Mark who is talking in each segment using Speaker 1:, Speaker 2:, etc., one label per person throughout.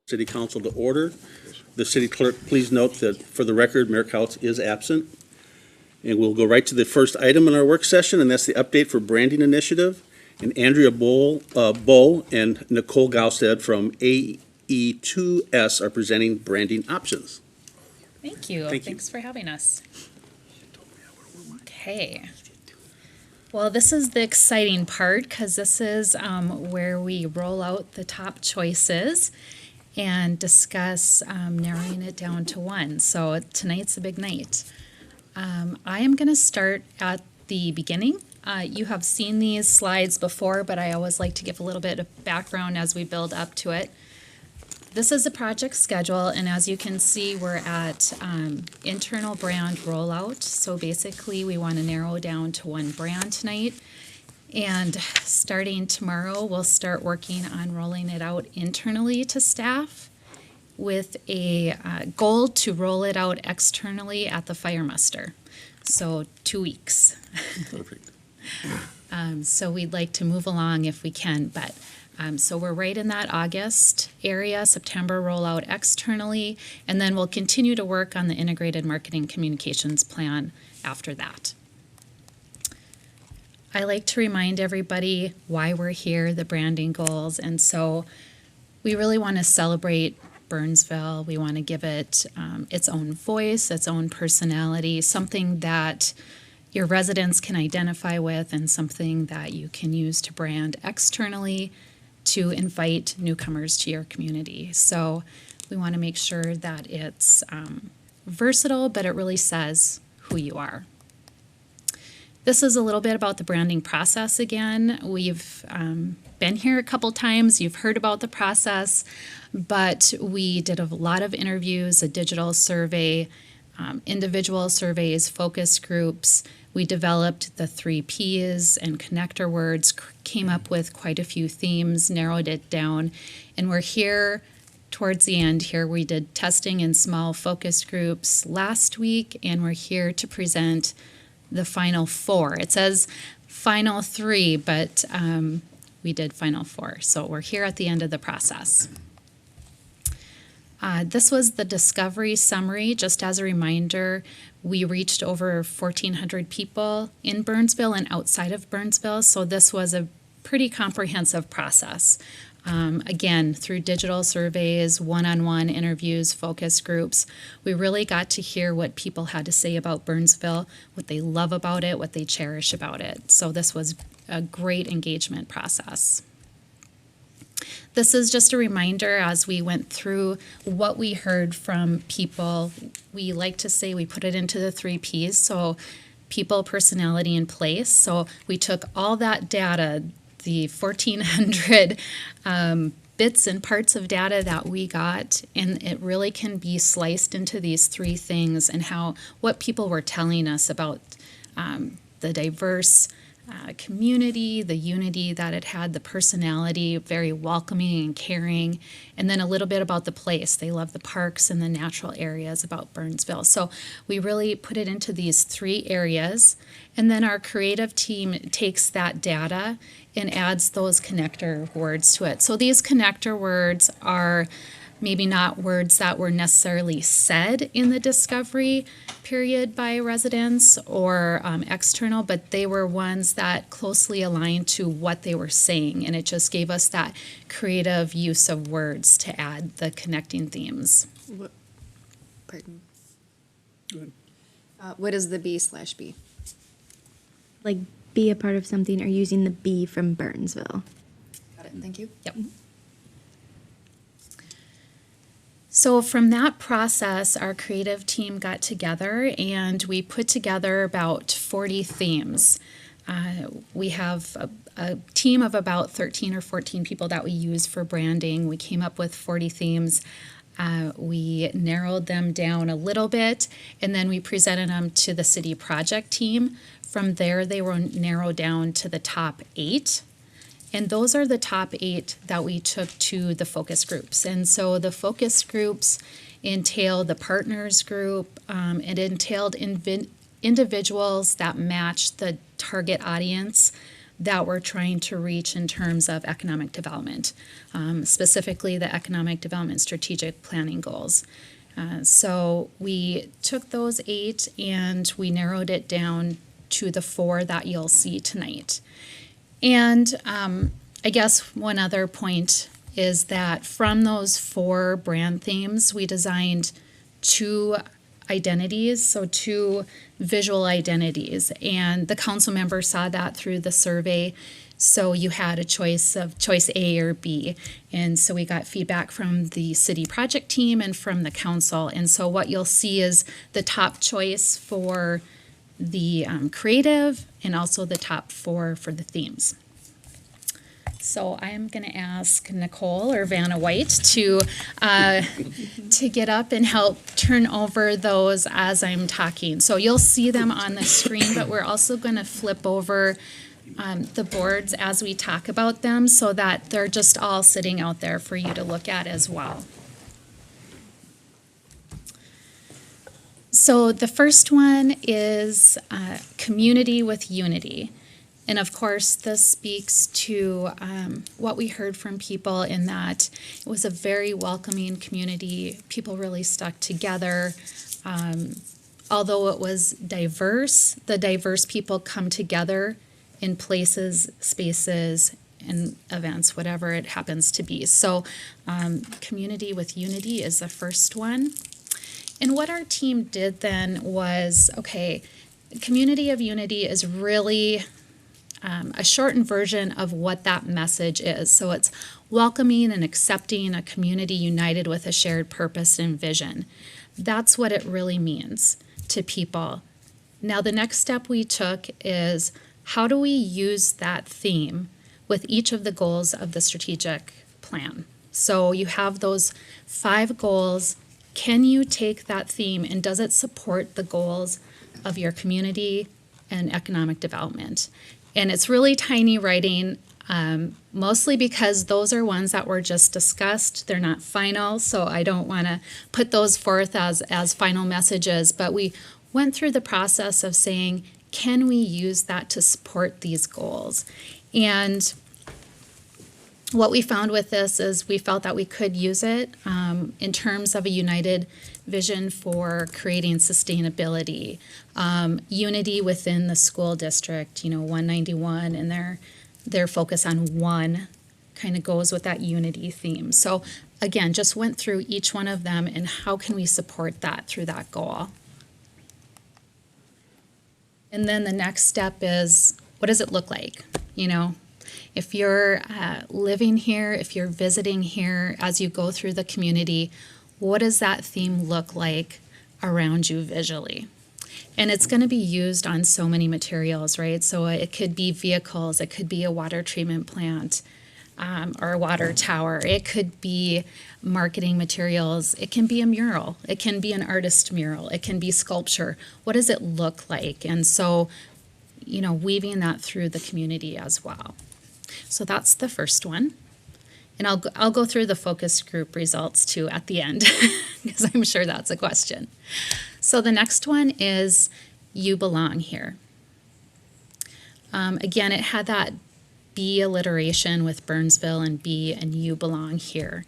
Speaker 1: City Council to order. The city clerk, please note that for the record, Mayor Couch is absent. And we'll go right to the first item in our work session, and that's the update for branding initiative. And Andrea Bow and Nicole Gausted from AE2S are presenting branding options.
Speaker 2: Thank you.
Speaker 1: Thank you.
Speaker 2: Thanks for having us. Okay. Well, this is the exciting part because this is where we roll out the top choices and discuss narrowing it down to one. So tonight's a big night. I am going to start at the beginning. You have seen these slides before, but I always like to give a little bit of background as we build up to it. This is a project schedule, and as you can see, we're at internal brand rollout. So basically, we want to narrow down to one brand tonight. And starting tomorrow, we'll start working on rolling it out internally to staff with a goal to roll it out externally at the fire muster. So 2 weeks.
Speaker 1: Perfect.
Speaker 2: So we'd like to move along if we can, but so we're right in that August area, September rollout externally, and then we'll continue to work on the integrated marketing communications plan after that. I like to remind everybody why we're here, the branding goals, and so we really want to celebrate Burnsville. We want to give it its own voice, its own personality, something that your residents can identify with and something that you can use to brand externally to invite newcomers to your community. So we want to make sure that it's versatile, but it really says who you are. This is a little bit about the branding process again. We've been here a couple times. You've heard about the process, but we did a lot of interviews, a digital survey, individual surveys, focus groups. We developed the 3 Ps and connector words, came up with quite a few themes, narrowed it down, and we're here towards the end here. We did testing in small focus groups last week, and we're here to present the final 4. It says final 3, but we did final 4. So we're here at the end of the process. This was the discovery summary. Just as a reminder, we reached over 1,400 people in Burnsville and outside of Burnsville, so this was a pretty comprehensive process. Again, through digital surveys, one-on-one interviews, focus groups, we really got to hear what people had to say about Burnsville, what they love about it, what they cherish about it. So this was a great engagement process. This is just a reminder as we went through what we heard from people. We like to say we put it into the 3 Ps, so people, personality, and place. So we took all that data, the 1,400 bits and parts of data that we got, and it really can be sliced into these 3 things and what people were telling us about the diverse community, the unity that it had, the personality, very welcoming and caring, and then a little bit about the place. They love the parks and the natural areas about Burnsville. So we really put it into these 3 areas, and then our creative team takes that data and adds those connector words to it. So these connector words are maybe not words that were necessarily said in the discovery period by residents or external, but they were ones that closely aligned to what they were saying, and it just gave us that creative use of words to add the connecting themes.
Speaker 3: Pardon.
Speaker 1: Go ahead.
Speaker 3: What is the B/B?
Speaker 4: Like be a part of something or using the B from Burnsville.
Speaker 3: Got it. Thank you.
Speaker 2: Yep. So from that process, our creative team got together and we put together about 40 themes. We have a team of about 13 or 14 people that we use for branding. We came up with 40 themes. We narrowed them down a little bit, and then we presented them to the city project team. From there, they were narrowed down to the top 8. And those are the top 8 that we took to the focus groups. And so the focus groups entailed the partners group. It entailed individuals that matched the target audience that we're trying to reach in terms of economic development, specifically the economic development strategic planning goals. So we took those 8 and we narrowed it down to the 4 that you'll see tonight. And I guess one other point is that from those 4 brand themes, we designed 2 identities, so 2 visual identities. And the council members saw that through the survey. So you had a choice of choice A or B. And so we got feedback from the city project team and from the council. And so what you'll see is the top choice for the creative and also the top 4 for the themes. So I'm going to ask Nicole or Vanna White to get up and help turn over those as I'm talking. So you'll see them on the screen, but we're also going to flip over the boards as we talk about them so that they're just all sitting out there for you to look at as well. So the first one is community with unity. And of course, this speaks to what we heard from people in that it was a very welcoming community. People really stuck together. Although it was diverse, the diverse people come together in places, spaces, and events, whatever it happens to be. So community with unity is the first one. And what our team did then was, okay, community of unity is really a shortened version of what that message is. So it's welcoming and accepting a community united with a shared purpose and vision. That's what it really means to people. Now, the next step we took is how do we use that theme with each of the goals of the strategic plan? So you have those 5 goals. Can you take that theme and does it support the goals of your community and economic development? And it's really tiny writing, mostly because those are ones that were just discussed. They're not final, so I don't want to put those forth as final messages. But we went through the process of saying, can we use that to support these goals? And what we found with this is we felt that we could use it in terms of a united vision for creating sustainability, unity within the school district, 191, and their focus on one kind of goes with that unity theme. So again, just went through each one of them and how can we support that through that goal. And then the next step is, what does it look like? If you're living here, if you're visiting here, as you go through the community, what does that theme look like around you visually? And it's going to be used on so many materials, right? So it could be vehicles, it could be a water treatment plant or a water tower. It could be marketing materials. It can be a mural. It can be an artist mural. It can be sculpture. What does it look like? And so, weaving that through the community as well. So that's the first one. And I'll go through the focus group results too at the end, because I'm sure that's a question. So the next one is you belong here. Again, it had that B alliteration with Burnsville and B and you belong here.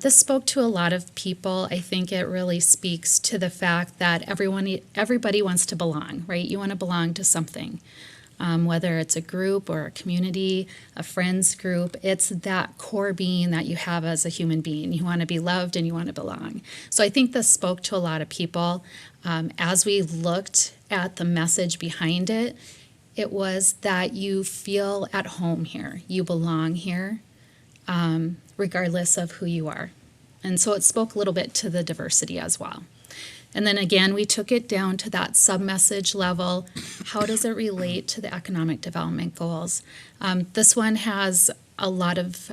Speaker 2: This spoke to a lot of people. I think it really speaks to the fact that everybody wants to belong, right? You want to belong to something. Whether it's a group or a community, a friends group, it's that core being that you have as a human being. You want to be loved and you want to belong. So I think this spoke to a lot of people. As we looked at the message behind it, it was that you feel at home here. You belong here, regardless of who you are. And so it spoke a little bit to the diversity as well. And then again, we took it down to that sub-message level. How does it relate to the economic development goals? This one has a lot of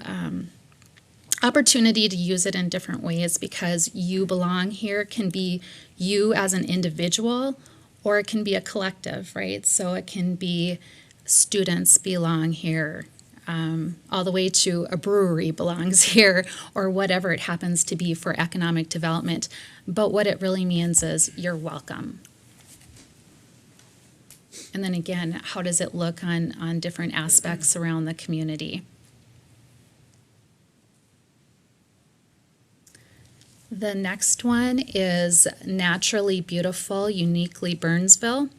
Speaker 2: opportunity to use it in different ways because you belong here can be you as an individual or it can be a collective, right? So it can be students belong here, all the way to a brewery belongs here or whatever it happens to be for economic development. But what it really means is you're welcome. And then again, how does it look on different aspects around the community? The next one is Naturally Beautiful, Uniquely Burnsville.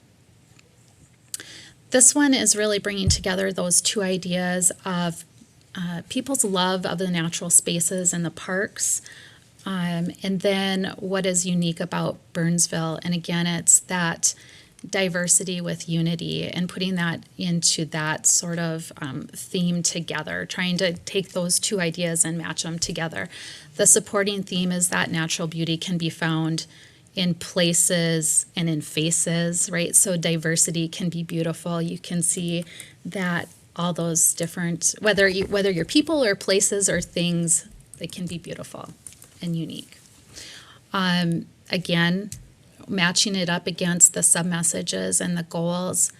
Speaker 2: This one is really bringing together those two ideas of people's love of the natural spaces and the parks, and then what is unique about Burnsville. And again, it's that diversity with unity and putting that into that sort of theme together, trying to take those two ideas and match them together. The supporting theme is that natural beauty can be found in places and in faces, right? So diversity can be beautiful. You can see that all those different, whether you're people or places or things, they can be beautiful and unique. Again, matching it up against the sub-messages and the goals,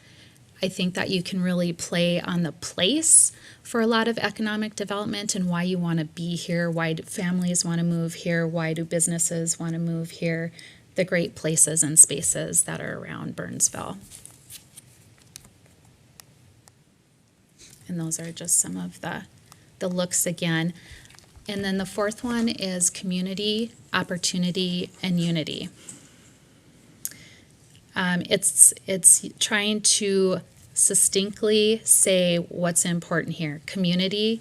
Speaker 2: I think that you can really play on the place for a lot of economic development and why you want to be here, why do families want to move here, why do businesses want to move here, the great places and spaces that are around Burnsville. And those are just some of the looks again. And then the fourth one is community, opportunity, and unity. It's trying to succinctly say what's important here. Community,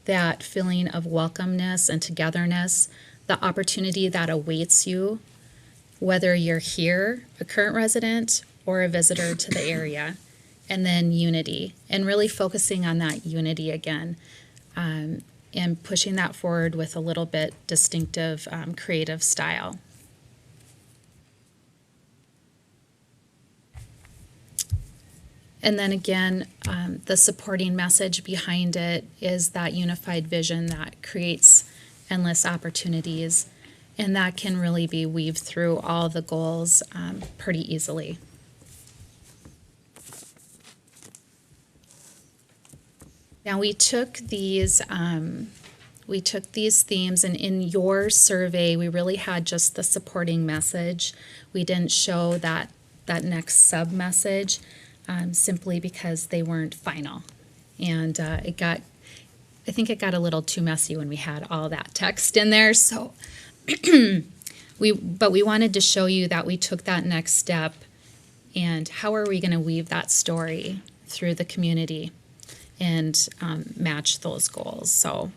Speaker 2: that feeling of welcomeness and togetherness, the opportunity that awaits you, whether you're here, a current resident, or a visitor to the area. And then unity, and really focusing on that unity again, and pushing that forward with a little bit distinctive creative style. And then again, the supporting message behind it is that unified vision that creates endless opportunities, and that can really be weaved through all the goals pretty easily. Now we took these themes, and in your survey, we really had just the supporting message. We didn't show that next sub-message simply because they weren't final. And I think it got a little too messy when we had all that text in there. So we wanted to show you that we took that next step, and how are we going to weave that story through the community and match those goals. So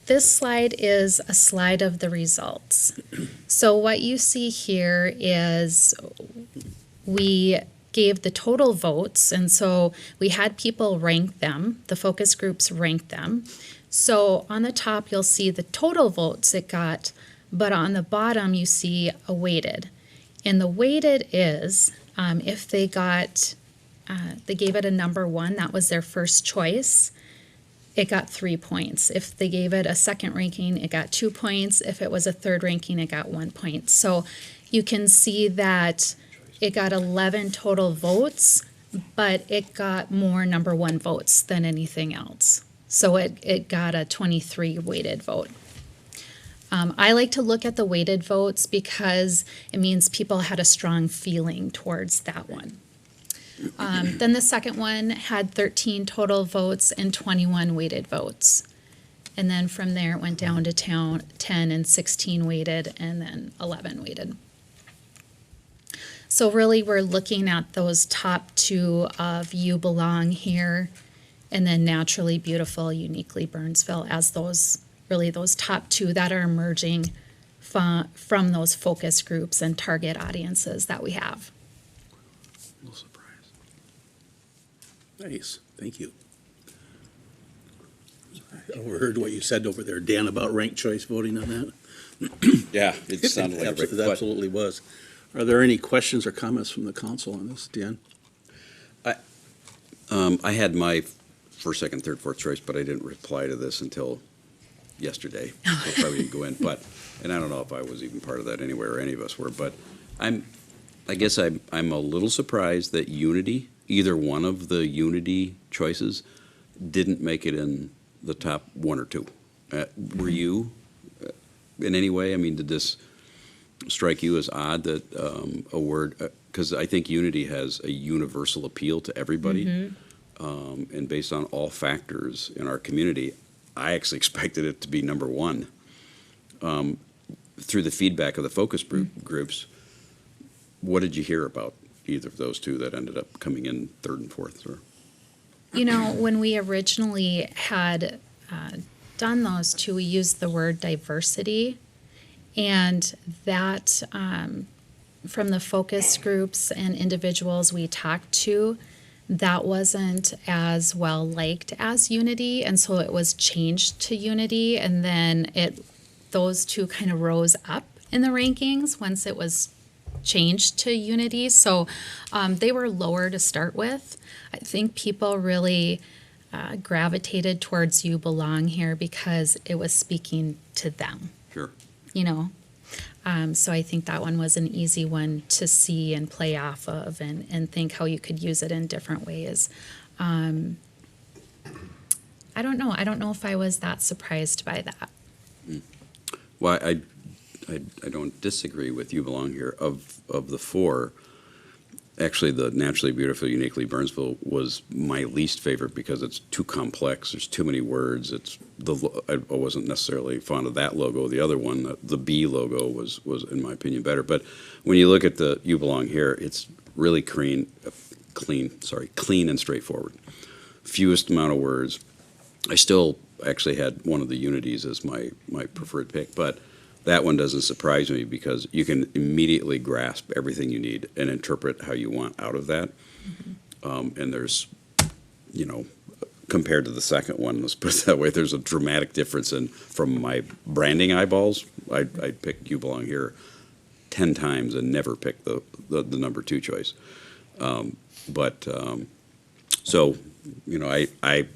Speaker 2: this slide is a slide of the results. So what you see here is we gave the total votes, and so we had people rank them, the focus groups rank them. So on the top you'll see the total votes it got, but on the bottom you see a weighted. And the weighted is if they gave it a number 1, that was their first choice, it got 3 points. If they gave it a second ranking, it got 2 points. If it was a third ranking, it got 1 point. So you can see that it got 11 total votes, but it got more number 1 votes than anything else. So it got a 23 weighted vote. I like to look at the weighted votes because it means people had a strong feeling towards that one. Then the second one had 13 total votes and 21 weighted votes. And then from there it went down to 10 and 16 weighted and then 11 weighted. So really we're looking at those top 2 of You Belong Here and then Naturally Beautiful, Uniquely Burnsville as those top 2 that are emerging from those focus groups and target audiences that we have.
Speaker 1: No surprise. Nice, thank you. I overheard what you said over there, Dan, about ranked choice voting on that.
Speaker 5: Yeah, it sounded like
Speaker 1: It absolutely was. Are there any questions or comments from the council on this, Dan?
Speaker 5: I had my first, second, third, fourth choice, but I didn't reply to this until yesterday. So probably didn't go in, and I don't know if I was even part of that anywhere or any of us were, but I guess I'm a little surprised that Unity, either one of the Unity choices, didn't make it in the top 1 or 2. Were you in any way? I mean, did this strike you as odd that a word, because I think unity has a universal appeal to everybody. And based on all factors in our community, I actually expected it to be number one. Through the feedback of the focus groups, what did you hear about either of those two that ended up coming in third and fourth? Or?
Speaker 2: You know, when we originally had done those two, we used the word diversity, and that from the focus groups and individuals we talked to, that wasn't as well liked as unity, and so it was changed to unity, and then those two kind of rose up in the rankings once it was changed to unity. So they were lower to start with. I think people really gravitated towards You Belong Here because it was speaking to them,
Speaker 5: Sure.
Speaker 2: you know. So I think that one was an easy one to see and play off of and think how you could use it in different ways. I don't know. I don't know if I was that surprised by that.
Speaker 5: Well, I don't disagree with You Belong Here. Of the four, actually, the Naturally Beautiful, Uniquely Burnsville was my least favorite because it's too complex. There's too many words. I wasn't necessarily fond of that logo. The other one, the B logo, was in my opinion better. But when you look at the You Belong Here, it's really clean and straightforward. Fewest amount of words. I still actually had one of the unities as my preferred pick, but that one doesn't surprise me because you can immediately grasp everything you need and interpret how you want out of that. And there's, compared to the second one, let's put it that way, there's a dramatic difference from my branding eyeballs. I'd pick You Belong Here 10 times and never pick the number two choice. So, I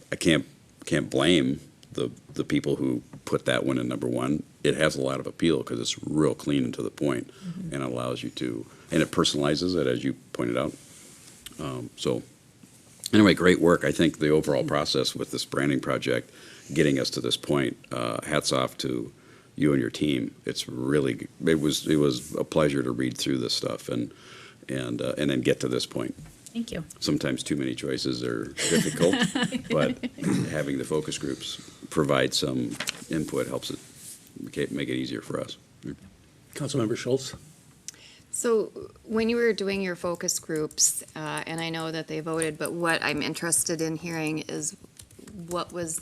Speaker 5: can't blame the people who put that one in number one. It has a lot of appeal because it's real clean and to the point, and allows you to, and it personalizes it, as you pointed out. So anyway, great work. I think the overall process with this branding project, getting us to this point, hats off to you and your team. It was a pleasure to read through this stuff and then get to this point.
Speaker 2: Thank you.
Speaker 5: Sometimes too many choices are difficult, but having the focus groups provide some input helps it make it easier for us.
Speaker 1: Councilmember Schultz?
Speaker 3: So when you were doing your focus groups, and I know that they voted, but what I'm interested in hearing is what was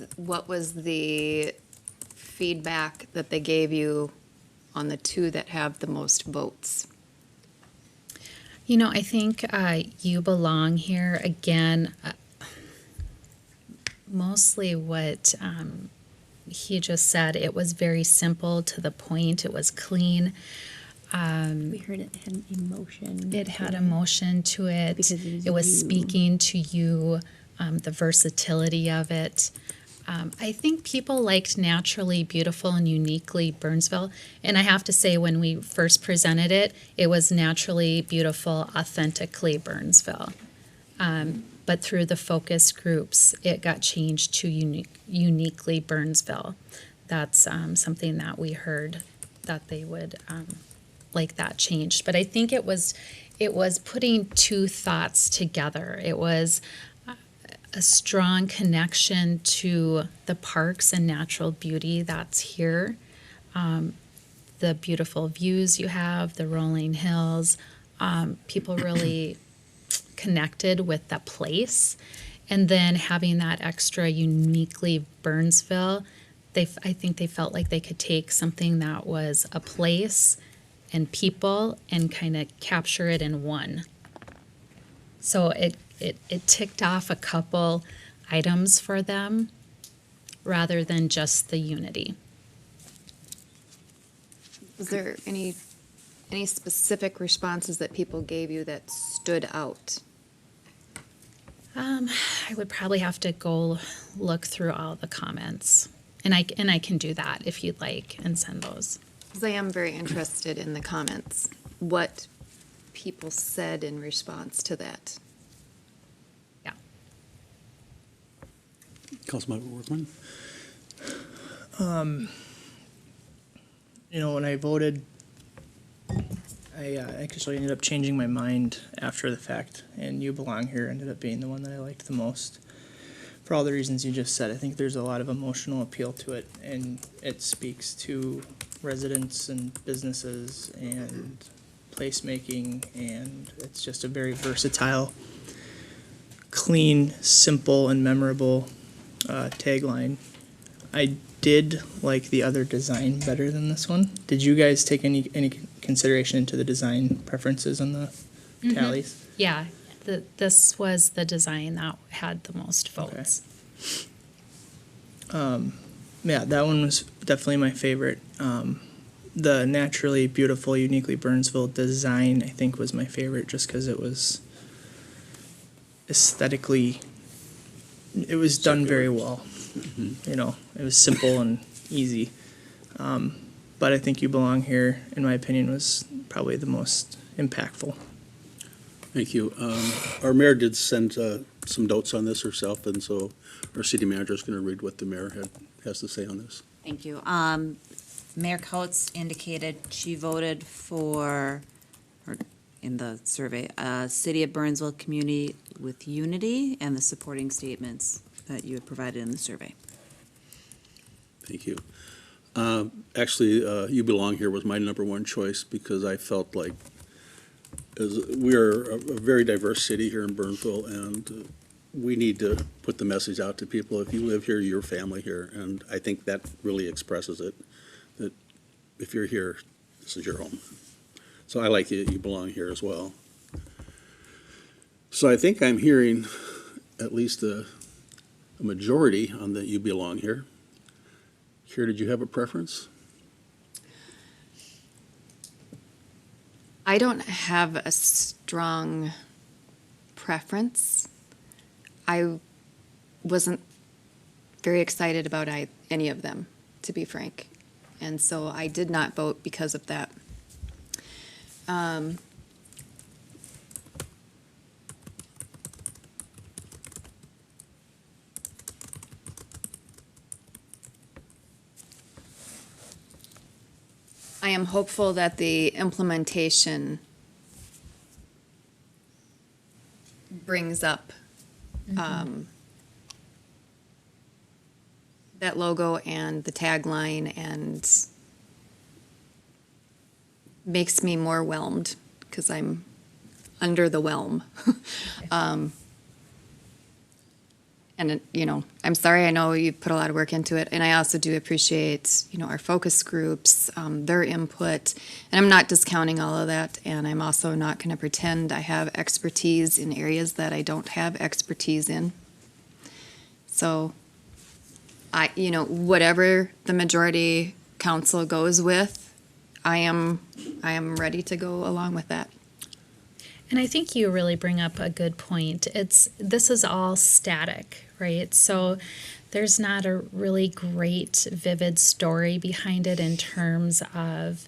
Speaker 3: the feedback that they gave you on the two that have the most votes?
Speaker 2: I think You Belong Here, again, mostly what he just said. It was very simple, to the point. It was clean.
Speaker 4: We heard it had emotion.
Speaker 2: It had emotion to it.
Speaker 4: Because
Speaker 2: it was
Speaker 4: you.
Speaker 2: speaking to you, the versatility of it. I think people liked Naturally Beautiful and Uniquely Burnsville. And I have to say, when we first presented it, it was Naturally Beautiful, Authentically Burnsville. But through the focus groups, it got changed to Uniquely Burnsville. That's something that we heard that they would like that changed. But I think it was putting two thoughts together. It was a strong connection to the parks and natural beauty that's here, the beautiful views you have, the rolling hills. People really connected with the place, and then having that extra Uniquely Burnsville, I think they felt like they could take something that was a place and people and kind of capture it in one. So it ticked off a couple items for them rather than just the unity.
Speaker 3: Was there any specific responses that people gave you that stood out?
Speaker 2: I would probably have to go look through all the comments, and I can do that if you'd like and send those.
Speaker 3: Because I am very interested in the comments, what people said in response to that.
Speaker 2: Yeah.
Speaker 1: Councilmember Workman?
Speaker 6: When I voted I actually ended up changing my mind after the fact, and You Belong Here ended up being the one that I liked the most. For all the reasons you just said, I think there's a lot of emotional appeal to it, and it speaks to residents and businesses and placemaking, and it's just a very versatile, clean, simple, and memorable tagline. I did like the other design better than this one. Did you guys take any consideration into the design preferences on the tallies?
Speaker 2: Yeah, this was the design that had the most votes.
Speaker 6: Yeah, that one was definitely my favorite. The naturally beautiful, uniquely Burnsville design, I think, was my favorite just because it was aesthetically, it was done very well. You know, it was simple and easy. But I think You Belong Here, in my opinion, was probably the most impactful.
Speaker 1: Thank you. Our mayor did send some notes on this herself, and so our city manager is going to read what the mayor has to say on this.
Speaker 7: Thank you. Mayor Coates indicated she voted for, or in the survey, City of Burnsville Community with Unity and the supporting statements that you had provided in the survey.
Speaker 1: Thank you. Actually, You Belong Here was my number one choice because I felt like we are a very diverse city here in Burnsville, and we need to put the message out to people. If you live here, you're family here, and I think that really expresses it, that if you're here, this is your home. So I like You Belong Here as well. So I think I'm hearing at least a majority on the You Belong Here. Kira, did you have a preference?
Speaker 3: I don't have a strong preference. I wasn't very excited about any of them, to be frank. And so I did not vote because of that. I am hopeful that the implementation brings up that logo and the tagline and makes me more whelmed because I'm under the whelm. And, you know, I'm sorry, I know you put a lot of work into it, and I also do appreciate, you know, our focus groups, their input, and I'm not discounting all of that, and I'm also not going to pretend I have expertise in areas that I don't have expertise in. So, you know, whatever the majority council goes with, I am ready to go along with that.
Speaker 2: And I think you really bring up a good point. This is all static, right? So there's not a really great, vivid story behind it in terms of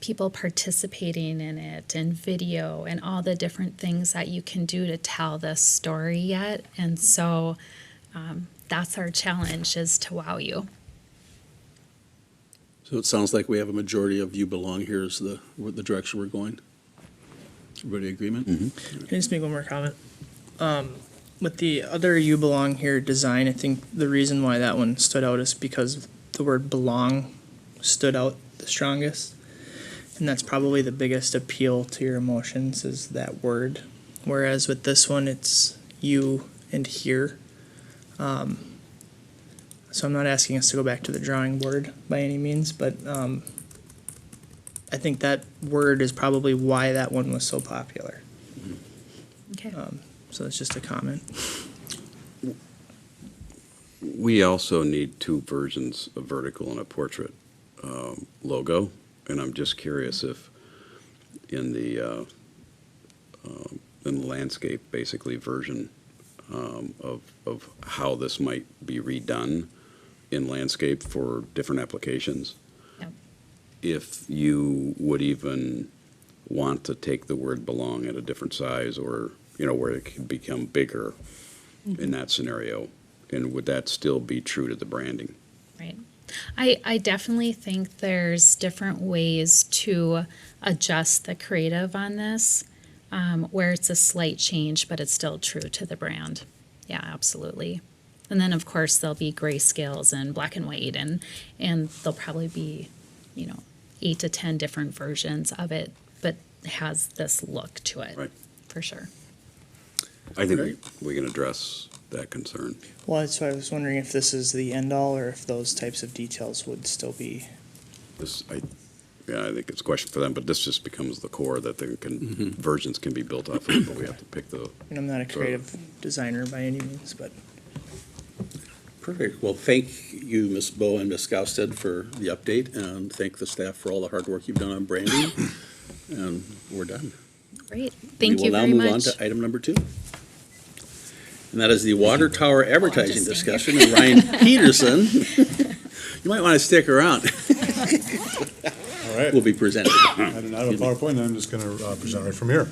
Speaker 2: people participating in it and video and all the different things that you can do to tell this story yet. And so that's our challenge, is to wow you.
Speaker 1: So it sounds like we have a majority of You Belong Here is the direction we're going. Everybody agreement?
Speaker 5: Mm-hmm.
Speaker 6: Can I just make one more comment? With the other You Belong Here design, I think the reason why that one stood out is because the word belong stood out the strongest. And that's probably the biggest appeal to your emotions, is that word. Whereas with this one, it's you and here. So I'm not asking us to go back to the drawing board by any means, but I think that word is probably why that one was so popular.
Speaker 2: Okay.
Speaker 6: So it's just a comment.
Speaker 5: We also need two versions, a vertical and a portrait logo, and I'm just curious if in the landscape, basically, version of how this might be redone in landscape for different applications.
Speaker 2: Yep.
Speaker 5: If you would even want to take the word belong at a different size, or, you know, where it could become bigger in that scenario, and would that still be true to the branding?
Speaker 2: Right. I definitely think there's different ways to adjust the creative on this, where it's a slight change, but it's still true to the brand. Yeah, absolutely. And then, of course, there'll be grayscales and black and white, and there'll probably be, 8 to 10 different versions of it, but has this look to it,
Speaker 5: Right.
Speaker 2: for sure.
Speaker 5: I think we can address that concern.
Speaker 6: Well, that's why I was wondering if this is the end all or if those types of details would still be.
Speaker 5: I think it's a question for them, but this just becomes the core that versions can be built off of, but we have to pick the.
Speaker 6: I'm not a creative designer by any means, but
Speaker 1: Perfect. Well, thank you, Ms. Bowe and Ms. Skousted, for the update, and thank the staff for all the hard work you've done on branding. And we're done.
Speaker 2: Great. Thank you very
Speaker 1: We will now move on
Speaker 2: much.
Speaker 1: to item number 2. And that is the water tower advertising discussion. And Ryan Peterson, you might want to stick around,
Speaker 8: All right.
Speaker 1: will be presenting.
Speaker 8: I do not have a PowerPoint, I'm just going to present right from here.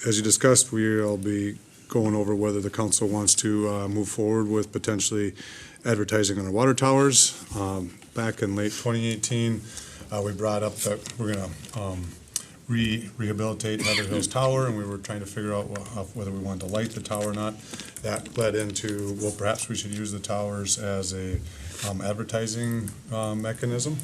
Speaker 8: As you discussed, we'll be going over whether the council wants to move forward with potentially advertising on the water towers. Back in late 2018, we brought up that we're going to rehabilitate Heather Hills Tower, and we were trying to figure out whether we wanted to light the tower or not. That led into, well, perhaps we should use the towers as a advertising mechanism.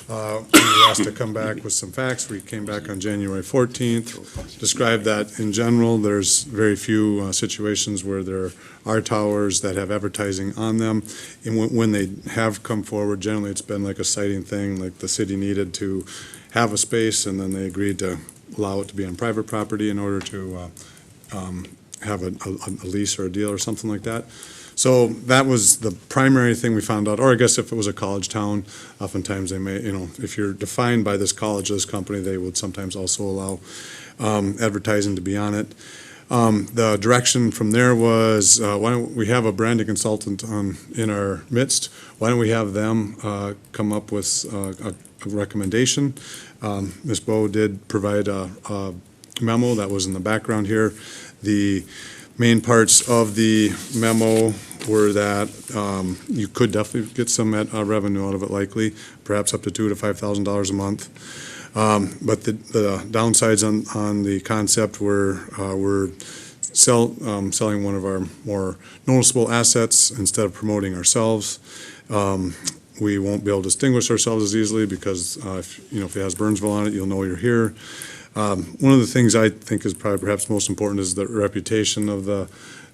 Speaker 8: We were asked to come back with some facts. We came back on January 14th, described that in general, there's very few situations where there are towers that have advertising on them. And when they have come forward, generally it's been like a siting thing, like the city needed to have a space, and then they agreed to allow it to be on private property in order to have a lease or a deal or something like that. So that was the primary thing we found out, or I guess if it was a college town, oftentimes they may, if you're defined by this college, this company, they would sometimes also allow advertising to be on it. The direction from there was, why don't we have a branding consultant in our midst? Why don't we have them come up with a recommendation? Ms. Bowe did provide a memo that was in the background here. The main parts of the memo were that you could definitely get some revenue out of it, likely, perhaps up to $2,000 to $5,000 a month. But the downsides on the concept were we're selling one of our more noticeable assets instead of promoting ourselves. We won't be able to distinguish ourselves as easily because if it has Burnsville on it, you'll know you're here. One of the things I think is probably perhaps most important is the reputation of the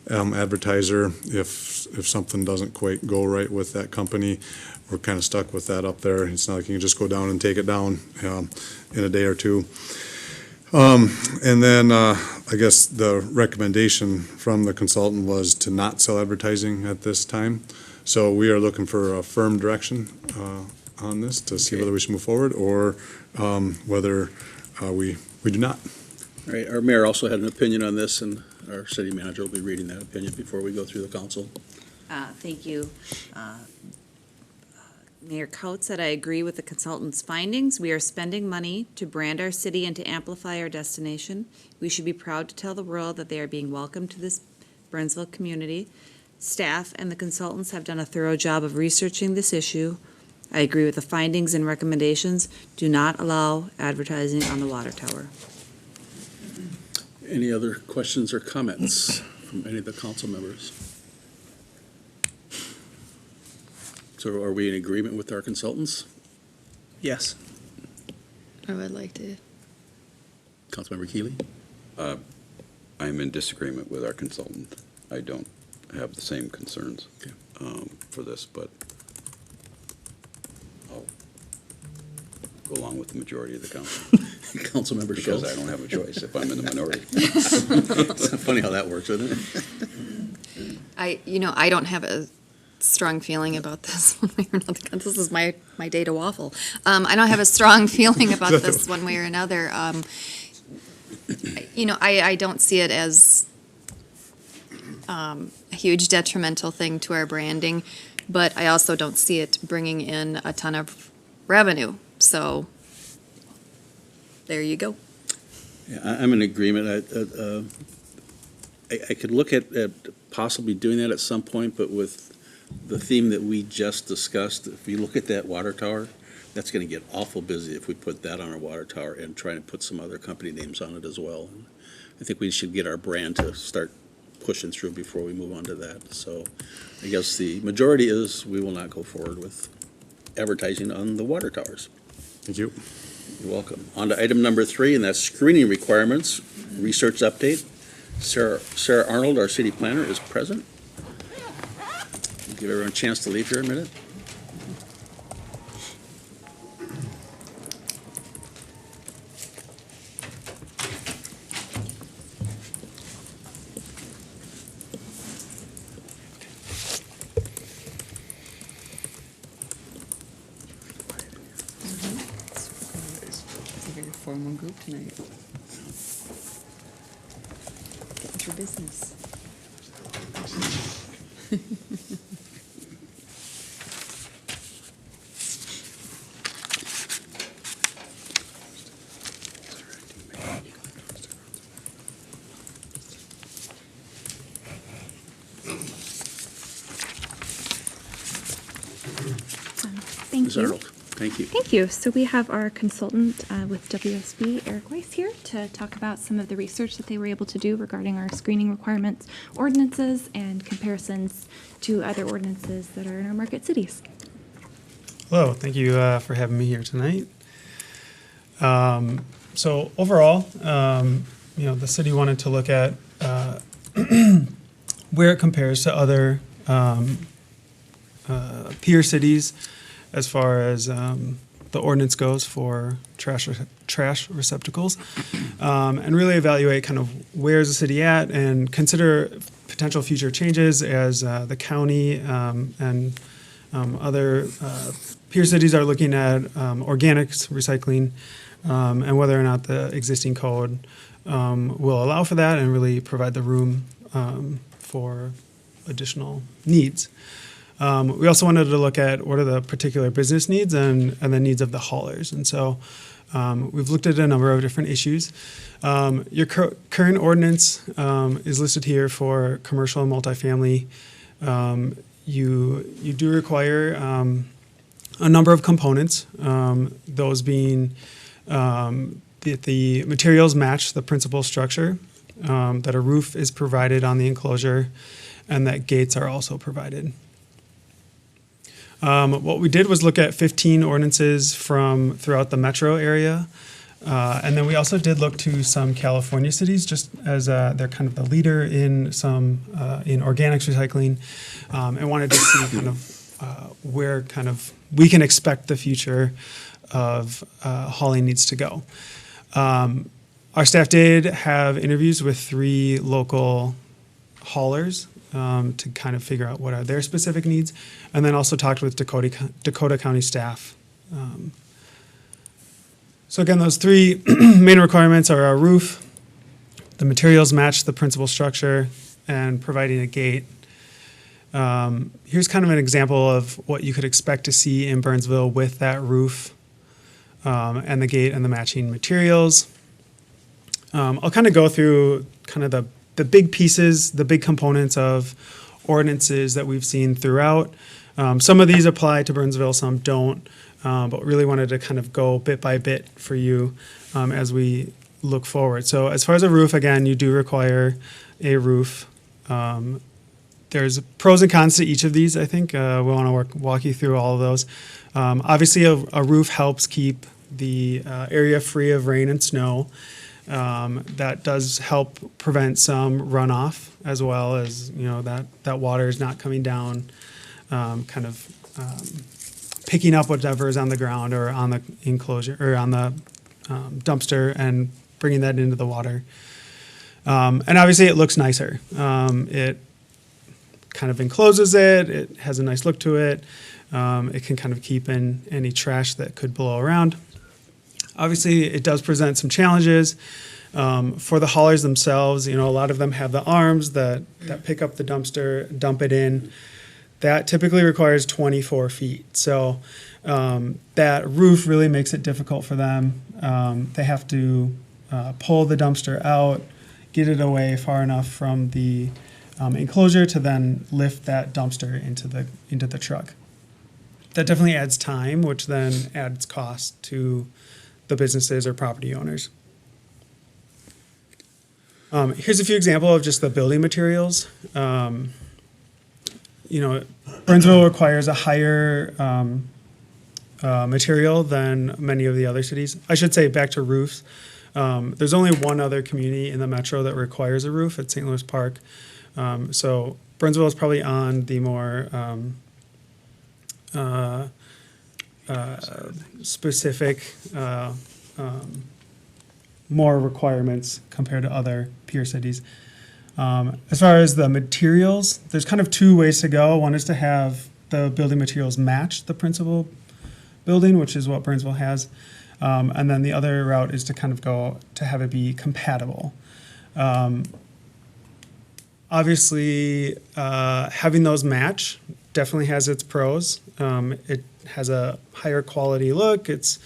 Speaker 8: advertiser. If something doesn't quite go right with that company, we're kind of stuck with that up there. It's not like you can just go down and take it down in a day or two. And then I guess the recommendation from the consultant was to not sell advertising at this time. So we are looking for a firm direction on this to see whether we should move forward or whether we do not.
Speaker 1: All right, our mayor also had an opinion on this, and our city manager will be reading that opinion before we go through the council.
Speaker 7: Thank you. Mayor Coates said, I agree with the consultant's findings. We are spending money to brand our city and to amplify our destination. We should be proud to tell the world that they are being welcomed to this Burnsville community. Staff and the consultants have done a thorough job of researching this issue. I agree with the findings and recommendations. Do not allow advertising on the water tower.
Speaker 1: Any other questions or comments from any of the council members? So are we in agreement with our consultants?
Speaker 6: yes.
Speaker 3: I would like to.
Speaker 1: Councilmember Keeley?
Speaker 5: I'm in disagreement with our consultant. I don't have the same concerns
Speaker 1: Okay.
Speaker 5: for this, but I'll go along with the majority of the council
Speaker 1: Councilmember
Speaker 5: because I
Speaker 1: Schultz?
Speaker 5: don't have a choice if I'm in the minority.
Speaker 1: It's funny how that works, isn't it?
Speaker 3: I don't have a strong feeling about this one way or another. This is my day to waffle. I don't have a strong feeling about this one way or another. I don't see it as a huge detrimental thing to our branding, but I also don't see it bringing in a ton of revenue. So there you go.
Speaker 1: Yeah, I'm in agreement. I could look at possibly doing that at some point, but with the theme that we just discussed, if you look at that water tower, that's gonna get awful busy if we put that on our water tower and try to put some other company names on it as well. I think we should get our brand to start pushing through before we move on to that. So I guess the majority is we will not go forward with advertising on the water towers.
Speaker 8: Thank you.
Speaker 1: You're welcome. On to item number 3, and that's screening requirements, research update. Sarah Arnold, our city planner, is present. Give everyone a chance to leave here a minute.
Speaker 7: It's a very formal group tonight. Getting through business.
Speaker 4: Thank
Speaker 1: Ms.
Speaker 4: you.
Speaker 1: Arnold, thank you.
Speaker 4: Thank you. So we have our consultant with WSB, Eric Weiss, here to talk about some of the research that they were able to do regarding our screening requirements, ordinances, and comparisons to other ordinances that are in our market cities.
Speaker 9: Hello, thank you for having me here tonight. So overall, the city wanted to look at where it compares to other peer cities as far as the ordinance goes for trash receptacles, and really evaluate kind of where's the city at and consider potential future changes as the county and other peer cities are looking at organics recycling and whether or not the existing code will allow for that and really provide the room for additional needs. We also wanted to look at what are the particular business needs and the needs of the haulers. And so we've looked at a number of different issues. Your current ordinance is listed here for commercial and multifamily. You do require a number of components, those being that the materials match the principal structure, that a roof is provided on the enclosure, and that gates are also provided. What we did was look at 15 ordinances from throughout the metro area. And then we also did look to some California cities just as they're kind of the leader in some in organics recycling, and wanted to see kind of where kind of we can expect the future of hauling needs to go. Our staff did have interviews with 3 local haulers to kind of figure out what are their specific needs, and then also talked with Dakota County staff. So again, those 3 main requirements are our roof, the materials match the principal structure, and providing a gate. Here's kind of an example of what you could expect to see in Burnsville with that roof and the gate and the matching materials. I'll kind of go through kind of the big pieces, the big components of ordinances that we've seen throughout. Some of these apply to Burnsville, some don't, but really wanted to kind of go bit by bit for you as we look forward. So as far as a roof, again, you do require a roof. There's pros and cons to each of these, I think. We want to walk you through all of those. Obviously, a roof helps keep the area free of rain and snow. That does help prevent some runoff, as well as that water is not coming down, kind of picking up whatever is on the ground or on the enclosure or on the dumpster and bringing that into the water. And obviously, it looks nicer. It kind of encloses it. It has a nice look to it. It can kind of keep in any trash that could blow around. Obviously, it does present some challenges for the haulers themselves. A lot of them have the arms that pick up the dumpster, dump it in. That typically requires 24 feet. So that roof really makes it difficult for them. They have to pull the dumpster out, get it away far enough from the enclosure to then lift that dumpster into the truck. That definitely adds time, which then adds cost to the businesses or property owners. Here's a few examples of just the building materials. Burnsville requires a higher material than many of the other cities. I should say, back to roofs. There's only one other community in the metro that requires a roof at St. Louis Park. So Burnsville is probably on the more specific, more requirements compared to other peer cities. As far as the materials, there's kind of two ways to go. One is to have the building materials match the principal building, which is what Burnsville has. And then the other route is to kind of go to have it be compatible. Obviously, having those match definitely has its pros. It has a higher quality look. It's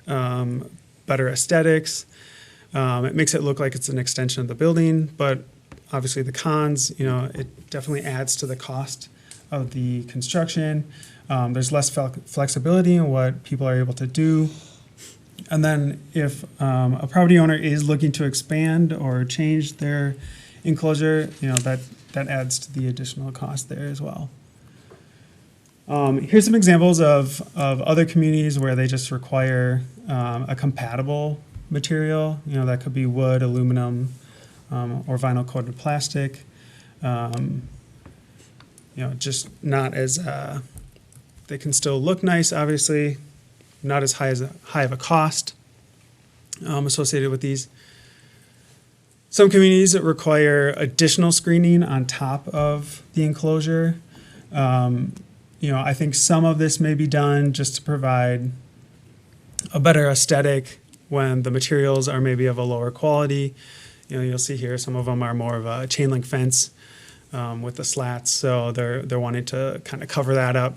Speaker 9: better aesthetics. It makes it look like it's an extension of the building, but obviously the cons, it definitely adds to the cost of the construction. There's less flexibility in what people are able to do. And then if a property owner is looking to expand or change their enclosure, that adds to the additional cost there as well. Here's some examples of other communities where they just require a compatible material. That could be wood, aluminum, or vinyl coated plastic. Just not as they can still look nice, obviously, not as high of a cost associated with these. Some communities that require additional screening on top of the enclosure. I think some of this may be done just to provide a better aesthetic when the materials are maybe of a lower quality. You'll see here some of them are more of a chain link fence with the slats, so they're wanting to kind of cover that up.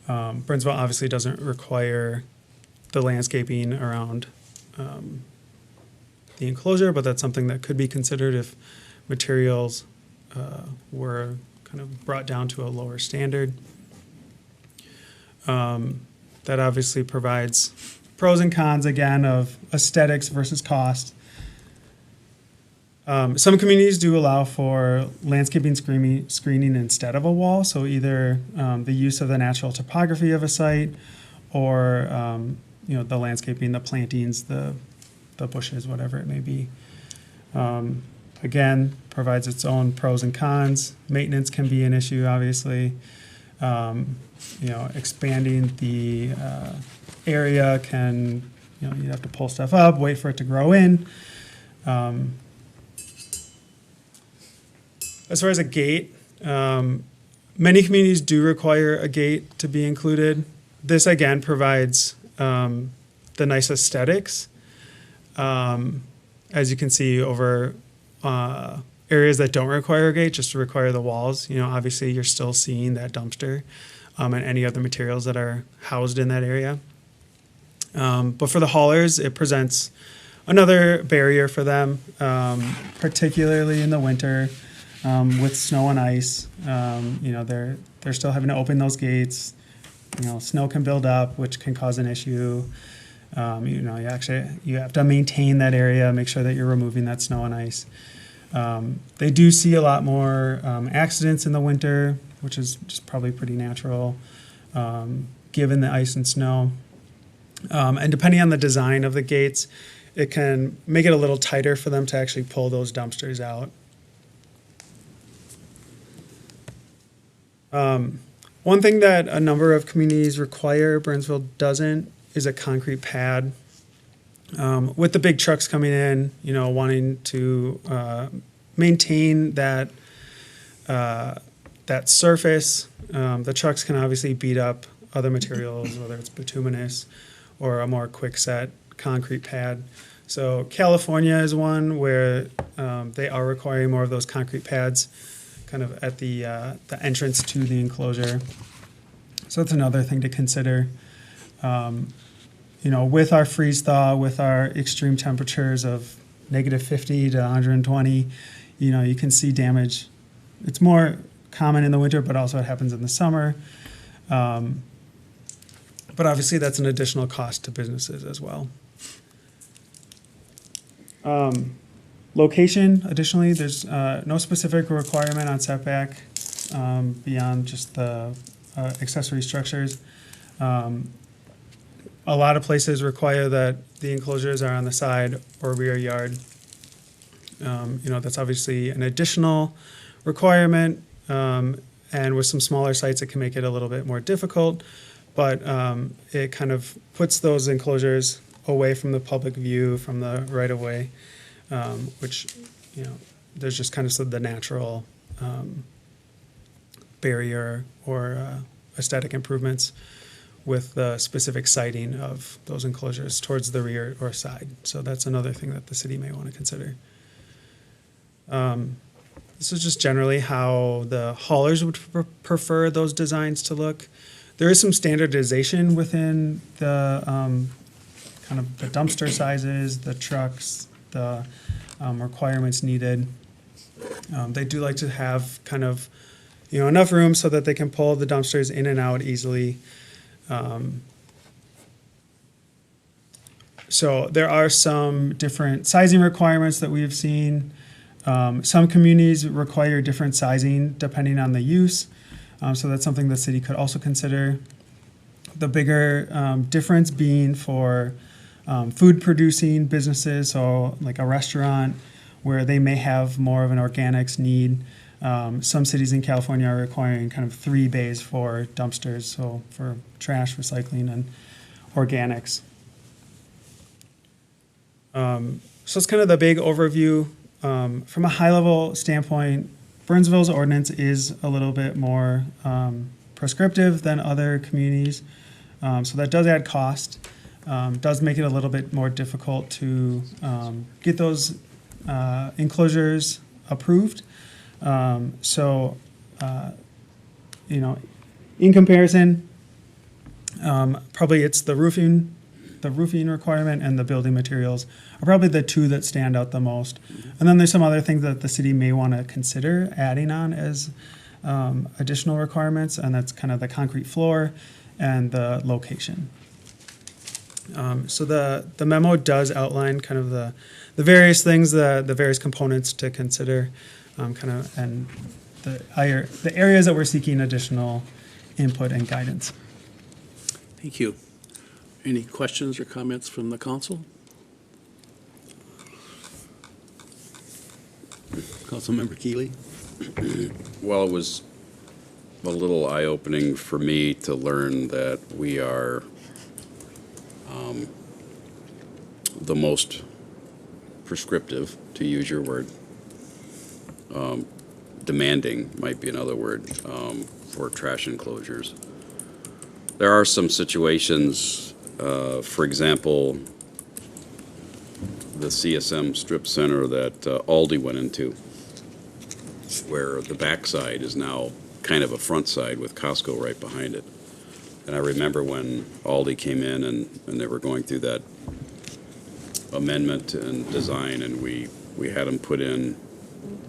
Speaker 9: Burnsville obviously doesn't require the landscaping around the enclosure, but that's something that could be considered if materials were kind of brought down to a lower standard. That obviously provides pros and cons, again, of aesthetics versus cost. Some communities do allow for landscaping screening instead of a wall, so either the use of the natural topography of a site or the landscaping, the plantings, the bushes, whatever it may be. Again, provides its own pros and cons. Maintenance can be an issue, obviously. Expanding the area can, you have to pull stuff up, wait for it to grow in. As far as a gate, many communities do require a gate to be included. This, again, provides the nice aesthetics. As you can see over areas that don't require a gate, just require the walls, obviously you're still seeing that dumpster and any other materials that are housed in that area. But for the haulers, it presents another barrier for them, particularly in the winter with snow and ice. They're still having to open those gates. Snow can build up, which can cause an issue. You have to maintain that area, make sure that you're removing that snow and ice. They do see a lot more accidents in the winter, which is just probably pretty natural, given the ice and snow. And depending on the design of the gates, it can make it a little tighter for them to actually pull those dumpsters out. One thing that a number of communities require, Burnsville doesn't, is a concrete pad. With the big trucks coming in, wanting to maintain that surface, the trucks can obviously beat up other materials, whether it's bituminous or a more quick set concrete pad. So California is one where they are requiring more of those concrete pads kind of at the entrance to the enclosure. So that's another thing to consider. With our freeze thaw, with our extreme temperatures of -50 to 120, you can see damage. It's more common in the winter, but also it happens in the summer. But obviously, that's an additional cost to businesses as well. Location, additionally, there's no specific requirement on setback beyond just the accessory structures. A lot of places require that the enclosures are on the side or rear yard. That's obviously an additional requirement, and with some smaller sites, it can make it a little bit more difficult, but it kind of puts those enclosures away from the public view, from the right-of-way, which, there's just kind of the natural barrier or aesthetic improvements with the specific siting of those enclosures towards the rear or side. So that's another thing that the city may want to consider. This is just generally how the haulers would prefer those designs to look. There is some standardization within the kind of the dumpster sizes, the trucks, the requirements needed. They do like to have kind of, enough room so that they can pull the dumpsters in and out easily. So there are some different sizing requirements that we have seen. Some communities require different sizing depending on the use. So that's something the city could also consider. The bigger difference being for food producing businesses, so like a restaurant where they may have more of an organics need. Some cities in California are requiring kind of 3 bays for dumpsters, so for trash, recycling, and organics. So it's kind of the big overview. From a high-level standpoint, Burnsville's ordinance is a little bit more prescriptive than other communities, so that does add cost. Does make it a little bit more difficult to get those enclosures approved. In comparison, probably it's the roofing requirement and the building materials are probably the two that stand out the most. And then there's some other things that the city may want to consider adding on as additional requirements, and that's kind of the concrete floor and the location. So the memo does outline kind of the various things, the various components to consider, and the areas that we're seeking additional input and guidance.
Speaker 1: Thank you. Any questions or comments from the council? Councilmember Keeley?
Speaker 5: Well, it was a little eye-opening for me to learn that we are the most prescriptive, to use your word. Demanding might be another word, for trash enclosures. There are some situations, for example, the CSM strip center that Aldi went into, where the backside is now kind of a front side with Costco right behind it. And I remember when Aldi came in and they were going through that amendment and design, and we had them put in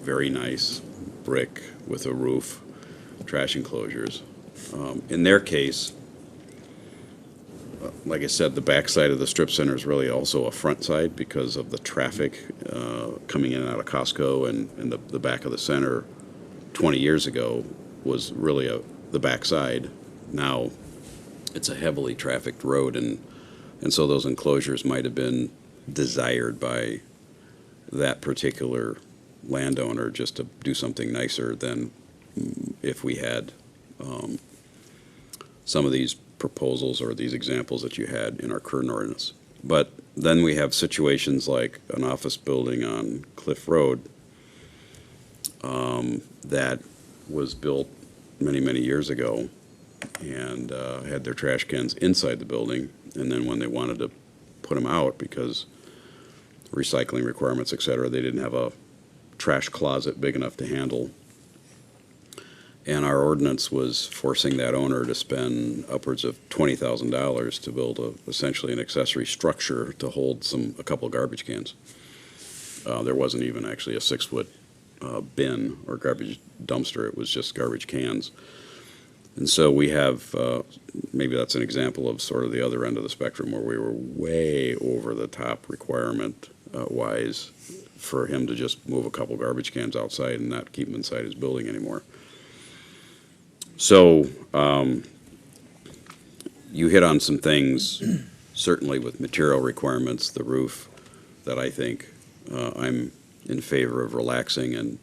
Speaker 5: very nice brick with a roof, trash enclosures. In their case, like I said, the backside of the strip center is really also a front side because of the traffic coming in and out of Costco, and the back of the center 20 years ago was really the backside. Now it's a heavily trafficked road, and so those enclosures might have been desired by that particular landowner just to do something nicer than if we had some of these proposals or these examples that you had in our current ordinance. But then we have situations like an office building on Cliff Road that was built many, many years ago and had their trash cans inside the building, and then when they wanted to put them out because recycling requirements, et cetera, they didn't have a trash closet big enough to handle. And our ordinance was forcing that owner to spend upwards of $20,000 to build essentially an accessory structure to hold a couple of garbage cans. There wasn't even actually a 6-foot bin or garbage dumpster. It was just garbage cans. And so we have, maybe that's an example of sort of the other end of the spectrum where we were way over the top requirement wise for him to just move a couple garbage cans outside and not keep them inside his building anymore. So you hit on some things, certainly with material requirements, the roof, that I think I'm in favor of relaxing and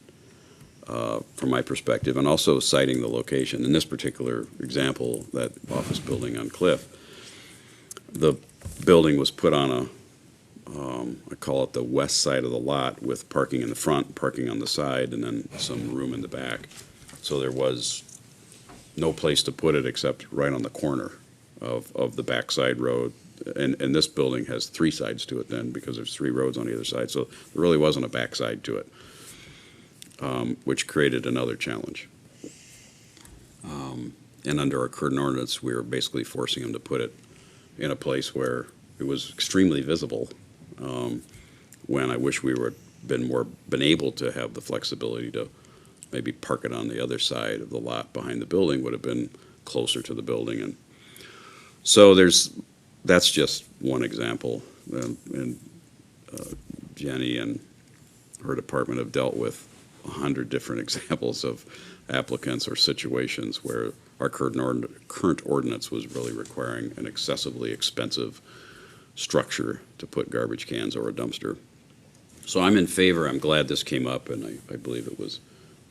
Speaker 5: from my perspective, and also citing the location. In this particular example, that office building on Cliff, the building was put on a, I call it the west side of the lot, with parking in the front, parking on the side, and then some room in the back. So there was no place to put it except right on the corner of the backside road. And this building has three sides to it then, because there's three roads on either side. So there really wasn't a backside to it. Which created another challenge. And under our current ordinance, we were basically forcing them to put it in a place where it was extremely visible, when I wish we were been able to have the flexibility to maybe park it on the other side of the lot behind the building, would have been closer to the building. And so that's just one example. And Jenny and her department have dealt with 100 different examples of applicants or situations where our current ordinance was really requiring an excessively expensive structure to put garbage cans or a dumpster. So I'm in favor. I'm glad this came up, and I believe it was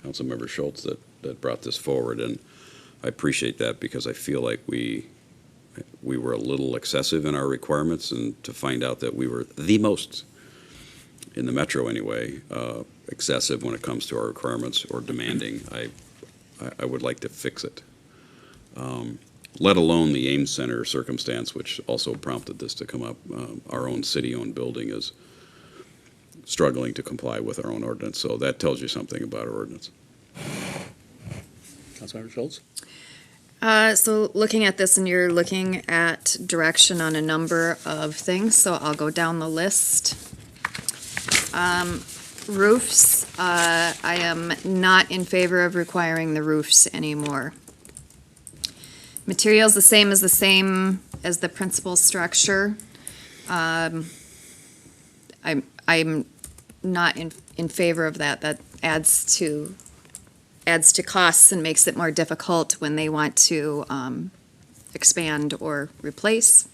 Speaker 5: Councilmember Schultz that brought this forward, and I appreciate that, because I feel like we were a little excessive in our requirements, and to find out that we were the most, in the metro anyway, excessive when it comes to our requirements, or demanding. I would like to fix it. Let alone the Ames Center circumstance, which also prompted this to come up. Our own city-owned building is struggling to comply with our own ordinance, so that tells you something about our ordinance.
Speaker 1: Councilmember Schultz?
Speaker 3: So looking at this, and you're looking at direction on a number of things, so I'll go down the list. Roofs, I am not in favor of requiring the roofs anymore. Materials, the same as the principal structure. I'm not in favor of that. That adds to costs and makes it more difficult when they want to expand or replace.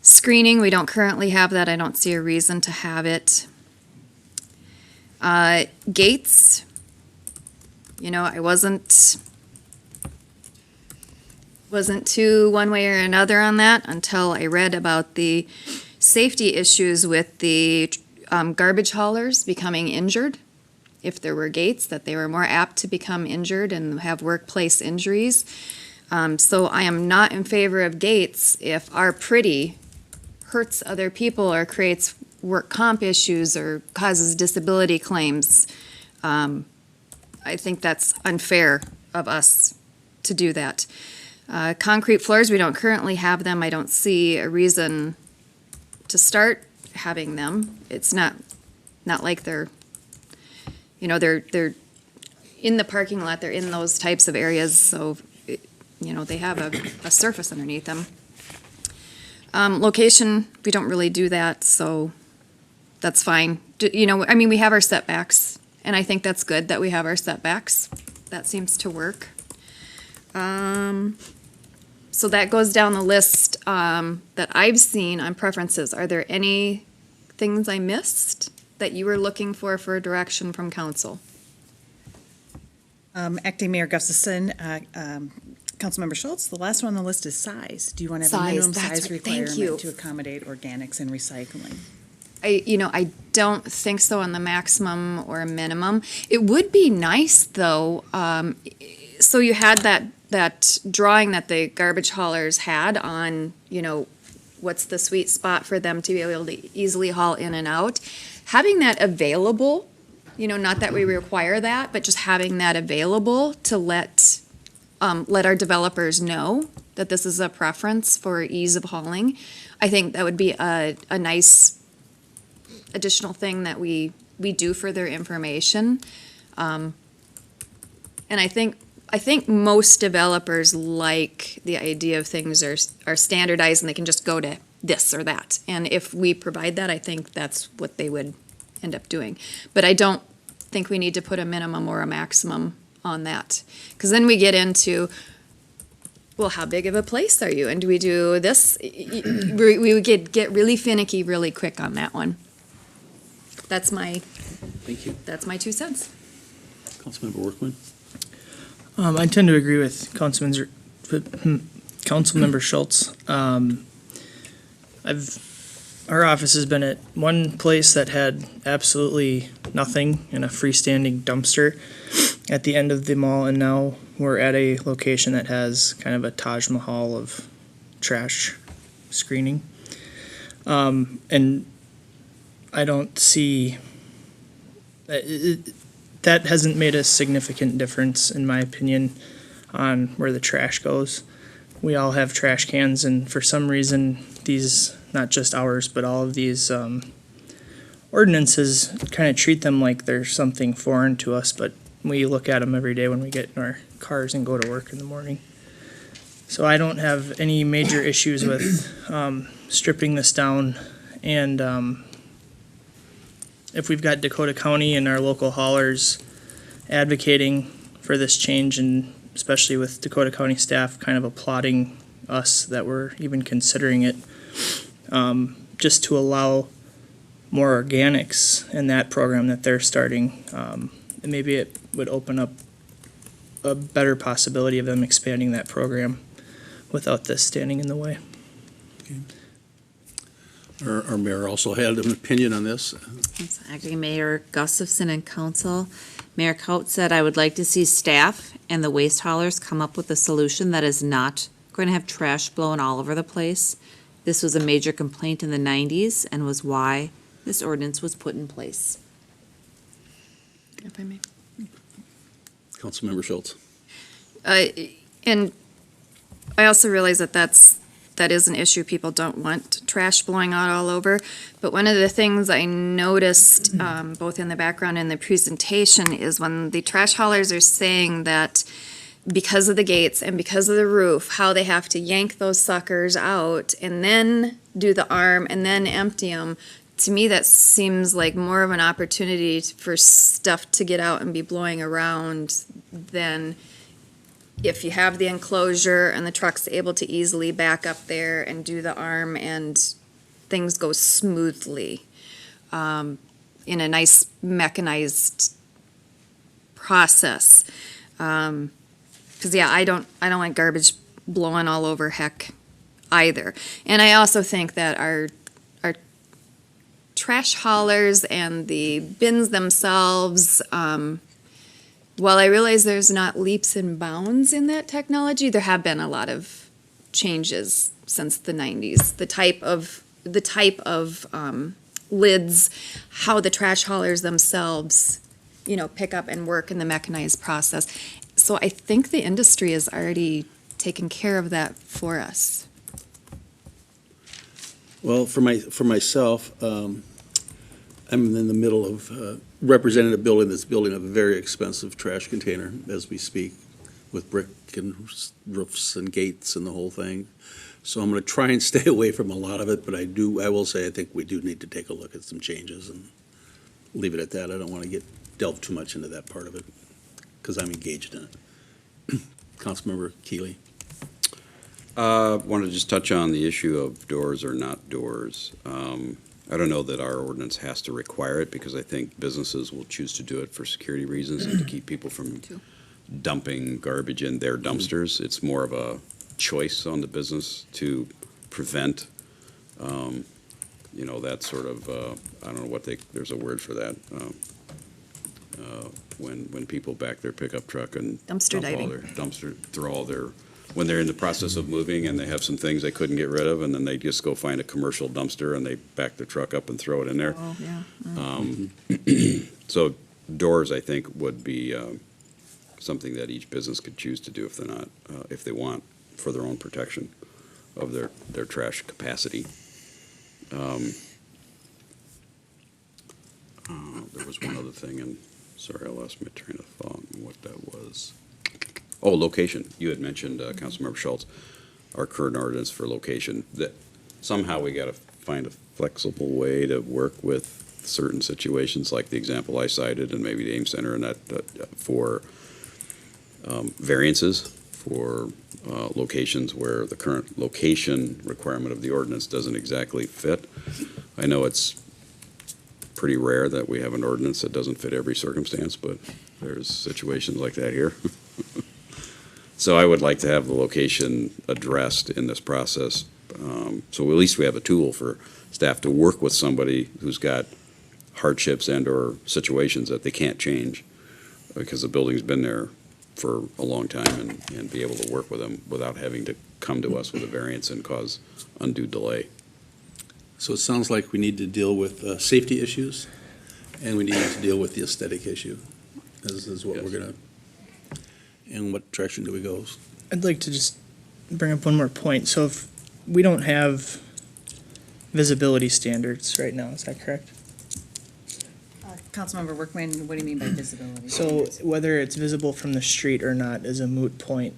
Speaker 3: Screening, we don't currently have that. I don't see a reason to have it. Gates, I wasn't too one way or another on that until I read about the safety issues with the garbage haulers becoming injured. If there were gates, that they were more apt to become injured and have workplace injuries. So I am not in favor of gates if our pretty hurts other people or creates work comp issues or causes disability claims. I think that's unfair of us to do that. Concrete floors, we don't currently have them. I don't see a reason to start having them. It's not like they're in the parking lot, they're in those types of areas, so, they have a surface underneath them. Location, we don't really do that, so that's fine. We have our setbacks, and I think that's good that we have our setbacks. That seems to work. So that goes down the list that I've seen on preferences. Are there any things I missed that you were looking for a direction from council?
Speaker 10: Acting Mayor Gustafson, Councilmember Schultz, the last one on the list is size. Do you want to have a
Speaker 3: Size,
Speaker 10: minimum
Speaker 3: that's
Speaker 10: size
Speaker 3: right. Thank you.
Speaker 10: requirement to accommodate organics and recycling?
Speaker 3: I don't think so on the maximum or a minimum. It would be nice, though, so you had that drawing that the garbage haulers had on, what's the sweet spot for them to be able to easily haul in and out. Having that available, not that we require that, but just having that available to let our developers know that this is a preference for ease of hauling. I think that would be a nice additional thing that we we do for their information. And I think most developers like the idea of things are standardized and they can just go to this or that. And if we provide that, I think that's what they would end up doing. But I don't think we need to put a minimum or a maximum on that. Because then we get into, well, how big of a place are you? And do we do this? We would get really finicky really quick on that one. That's my
Speaker 1: Thank you.
Speaker 3: 2 cents.
Speaker 1: Councilmember Workman?
Speaker 6: I tend to agree with Councilmember Schultz. Our office has been at one place that had absolutely nothing and a freestanding dumpster at the end of the mall, and now we're at a location that has kind of a Taj Mahal of trash screening. And I don't see that hasn't made a significant difference, in my opinion, on where the trash goes. We all have trash cans, and for some reason, these, not just ours, but all of these ordinances kind of treat them like they're something foreign to us, but we look at them every day when we get in our cars and go to work in the morning. So I don't have any major issues with stripping this down, and if we've got Dakota County and our local haulers advocating for this change, and especially with Dakota County staff kind of applauding us that we're even considering it, just to allow more organics in that program that they're starting, and maybe it would open up a better possibility of them expanding that program without this standing in the way.
Speaker 1: Our mayor also had an opinion on this.
Speaker 7: Acting Mayor Gustafson and Council. Mayor Coates said, "I would like to see staff and the waste haulers come up with a solution that is not going to have trash blowing all over the place. This was a major complaint in the 90s and was why this ordinance was put in place."
Speaker 3: If I may.
Speaker 1: Councilmember Schultz?
Speaker 3: And I also realize that is an issue. People don't want trash blowing out all over. But one of the things I noticed, both in the background and the presentation, is when the trash haulers are saying that because of the gates and because of the roof, how they have to yank those suckers out and then do the arm and then empty them. To me, that seems like more of an opportunity for stuff to get out and be blowing around than if you have the enclosure and the truck's able to easily back up there and do the arm and things go smoothly in a nice mechanized process. Because I don't like garbage blowing all over heck either. And I also think that our trash haulers and the bins themselves, while I realize there's not leaps and bounds in that technology, there have been a lot of changes since the 90s. The type of lids, how the trash haulers themselves, pick up and work in the mechanized process. So I think the industry has already taken care of that for us.
Speaker 1: Well, for myself, I'm in the middle of representing a building that's building a very expensive trash container as we speak, with brick and roofs and gates and the whole thing. So I'm going to try and stay away from a lot of it, but I will say I think we do need to take a look at some changes and leave it at that. I don't want to delve too much into that part of it because I'm engaged in it. Councilmember Keeley.
Speaker 5: Want to just touch on the issue of doors or not doors. I don't know that our ordinance has to require it because I think businesses will choose to do it for security reasons and to keep people from dumping garbage in their dumpsters. It's more of a choice on the business to prevent, that sort of, I don't know there's a word for that. When people back their pickup truck and
Speaker 3: Dumpster diving.
Speaker 5: Throw all their, when they're in the process of moving and they have some things they couldn't get rid of, and then they just go find a commercial dumpster and they back their truck up and throw it in there.
Speaker 3: Oh, yeah.
Speaker 5: So doors, I think, would be something that each business could choose to do if they're not, if they want, for their own protection of their trash capacity. There was one other thing, and sorry, I lost my train of thought and what that was. Oh, location. You had mentioned, Councilmember Schultz, our current ordinance for location, that somehow we gotta find a flexible way to work with certain situations, like the example I cited, and maybe the Ames Center, and that, for variances for locations where the current location requirement of the ordinance doesn't exactly fit. I know it's pretty rare that we have an ordinance that doesn't fit every circumstance, but there's situations like that here. So I would like to have the location addressed in this process. So at least we have a tool for staff to work with somebody who's got hardships and/or situations that they can't change because the building's been there for a long time, and be able to work with them without having to come to us with a variance and cause undue delay.
Speaker 1: So it sounds like we need to deal with safety issues, and we need to deal with the aesthetic issue. This is what
Speaker 5: Yes.
Speaker 1: we're gonna, in what direction do we go?
Speaker 6: I'd like to just bring up one more point. So if we don't have visibility standards right now, is that correct?
Speaker 10: Councilmember Workman, what do you mean by visibility?
Speaker 6: So whether it's visible from the street or not is a moot point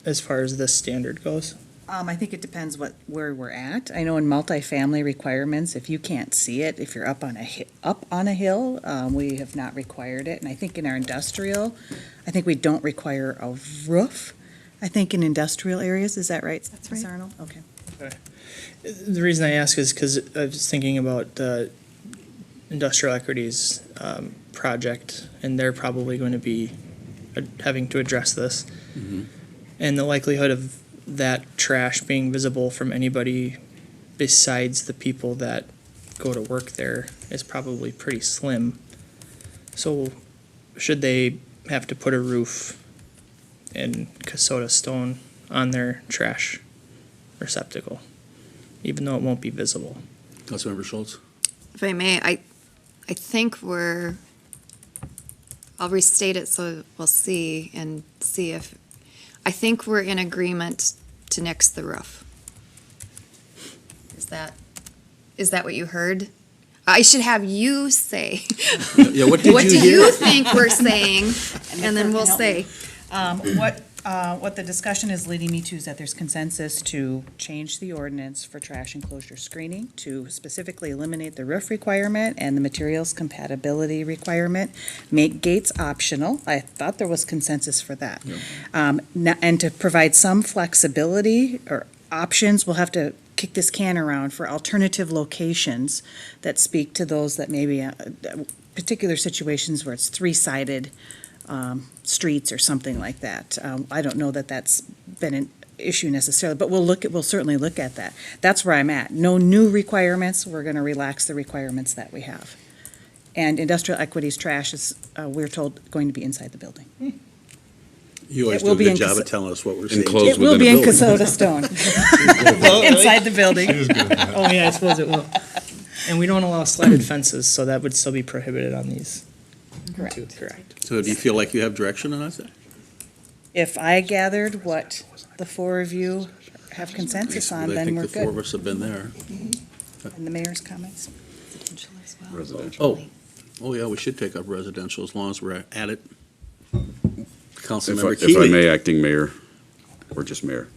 Speaker 6: as far as this standard goes.
Speaker 10: I think it depends where we're at. I know in multifamily requirements, if you can't see it, if you're up on a hill, we have not required it. And I think in our industrial, I think we don't require a roof. I think in industrial areas, is that right?
Speaker 4: That's
Speaker 10: Ms.
Speaker 4: right.
Speaker 10: Arnold? Okay.
Speaker 6: The reason I ask is because I was thinking about industrial equities project, and they're probably going to be having to address this. And the likelihood of that trash being visible from anybody besides the people that go to work there is probably pretty slim. So should they have to put a roof and Casota stone on their trash receptacle, even though it won't be visible?
Speaker 1: Councilmember Schultz?
Speaker 3: If I may, I think I'll restate it so we'll see if, I think we're in agreement to nix the roof. Is that what you heard? I should have you say,
Speaker 1: Yeah, what did
Speaker 3: what
Speaker 1: you
Speaker 3: do
Speaker 1: hear?
Speaker 3: you think we're saying? And then we'll say.
Speaker 10: What the discussion is leading me to is that there's consensus to change the ordinance for trash enclosure screening to specifically eliminate the roof requirement and the materials compatibility requirement, make gates optional. I thought there was consensus for that. And to provide some flexibility or options, we'll have to kick this can around for alternative locations that speak to those that maybe, particular situations where it's three-sided streets or something like that. I don't know that that's been an issue necessarily, but we'll certainly look at that. That's where I'm at. No new requirements. We're going to relax the requirements that we have. And industrial equities trash is, we're told, going to be inside the building.
Speaker 1: You always
Speaker 10: It
Speaker 1: do
Speaker 10: will
Speaker 1: a
Speaker 10: be
Speaker 1: good
Speaker 10: in
Speaker 1: job
Speaker 10: Cas-
Speaker 1: of telling us what we're saying.
Speaker 5: Enclosed
Speaker 10: It will
Speaker 5: within
Speaker 10: be
Speaker 5: a
Speaker 10: in
Speaker 5: building.
Speaker 10: Casota stone, inside the building.
Speaker 6: Oh, yeah, I suppose it will. And we don't allow slatted fences, so that would still be prohibited on these.
Speaker 10: Correct.
Speaker 6: Too, correct.
Speaker 1: So do you feel like you have direction on that?
Speaker 10: If I gathered what the four of you have consensus on,
Speaker 1: I
Speaker 10: then
Speaker 1: think
Speaker 10: we're
Speaker 1: the four of
Speaker 10: good.
Speaker 1: us have been there.
Speaker 10: And the mayor's comments?
Speaker 5: Residential.
Speaker 1: Oh, yeah, we should take up residential as long as we're at it. Councilmember
Speaker 5: If I
Speaker 1: Keeley.
Speaker 5: may, acting mayor, or just mayor,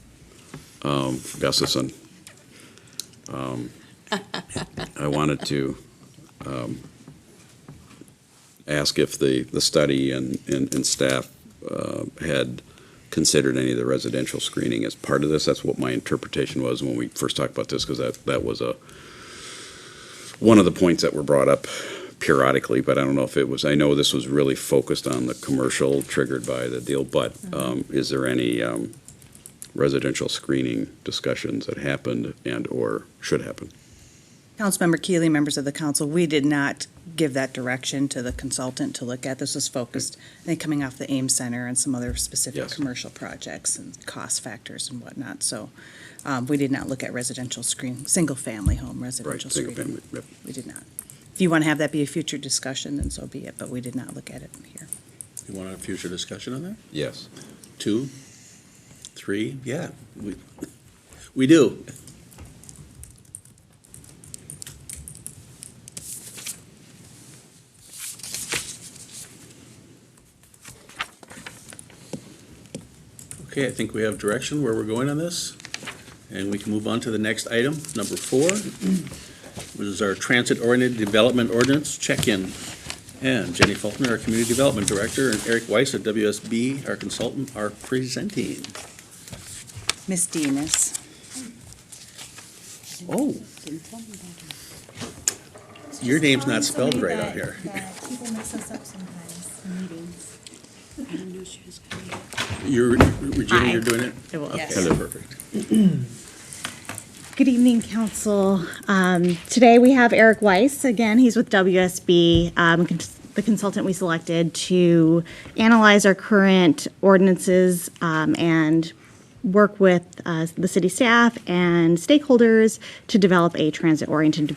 Speaker 5: Gustafson. I wanted to ask if the study and staff had considered any of the residential screening as part of this. That's what my interpretation was when we first talked about this, because that was one of the points that were brought up periodically, but I don't know if it was, I know this was really focused on the commercial triggered by the deal, but is there any residential screening discussions that happened and/or should happen?
Speaker 10: Councilmember Keeley, members of the council, we did not give that direction to the consultant to look at. This was focused, I think, coming off the Ames Center and some other specific
Speaker 5: Yes.
Speaker 10: commercial projects and cost factors and whatnot. So we did not look at residential single-family home residential
Speaker 5: Right, single
Speaker 10: screening.
Speaker 5: family, yep.
Speaker 10: We did not. If you want to have that be a future discussion, then so be it, but we did not look at it here.
Speaker 1: You want a future discussion on that?
Speaker 5: Yes.
Speaker 1: 2, 3, yeah, we do. Okay, I think we have direction where we're going on this, and we can move on to the next item, number 4, which is our transit-oriented development ordinance check-in. And Jenny Faulkner, our Community Development Director, and Eric Weiss of WSB, our consultant, are presenting.
Speaker 10: Ms. Demus.
Speaker 1: Oh, your name's not spelled right out here.
Speaker 11: People mix us up sometimes in meetings. I didn't know she was coming.
Speaker 1: You're, Regina, you're doing it?
Speaker 11: I will.
Speaker 1: Okay,
Speaker 10: Yes.
Speaker 1: perfect.
Speaker 11: Good evening, council. Today we have Eric Weiss. Again, he's with WSB, the consultant we selected to analyze our current ordinances and work with the city staff and stakeholders to develop a transit-oriented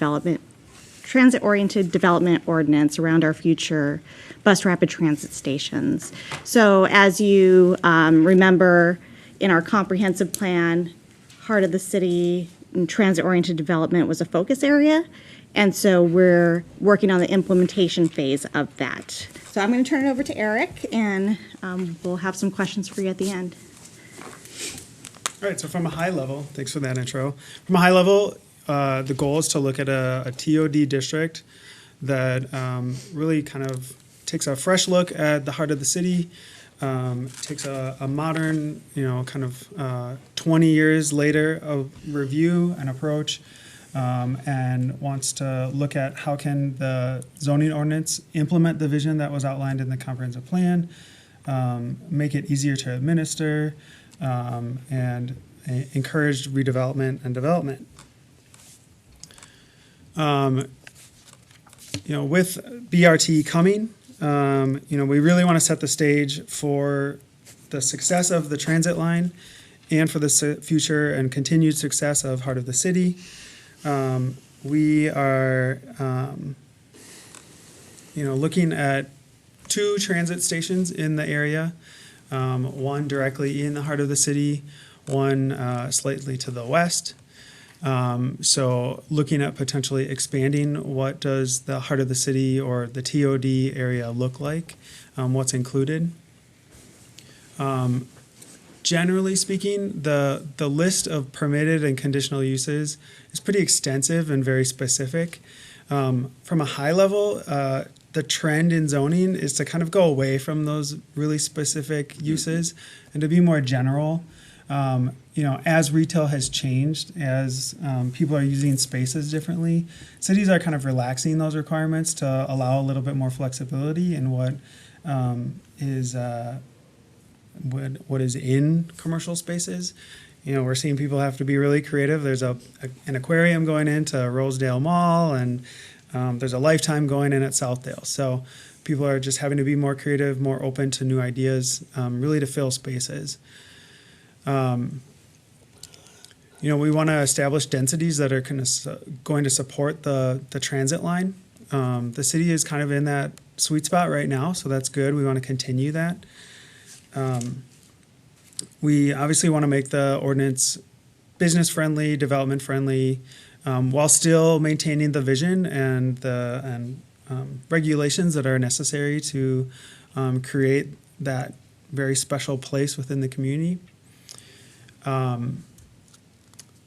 Speaker 11: development ordinance around our future bus rapid transit stations. So as you remember, in our comprehensive plan, heart of the city and transit-oriented development was a focus area. And so we're working on the implementation phase of that. So I'm going to turn it over to Eric, and we'll have some questions for you at the end.
Speaker 9: All right, so from a high level, thanks for that intro. From a high level, the goal is to look at a TOD district that really kind of takes a fresh look at the heart of the city, takes a modern, kind of 20 years later of review and approach, and wants to look at how can the zoning ordinance implement the vision that was outlined in the comprehensive plan, make it easier to administer, and encourage redevelopment and development. With BRT coming, we really want to set the stage for the success of the transit line and for the future and continued success of Heart of the City. We are, looking at 2 transit stations in the area, one directly in the heart of the city, one slightly to the west. So looking at potentially expanding what does the heart of the city or the TOD area look like, what's included. Generally speaking, the list of permitted and conditional uses is pretty extensive and very specific. From a high level, the trend in zoning is to kind of go away from those really specific uses and to be more general. As retail has changed, as people are using spaces differently, cities are kind of relaxing those requirements to allow a little bit more flexibility in what is in commercial spaces. We're seeing people have to be really creative. There's an aquarium going into Rosedale Mall, and there's a Lifetime going in at Southdale. So people are just having to be more creative, more open to new ideas, really to fill spaces. We want to establish densities that are going to support the transit line. The city is kind of in that sweet spot right now, so that's good. We want to continue that. We obviously want to make the ordinance business-friendly, development-friendly, while still maintaining the vision and the regulations that are necessary to create that very special place within the community.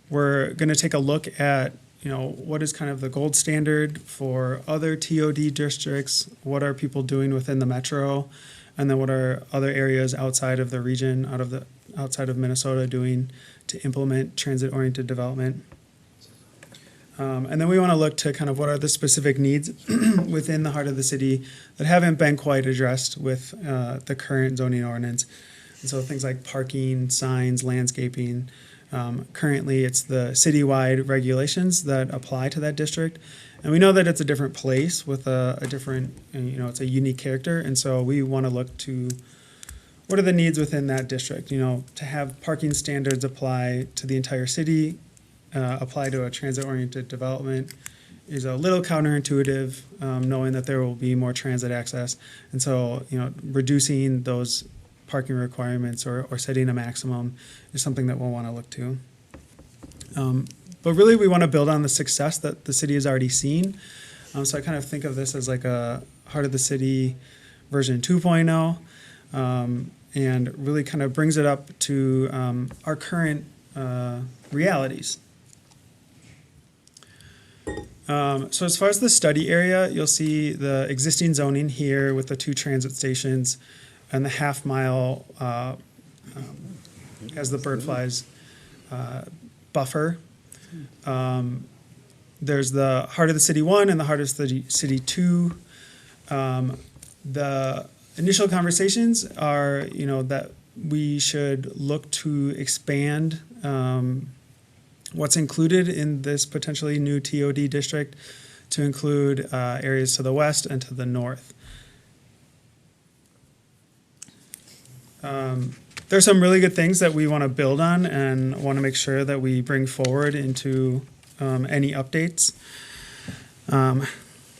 Speaker 9: We're going to take a look at, what is kind of the gold standard for other TOD districts, what are people doing within the metro, and then what are other areas outside of the region, outside of Minnesota doing to implement transit-oriented development. And then we want to look to kind of what are the specific needs within the heart of the city that haven't been quite addressed with the current zoning ordinance. And so things like parking, signs, landscaping. Currently, it's the citywide regulations that apply to that district. And we know that it's a different place with a different, it's a unique character. And so we want to look to what are the needs within that district, to have parking standards apply to the entire city, apply to a transit-oriented development is a little counterintuitive, knowing that there will be more transit access. And so, reducing those parking requirements or setting a maximum is something that we'll want to look to. But really, we want to build on the success that the city has already seen. So I kind of think of this as like a Heart of the City version 2.0. and really kind of brings it up to our current realities. So as far as the study area, you'll see the existing zoning here with the 2 transit stations and the half-mile as the bird flies buffer. There's the Heart of the City 1 and the Heart of the City 2. The initial conversations are, that we should look to expand what's included in this potentially new TOD district to include areas to the west and to the north. There's some really good things that we want to build on and want to make sure that we bring forward into any updates.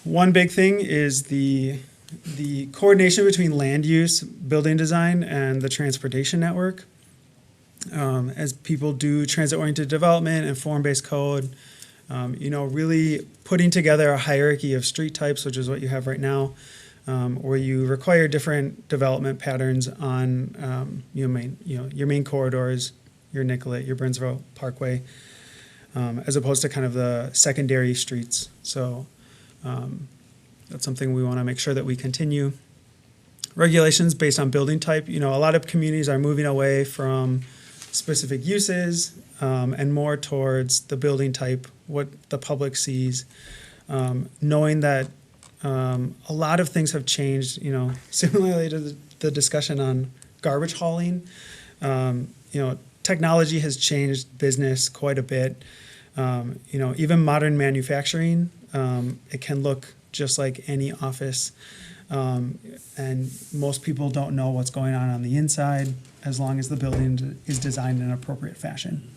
Speaker 9: One big thing is the coordination between land use, building design, and the transportation network. As people do transit-oriented development and form-based code, really putting together a hierarchy of street types, which is what you have right now, where you require different development patterns on your main corridors, your Nicollet, your Burnsville Parkway, as opposed to kind of the secondary streets. So that's something we want to make sure that we continue. Regulations based on building type. A lot of communities are moving away from specific uses and more towards the building type, what the public sees, knowing that a lot of things have changed, similarly to the discussion on garbage hauling. Technology has changed business quite a bit. Even modern manufacturing, it can look just like any office. And most people don't know what's going on the inside as long as the building is designed in an appropriate fashion.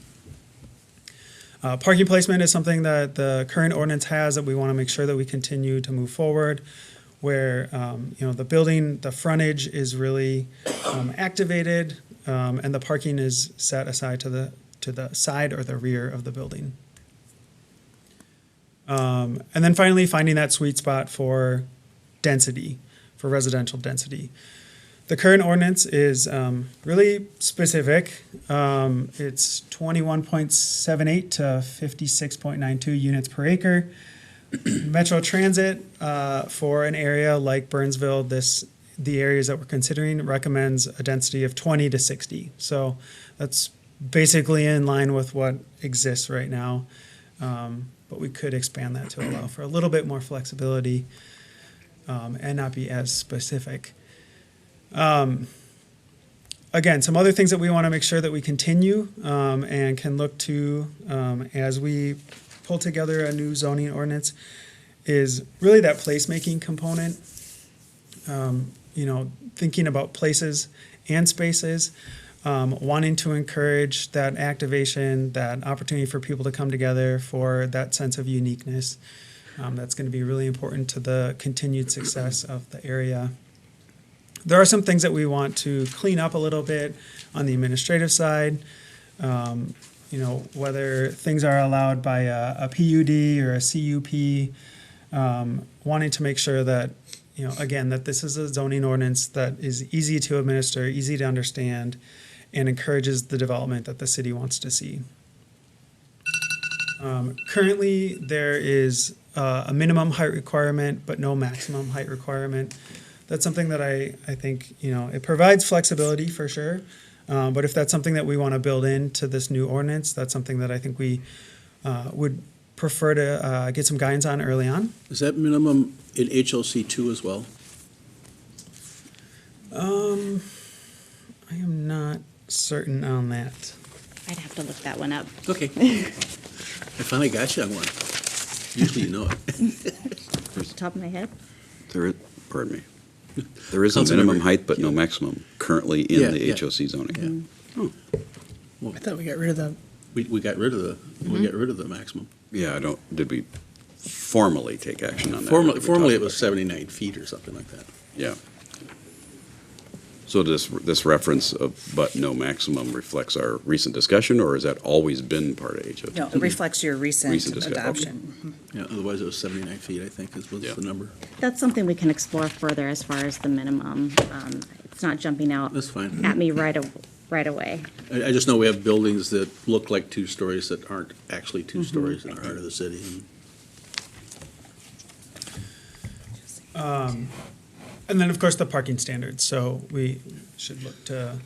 Speaker 9: Parking placement is something that the current ordinance has that we want to make sure that we continue to move forward, where the building, the frontage is really activated, and the parking is set aside to the side or the rear of the building. And then finally, finding that sweet spot for density, for residential density. The current ordinance is really specific. It's 21.78 to 56.92 units per acre. Metro Transit for an area like Burnsville, the areas that we're considering recommends a density of 20 to 60. So that's basically in line with what exists right now. But we could expand that to allow for a little bit more flexibility and not be as specific. Again, some other things that we want to make sure that we continue and can look to as we pull together a new zoning ordinance is really that placemaking component. Thinking about places and spaces, wanting to encourage that activation, that opportunity for people to come together for that sense of uniqueness. That's going to be really important to the continued success of the area. There are some things that we want to clean up a little bit on the administrative side. Whether things are allowed by a PUD or a CUP, wanting to make sure that, again, that this is a zoning ordinance that is easy to administer, easy to understand, and encourages the development that the city wants to see. Currently, there is a minimum height requirement, but no maximum height requirement. That's something that I think, it provides flexibility for sure. But if that's something that we want to build into this new ordinance, that's something that I think we would prefer to get some guidance on early on.
Speaker 1: Is that minimum in HLC 2 as well?
Speaker 9: I am not certain on that.
Speaker 11: I'd have to look that one up.
Speaker 1: Okay. I finally got you on one. Usually you know it.
Speaker 11: Off the top of my head.
Speaker 5: Pardon me. There is a
Speaker 1: Councilmember.
Speaker 5: minimum height, but no maximum currently in
Speaker 1: Yeah,
Speaker 5: the
Speaker 1: yeah.
Speaker 5: HOC zoning.
Speaker 6: I thought we got rid of the,
Speaker 1: We got rid of the maximum.
Speaker 5: Yeah, did we formally take action on that?
Speaker 1: Formally it was 79 feet or something like that.
Speaker 5: Yeah. So this reference of but no maximum reflects our recent discussion, or has that always been part of HOC?
Speaker 10: No, it reflects your recent
Speaker 5: Recent discussion, okay.
Speaker 10: adoption.
Speaker 1: Yeah, otherwise it was 79 feet, I think, was
Speaker 5: Yeah.
Speaker 1: the number.
Speaker 11: That's something we can explore further as far as the minimum. it's not jumping out
Speaker 1: That's fine.
Speaker 11: at me right away.
Speaker 1: I just know we have buildings that look like 2 stories that aren't actually 2 stories in the heart of the city.
Speaker 9: And then, of course, the parking standards. So we should look to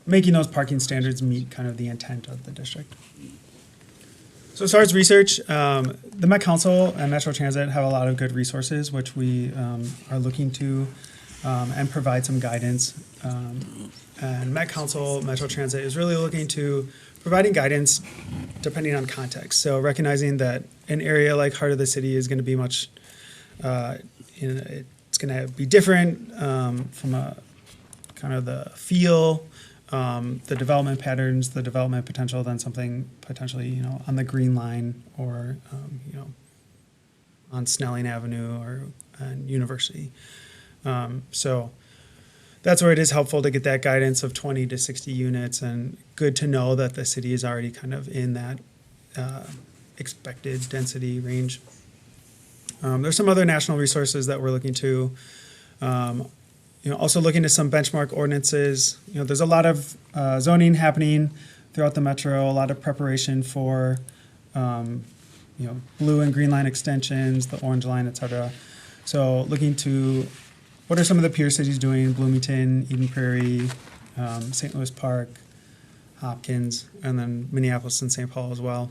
Speaker 9: making those parking standards meet kind of the intent of the district. So as far as research, the Met Council and Metro Transit have a lot of good resources, which we are looking to and provide some guidance. And Met Council, Metro Transit is really looking to providing guidance depending on context. So recognizing that an area like heart of the city is going to be much, it's going to be different from a kind of the feel, the development patterns, the development potential than something potentially, on the Green Line or, on Snelling Avenue or on University. So that's where it is helpful to get that guidance of 20 to 60 units, and good to know that the city is already kind of in that expected density range. There's some other national resources that we're looking to. Also looking to some benchmark ordinances. There's a lot of zoning happening throughout the metro, a lot of preparation for, blue and green line extensions, the orange line, et cetera. So looking to what are some of the peer cities doing? Bloomington, Eden Prairie, St. Louis Park, Hopkins, and then Minneapolis and St. Paul as well.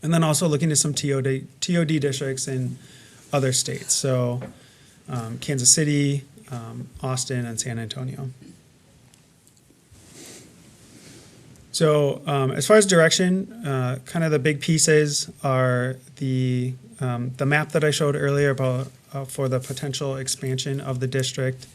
Speaker 9: And then also looking to some TOD districts in other states. So Kansas City, Austin, and San Antonio. So as far as direction, kind of the big pieces are the map that I showed earlier about for the potential expansion of the district.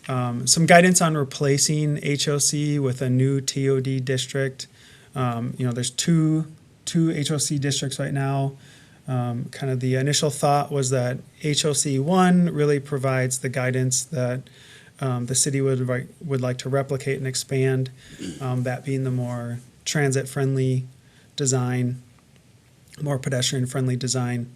Speaker 9: Some guidance on replacing HOC with a new TOD district. There's two HOC districts right now. Kind of the initial thought was that HOC 1 really provides the guidance that the city would like to replicate and expand, that being the more transit-friendly design, more pedestrian-friendly design.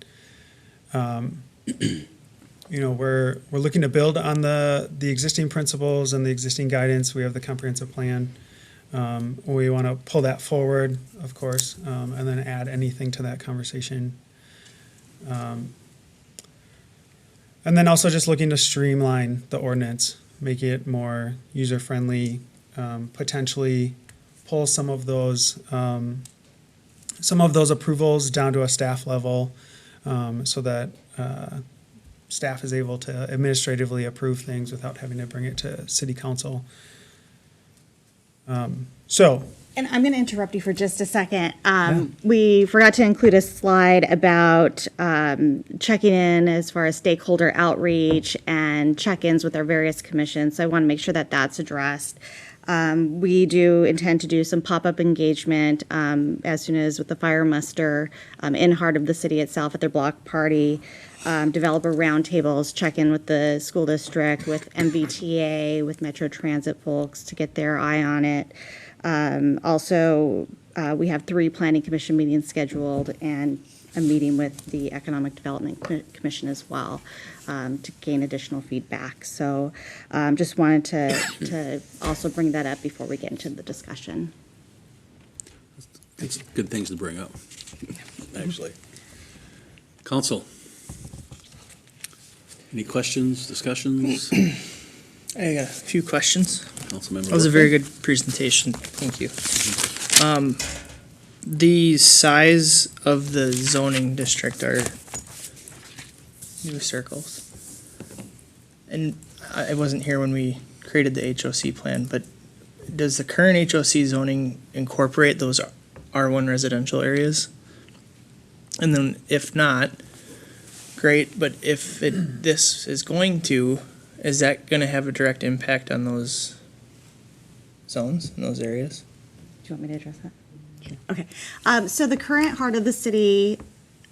Speaker 9: We're looking to build on the existing principles and the existing guidance. We have the comprehensive plan. We want to pull that forward, of course, and then add anything to that conversation. And then also just looking to streamline the ordinance, make it more user-friendly, potentially pull some of those approvals down to a staff level, so that staff is able to administratively approve things without having to bring it to city council.
Speaker 11: And I'm going to interrupt you for just a second. We forgot to include a slide about checking in as far as stakeholder outreach and check-ins with our various commissions. So I want to make sure that that's addressed. We do intend to do some pop-up engagement as soon as with the fire muster in heart of the city itself at their block party. Developer roundtables, check in with the school district, with MVTA, with Metro Transit folks to get their eye on it. Also, we have 3 planning commission meetings scheduled and a meeting with the Economic Development Commission as well to gain additional feedback. So just wanted to also bring that up before we get into the discussion.
Speaker 1: It's good things to bring up, actually. Council, any questions, discussions?
Speaker 6: I got a few questions.
Speaker 1: Councilmember
Speaker 6: That was a
Speaker 1: Workman?
Speaker 6: very good presentation. Thank you. The size of the zoning district are new circles. And I wasn't here when we created the HOC plan, but does the current HOC zoning incorporate those R1 residential areas? And then if not, great, but if this is going to, is that going to have a direct impact on those zones in those areas?
Speaker 11: Do you want me to address that? Sure. Okay. So the current Heart of the City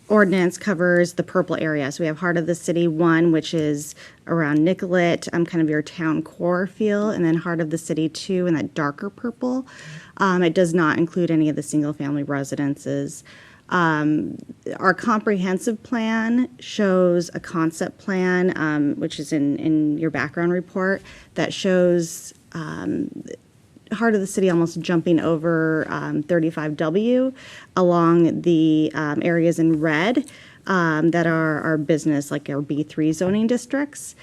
Speaker 11: ordinance covers the purple area. So we have Heart of the City 1, which is around Nicollet, kind of your town core feel, and then Heart of the City 2 in that darker purple. It does not include any of the single-family residences. Our comprehensive plan shows a concept plan, which is in your background report, that shows heart of the city almost jumping over 35W along the areas in red that are our business, like our B3 zoning districts.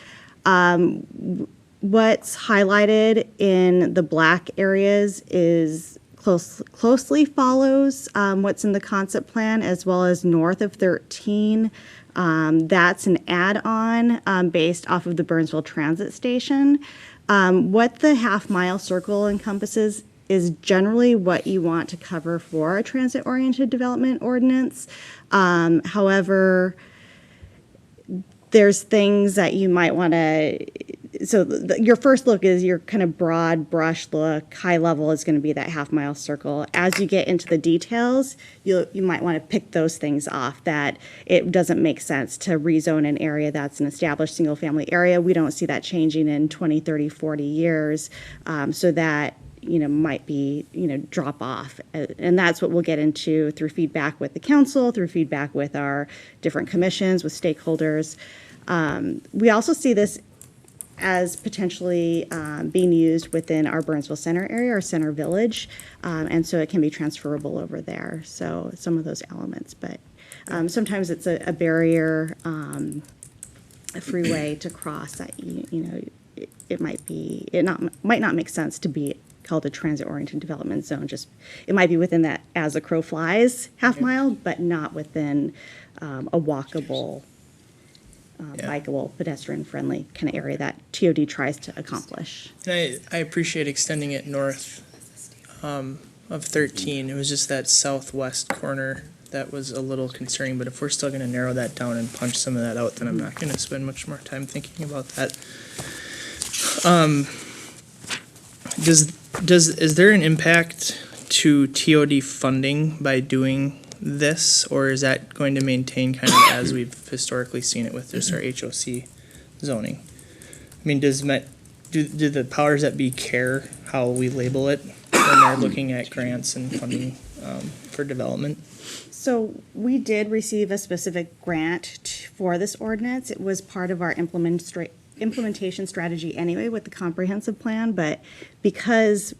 Speaker 11: What's highlighted in the black areas is closely follows what's in the concept plan, as well as north of 13. That's an add-on based off of the Burnsville Transit Station. What the half-mile circle encompasses is generally what you want to cover for a transit-oriented development ordinance. However, there's things that you might want to, so your first look is your kind of broad brush look. High level is going to be that half-mile circle. As you get into the details, you might want to pick those things off, that it doesn't make sense to rezone an area that's an established single-family area. We don't see that changing in 20, 30, 40 years, so that might be, drop off. And that's what we'll get into through feedback with the council, through feedback with our different commissions, with stakeholders. We also see this as potentially being used within our Burnsville Center area, our Center Village, and so it can be transferable over there. So some of those elements, but sometimes it's a barrier, a freeway to cross that it might not make sense to be called a transit-oriented development zone. Just it might be within that as a crow flies half mile, but not within a walkable, bikeable, pedestrian-friendly kind of area that TOD tries to accomplish.
Speaker 6: And I appreciate extending it north of 13. It was just that southwest corner that was a little concerning, but if we're still going to narrow that down and punch some of that out, then I'm not going to spend much more time thinking about that. Is there an impact to TOD funding by doing this, or is that going to maintain kind of as we've historically seen it with just our HOC zoning? I mean, do the powers that be care how we label it when they're looking at grants and funding for development?
Speaker 11: So we did receive a specific grant for this ordinance. It was part of our implementation strategy anyway with the comprehensive plan, but because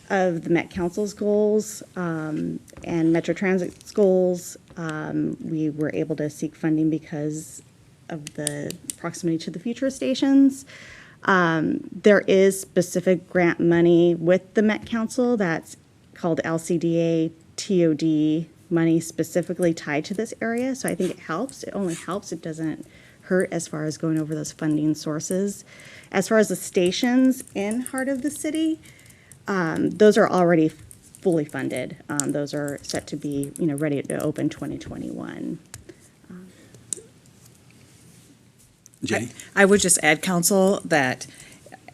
Speaker 11: of the Met Council's goals and Metro Transit's goals, we were able to seek funding because of the proximity to the future stations. There is specific grant money with the Met Council that's called LCDA TOD money specifically tied to this area, so I think it helps. It only helps. It doesn't hurt as far as going over those funding sources. As far as the stations in heart of the city, those are already fully funded. Those are set to be, ready to open 2021.
Speaker 5: Jenny?
Speaker 10: I would just add, counsel, that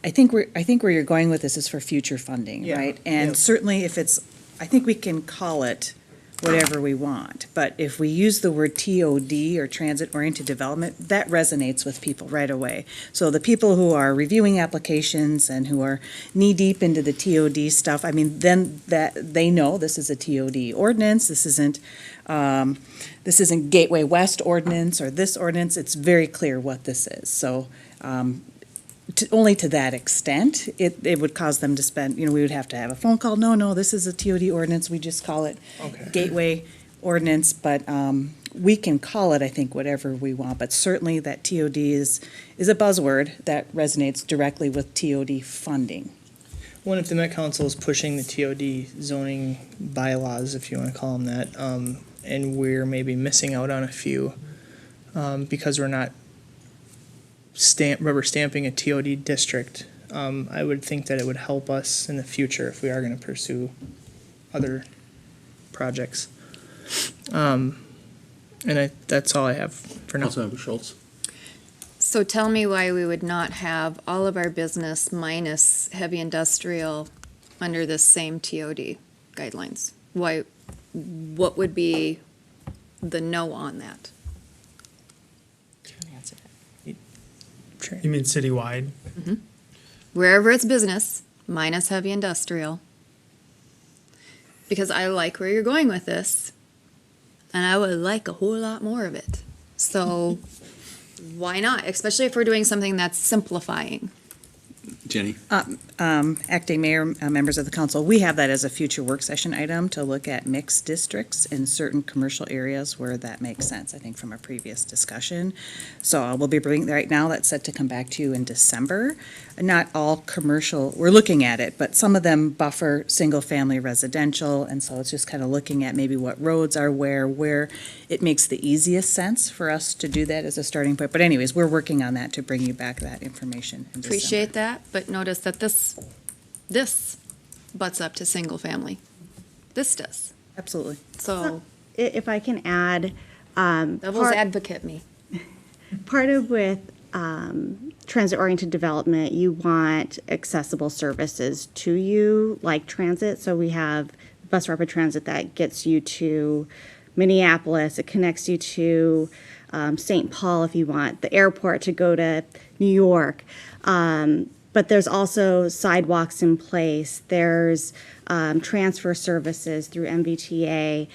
Speaker 10: I think where you're going with this is for future funding,
Speaker 6: Yeah,
Speaker 10: right? And
Speaker 6: yeah.
Speaker 10: certainly I think we can call it whatever we want, but if we use the word TOD or transit-oriented development, that resonates with people right away. So the people who are reviewing applications and who are knee-deep into the TOD stuff, I mean, then that they know this is a TOD ordinance, this isn't Gateway West ordinance or this ordinance. It's very clear what this is. So only to that extent, it would cause them to spend, we would have to have a phone call. No, this is a TOD ordinance. We just call it Gateway ordinance. But we can call it, I think, whatever we want. But certainly that TOD is a buzzword that resonates directly with TOD funding.
Speaker 6: Well, if the Met Council is pushing the TOD zoning bylaws, if you want to call them that, and we're maybe missing out on a few because we're not rubber stamping a TOD district, I would think that it would help us in the future if we are going to pursue other projects. That's all I have for now.
Speaker 1: Councilmember Schultz.
Speaker 3: So tell me why we would not have all of our business minus heavy industrial under the same TOD guidelines? What would be the no on that?
Speaker 9: You mean citywide?
Speaker 3: Wherever it's business, minus heavy industrial. Because I like where you're going with this, and I would like a whole lot more of it. So why not? Especially if we're doing something that's simplifying.
Speaker 1: Jenny?
Speaker 10: Acting mayor, members of the council, we have that as a future work session item to look at mixed districts in certain commercial areas where that makes sense, I think from a previous discussion. So we'll be bringing, right now, that's set to come back to you in December. Not all commercial, we're looking at it, but some of them buffer single-family residential, and so it's just kind of looking at maybe what roads are where it makes the easiest sense for us to do that as a starting point. But anyways, we're working on that to bring you back that information in December.
Speaker 3: Appreciate that, but notice that this butts up to single family. This does.
Speaker 10: Absolutely.
Speaker 3: So
Speaker 11: If I can add,
Speaker 3: devil's advocate me.
Speaker 11: part of with transit-oriented development, you want accessible services to you, like transit. So we have bus rapid transit that gets you to Minneapolis. It connects you to St. Paul if you want, the airport to go to New York. But there's also sidewalks in place. There's transfer services through MBTA.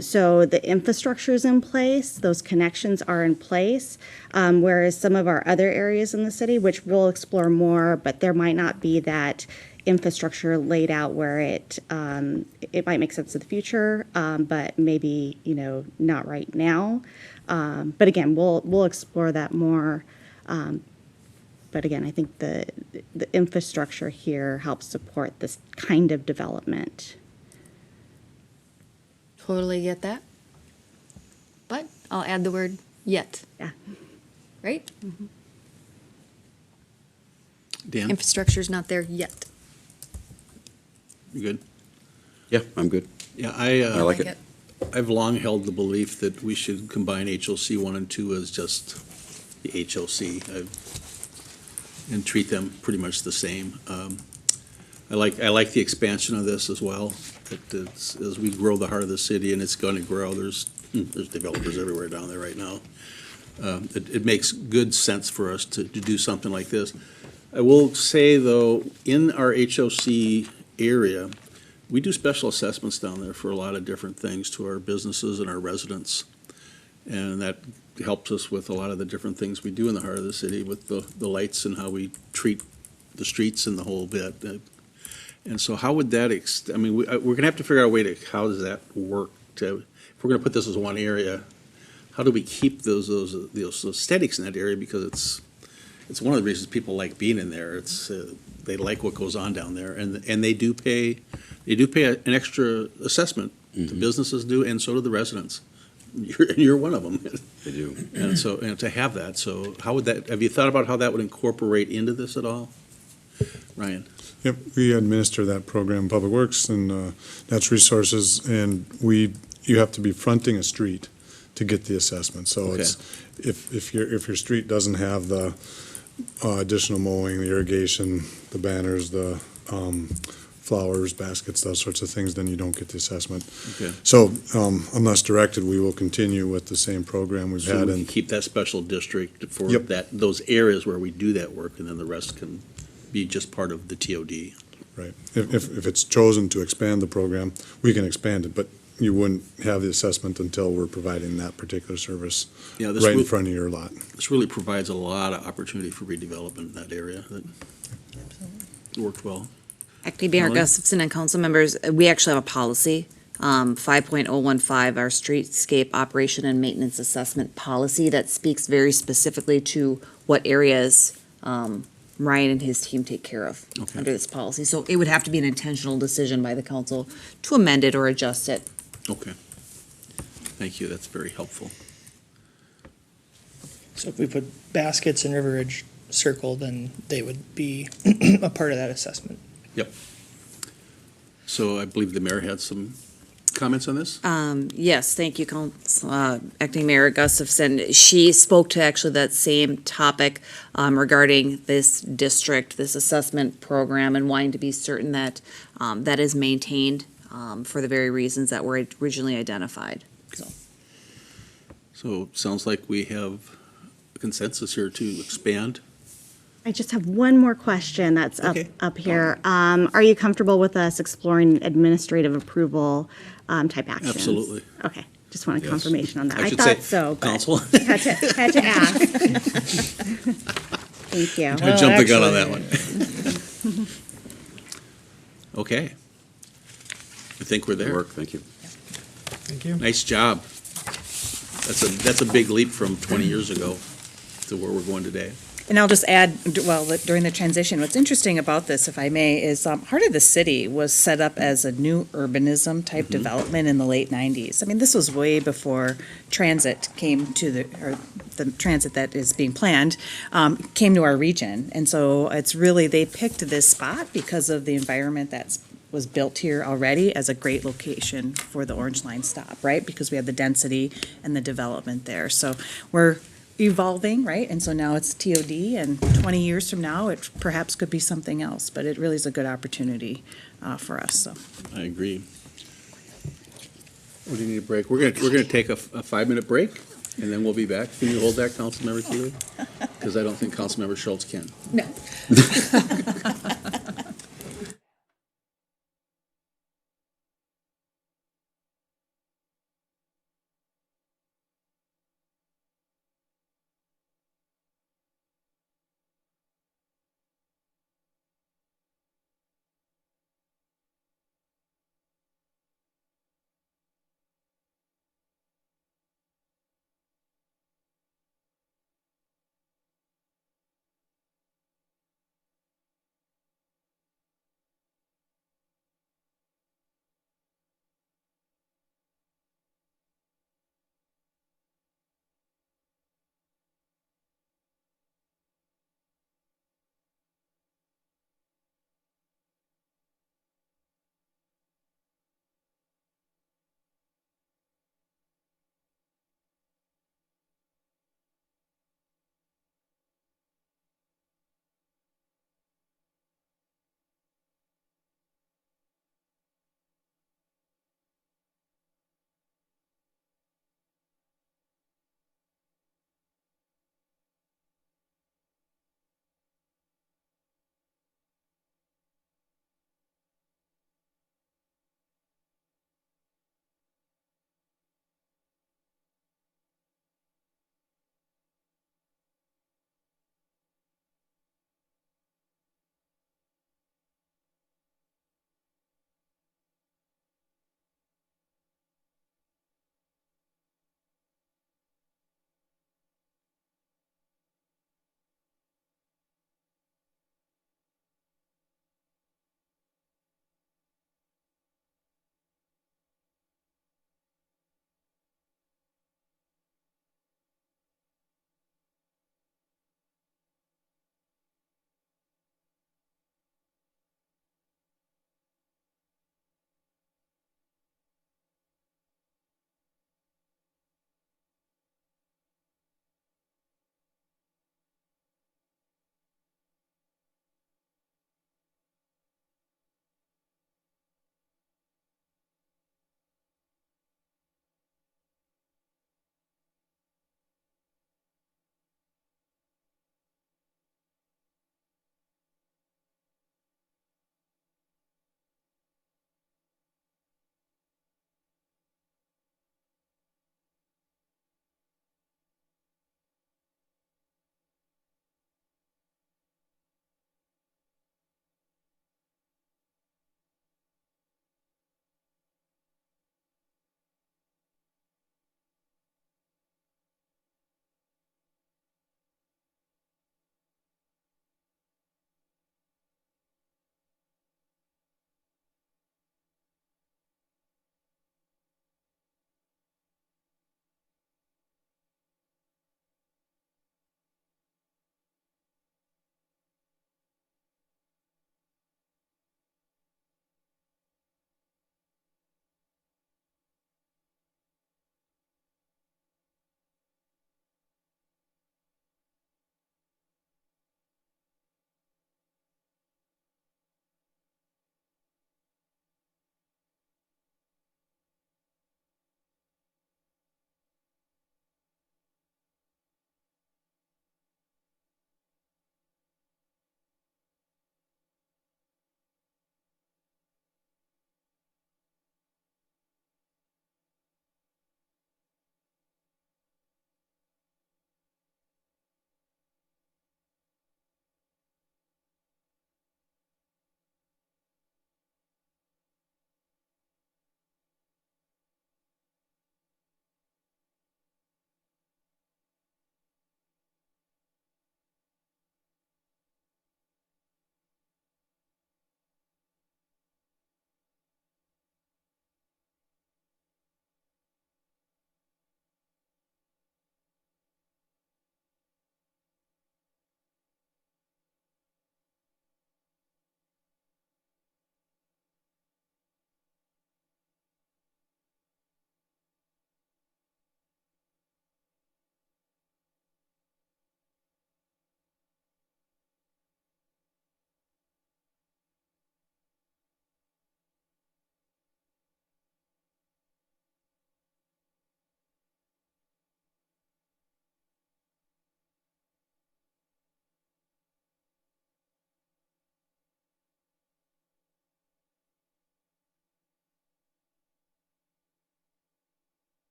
Speaker 11: So the infrastructure is in place. Those connections are in place. Whereas some of our other areas in the city, which we'll explore more, but there might not be that infrastructure laid out where it might make sense in the future, but maybe, not right now. But again, we'll explore that more. But again, I think the infrastructure here helps support this kind of development.
Speaker 3: Totally get that. But I'll add the word yet.
Speaker 11: Yeah.
Speaker 3: Right?
Speaker 1: Dan,
Speaker 3: Infrastructure's not there yet.
Speaker 1: you good?
Speaker 5: Yeah, I'm good.
Speaker 1: Yeah,
Speaker 5: I like it.
Speaker 1: I've long held the belief that we should combine HOC 1 and 2 as just the HOC. And treat them pretty much the same. I like the expansion of this as well. As we grow the heart of the city, and it's going to grow, there's developers everywhere down there right now. It makes good sense for us to do something like this. I will say, though, in our HOC area, we do special assessments down there for a lot of different things to our businesses and our residents. And that helps us with a lot of the different things we do in the heart of the city with the lights and how we treat the streets and the whole bit. And so how would that, we're going to have to figure out a way to, how does that work? If we're going to put this as one area, how do we keep those aesthetics in that area? Because it's one of the reasons people like being in there. They like what goes on down there, and they do pay an extra assessment. The businesses do, and so do the residents. You're one of them.
Speaker 5: They do.
Speaker 1: And so, and to have that, so how would that, have you thought about how that would incorporate into this at all? Ryan?
Speaker 8: Yep, we administer that program, Public Works and Natural Resources, and you have to be fronting a street to get the assessment. So
Speaker 1: Okay.
Speaker 8: it's, if your street doesn't have the additional mowing, the irrigation, the banners, the flowers, baskets, those sorts of things, then you don't get the assessment.
Speaker 1: Okay.
Speaker 8: So unless directed, we will continue with the same program we've
Speaker 1: So
Speaker 8: had.
Speaker 1: we can
Speaker 8: And
Speaker 1: keep that special district for
Speaker 8: Yep.
Speaker 1: those areas where we do that work, and then the rest can be just part of the TOD.
Speaker 8: right, if it's chosen to expand the program, we can expand it, but you wouldn't have the assessment until we're providing that particular service
Speaker 1: Yeah, this
Speaker 8: right in
Speaker 1: will-
Speaker 8: front of your lot.
Speaker 1: This really provides a lot of opportunity for redevelopment in that area. That worked well.
Speaker 7: Acting Mayor
Speaker 1: Ellen?
Speaker 7: Gustafson and council members, we actually have a policy, 5.015, our streetscape operation and maintenance assessment policy that speaks very specifically to what areas Ryan and his team take care of
Speaker 1: Okay.
Speaker 7: under this policy. So it would have to be an intentional decision by the council to amend it or adjust it.
Speaker 1: Okay. Thank you, that's very helpful.
Speaker 6: So if we put baskets in River Ridge Circle, then they would be a part of that assessment.
Speaker 1: So I believe the mayor had some comments on this?
Speaker 7: Yes, thank you, Acting Mayor Gustafson. She spoke to actually that same topic regarding this district, this assessment program, and wanting to be certain that that is maintained for the very reasons that were originally identified.
Speaker 1: So it sounds like we have a consensus here to expand.
Speaker 11: I just have one more question that's
Speaker 1: Okay.
Speaker 11: up here. Are you comfortable with us exploring administrative approval type actions?
Speaker 1: Absolutely.
Speaker 11: Okay. Just wanted
Speaker 5: Yes.
Speaker 11: confirmation on that.
Speaker 5: I
Speaker 11: I
Speaker 5: should say,
Speaker 11: thought so, but
Speaker 5: Council.
Speaker 11: had to ask. Thank you.
Speaker 1: I jumped the gun on that one. Okay. I think we're
Speaker 5: Good
Speaker 1: there.
Speaker 5: work, thank you.
Speaker 9: Thank you.
Speaker 1: Nice job. That's a big leap from 20 years ago to where we're going today.
Speaker 10: And I'll just add, well, that during the transition, what's interesting about this, if I may, is Heart of the City was set up as a new urbanism type development in the late 90s. I mean, this was way before transit came to or the transit that is being planned came to our region. And so it's really, they picked this spot because of the environment was built here already as a great location for the Orange Line stop, right? Because we have the density and the development there. So we're evolving, right? And so now it's TOD, and 20 years from now, it perhaps could be something else, but it really is a good opportunity for us, so.
Speaker 1: I agree. We do need a break. We're gonna take a 5-minute break, and then we'll be back. Can you hold that, Councilmember Keeley? Because I don't think Councilmember Schultz can.
Speaker 10: No.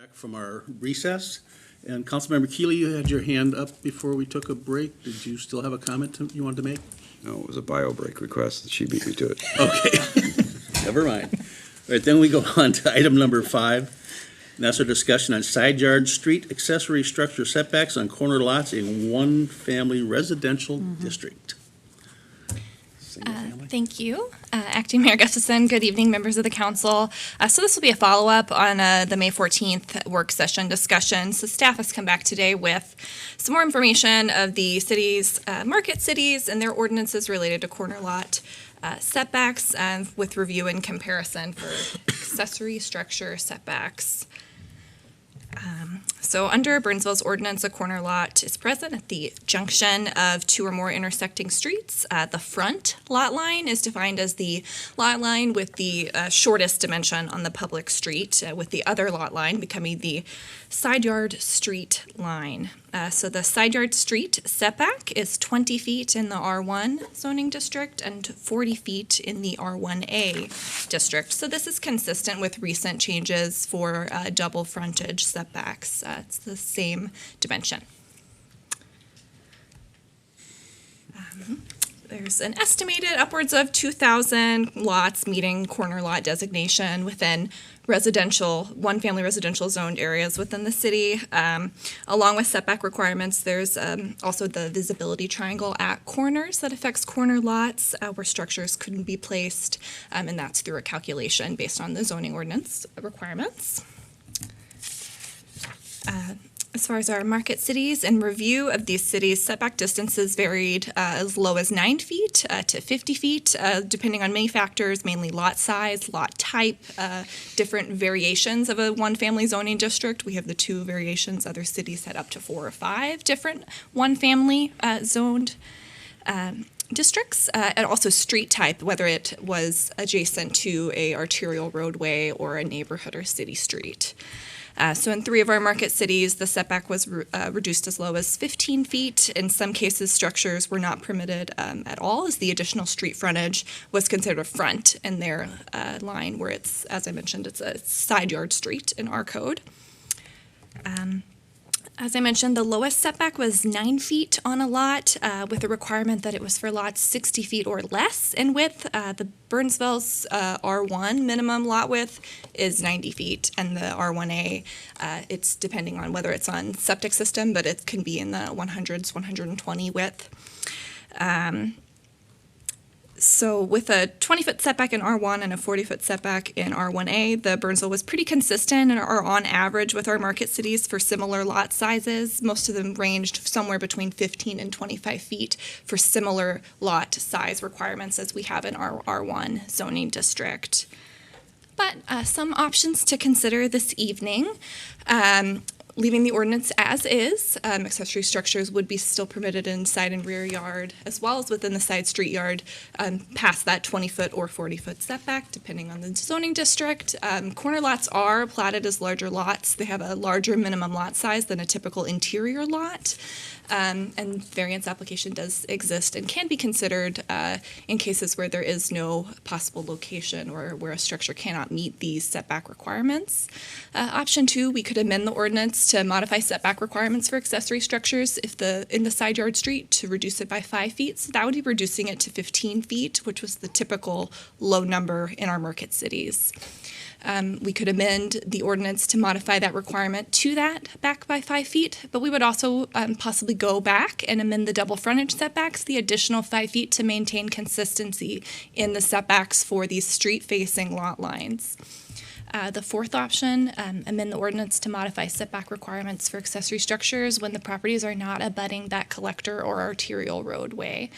Speaker 1: Back from our recess. And Councilmember Keely, you had your hand up before we took a break. Did you still have a comment you wanted to make?
Speaker 5: No, it was a bio break request. She beat me to it.
Speaker 1: Okay, never mind. All right, then we go on to item number 5. And that's our discussion on side yard street accessory structure setbacks on corner lots in one-family residential district. Single family.
Speaker 12: Thank you. Acting Mayor Gustafson, good evening, members of the council. So this will be a follow-up on the May 14th work session discussion. So staff has come back today with some more information of the city's market cities and their ordinances related to corner lot setbacks with review and comparison for accessory structure setbacks. So under Burnsville's ordinance, a corner lot is present at the junction of 2 or more intersecting streets. The front lot line is defined as the lot line with the shortest dimension on the public street, with the other lot line becoming the side yard street line. So the side yard street setback is 20 feet in the R1 zoning district and 40 feet in the R1A district. So this is consistent with recent changes for double frontage setbacks. It's the same dimension. There's an estimated upwards of 2,000 lots meeting corner lot designation within residential, one-family residential zoned areas within the city. Along with setback requirements, there's also the visibility triangle at corners that affects corner lots where structures couldn't be placed, and that's through a calculation based on the zoning ordinance requirements. As far as our market cities, in review of these cities, setback distances varied as low as 9 feet to 50 feet, depending on many factors, mainly lot size, lot type, different variations of a one-family zoning district. We have the 2 variations. Other cities had up to 4 or 5 different one-family zoned districts, and also street type, whether it was adjacent to a arterial roadway or a neighborhood or city street. So in 3 of our market cities, the setback was reduced as low as 15 feet. In some cases, structures were not permitted at all, as the additional street frontage was considered a front in their line, where it's, as I mentioned, it's a side yard street in our code. As I mentioned, the lowest setback was 9 feet on a lot, with a requirement that it was for lots 60 feet or less in width. The Burnsville's R1 minimum lot width is 90 feet, and the R1A, it's depending on whether it's on septic system, but it can be in the 100s, 120 width. So with a 20-foot setback in R1 and a 40-foot setback in R1A, the Burnsville was pretty consistent and are on average with our market cities for similar lot sizes. Most of them ranged somewhere between 15 and 25 feet for similar lot size requirements as we have in our R1 zoning district. But some options to consider this evening. Leaving the ordinance as is, accessory structures would be still permitted in side and rear yard, as well as within the side street yard, past that 20-foot or 40-foot setback, depending on the zoning district. Corner lots are platted as larger lots. They have a larger minimum lot size than a typical interior lot. And variance application does exist and can be considered in cases where there is no possible location or where a structure cannot meet these setback requirements. Option 2, we could amend the ordinance to modify setback requirements for accessory structures in the side yard street to reduce it by 5 feet. So that would be reducing it to 15 feet, which was the typical low number in our market cities. We could amend the ordinance to modify that requirement to that back by 5 feet, but we would also possibly go back and amend the double frontage setbacks, the additional 5 feet, to maintain consistency in the setbacks for these street-facing lot lines. The 4th option, amend the ordinance to modify setback requirements for accessory structures when the properties are not abutting that collector or arterial roadway,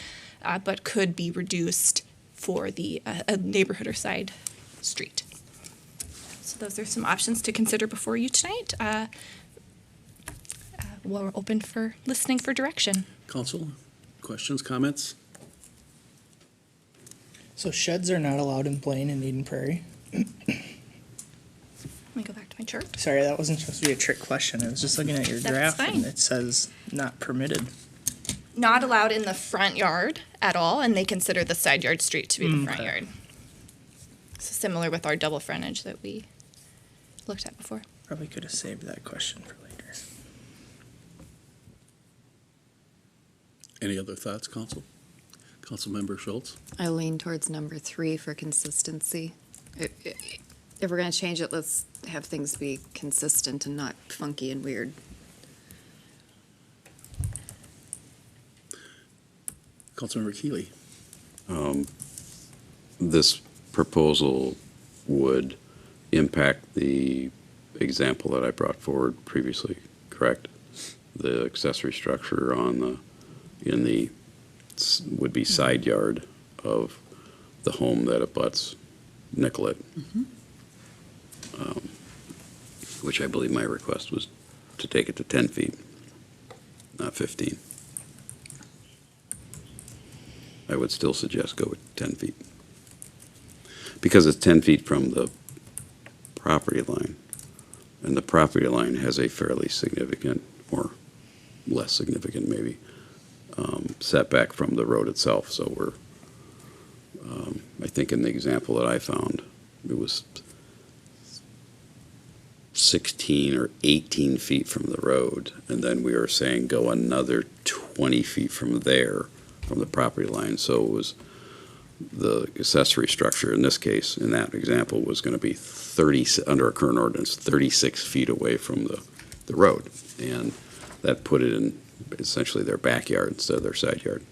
Speaker 12: but could be reduced for the neighborhood or side street. So those are some options to consider before you tonight. We're open for listening for direction.
Speaker 1: Council, questions, comments?
Speaker 6: So sheds are not allowed in Blaine and Eden Prairie?
Speaker 12: Let me go back to my chart.
Speaker 6: Sorry, that wasn't supposed to be a trick question. I was just looking at your
Speaker 12: That's
Speaker 6: graph
Speaker 12: fine.
Speaker 6: and it says not permitted.
Speaker 12: Not allowed in the front yard at all, and they consider the side yard street to be the front
Speaker 6: Okay.
Speaker 12: yard. So similar with our double frontage that we looked at before.
Speaker 6: Probably could have saved that question for later.
Speaker 1: Any other thoughts, Council? Councilmember Schultz?
Speaker 3: I lean towards number 3 for consistency. If we're gonna change it, let's have things be consistent and not funky and weird.
Speaker 1: Councilmember Keeley?
Speaker 5: This proposal would impact the example that I brought forward previously, correct? The accessory structure would be side yard of the home that abuts Nicollet. Which I believe my request was to take it to 10 feet, not 15. I would still suggest go with 10 feet. Because it's 10 feet from the property line, and the property line has a fairly significant, or less significant maybe, setback from the road itself. So we're, I think in the example that I found, it was 16 or 18 feet from the road, and then we were saying go another 20 feet from there, from the property line. So it was the accessory structure in this case, in that example, was going to be 30, under our current ordinance, 36 feet away from the road. And that put it in essentially their backyard instead of their side yard.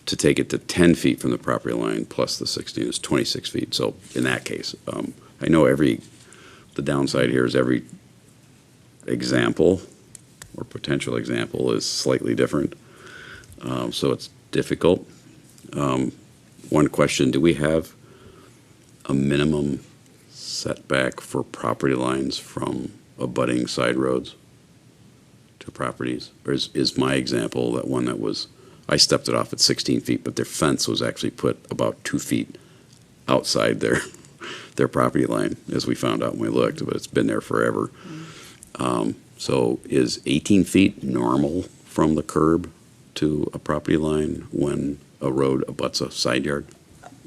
Speaker 5: To take it to 10 feet from the property line plus the 16 is 26 feet. So in that case, I know the downside here is every example or potential example is slightly different. So it's difficult. One question, do we have a minimum setback for property lines from abutting side roads to properties? Or is my example that one that was, I stepped it off at 16 feet, but their fence was actually put about 2 feet outside their property line, as we found out when we looked, but it's been there forever. So is 18 feet normal from the curb to a property line when a road abuts a side yard?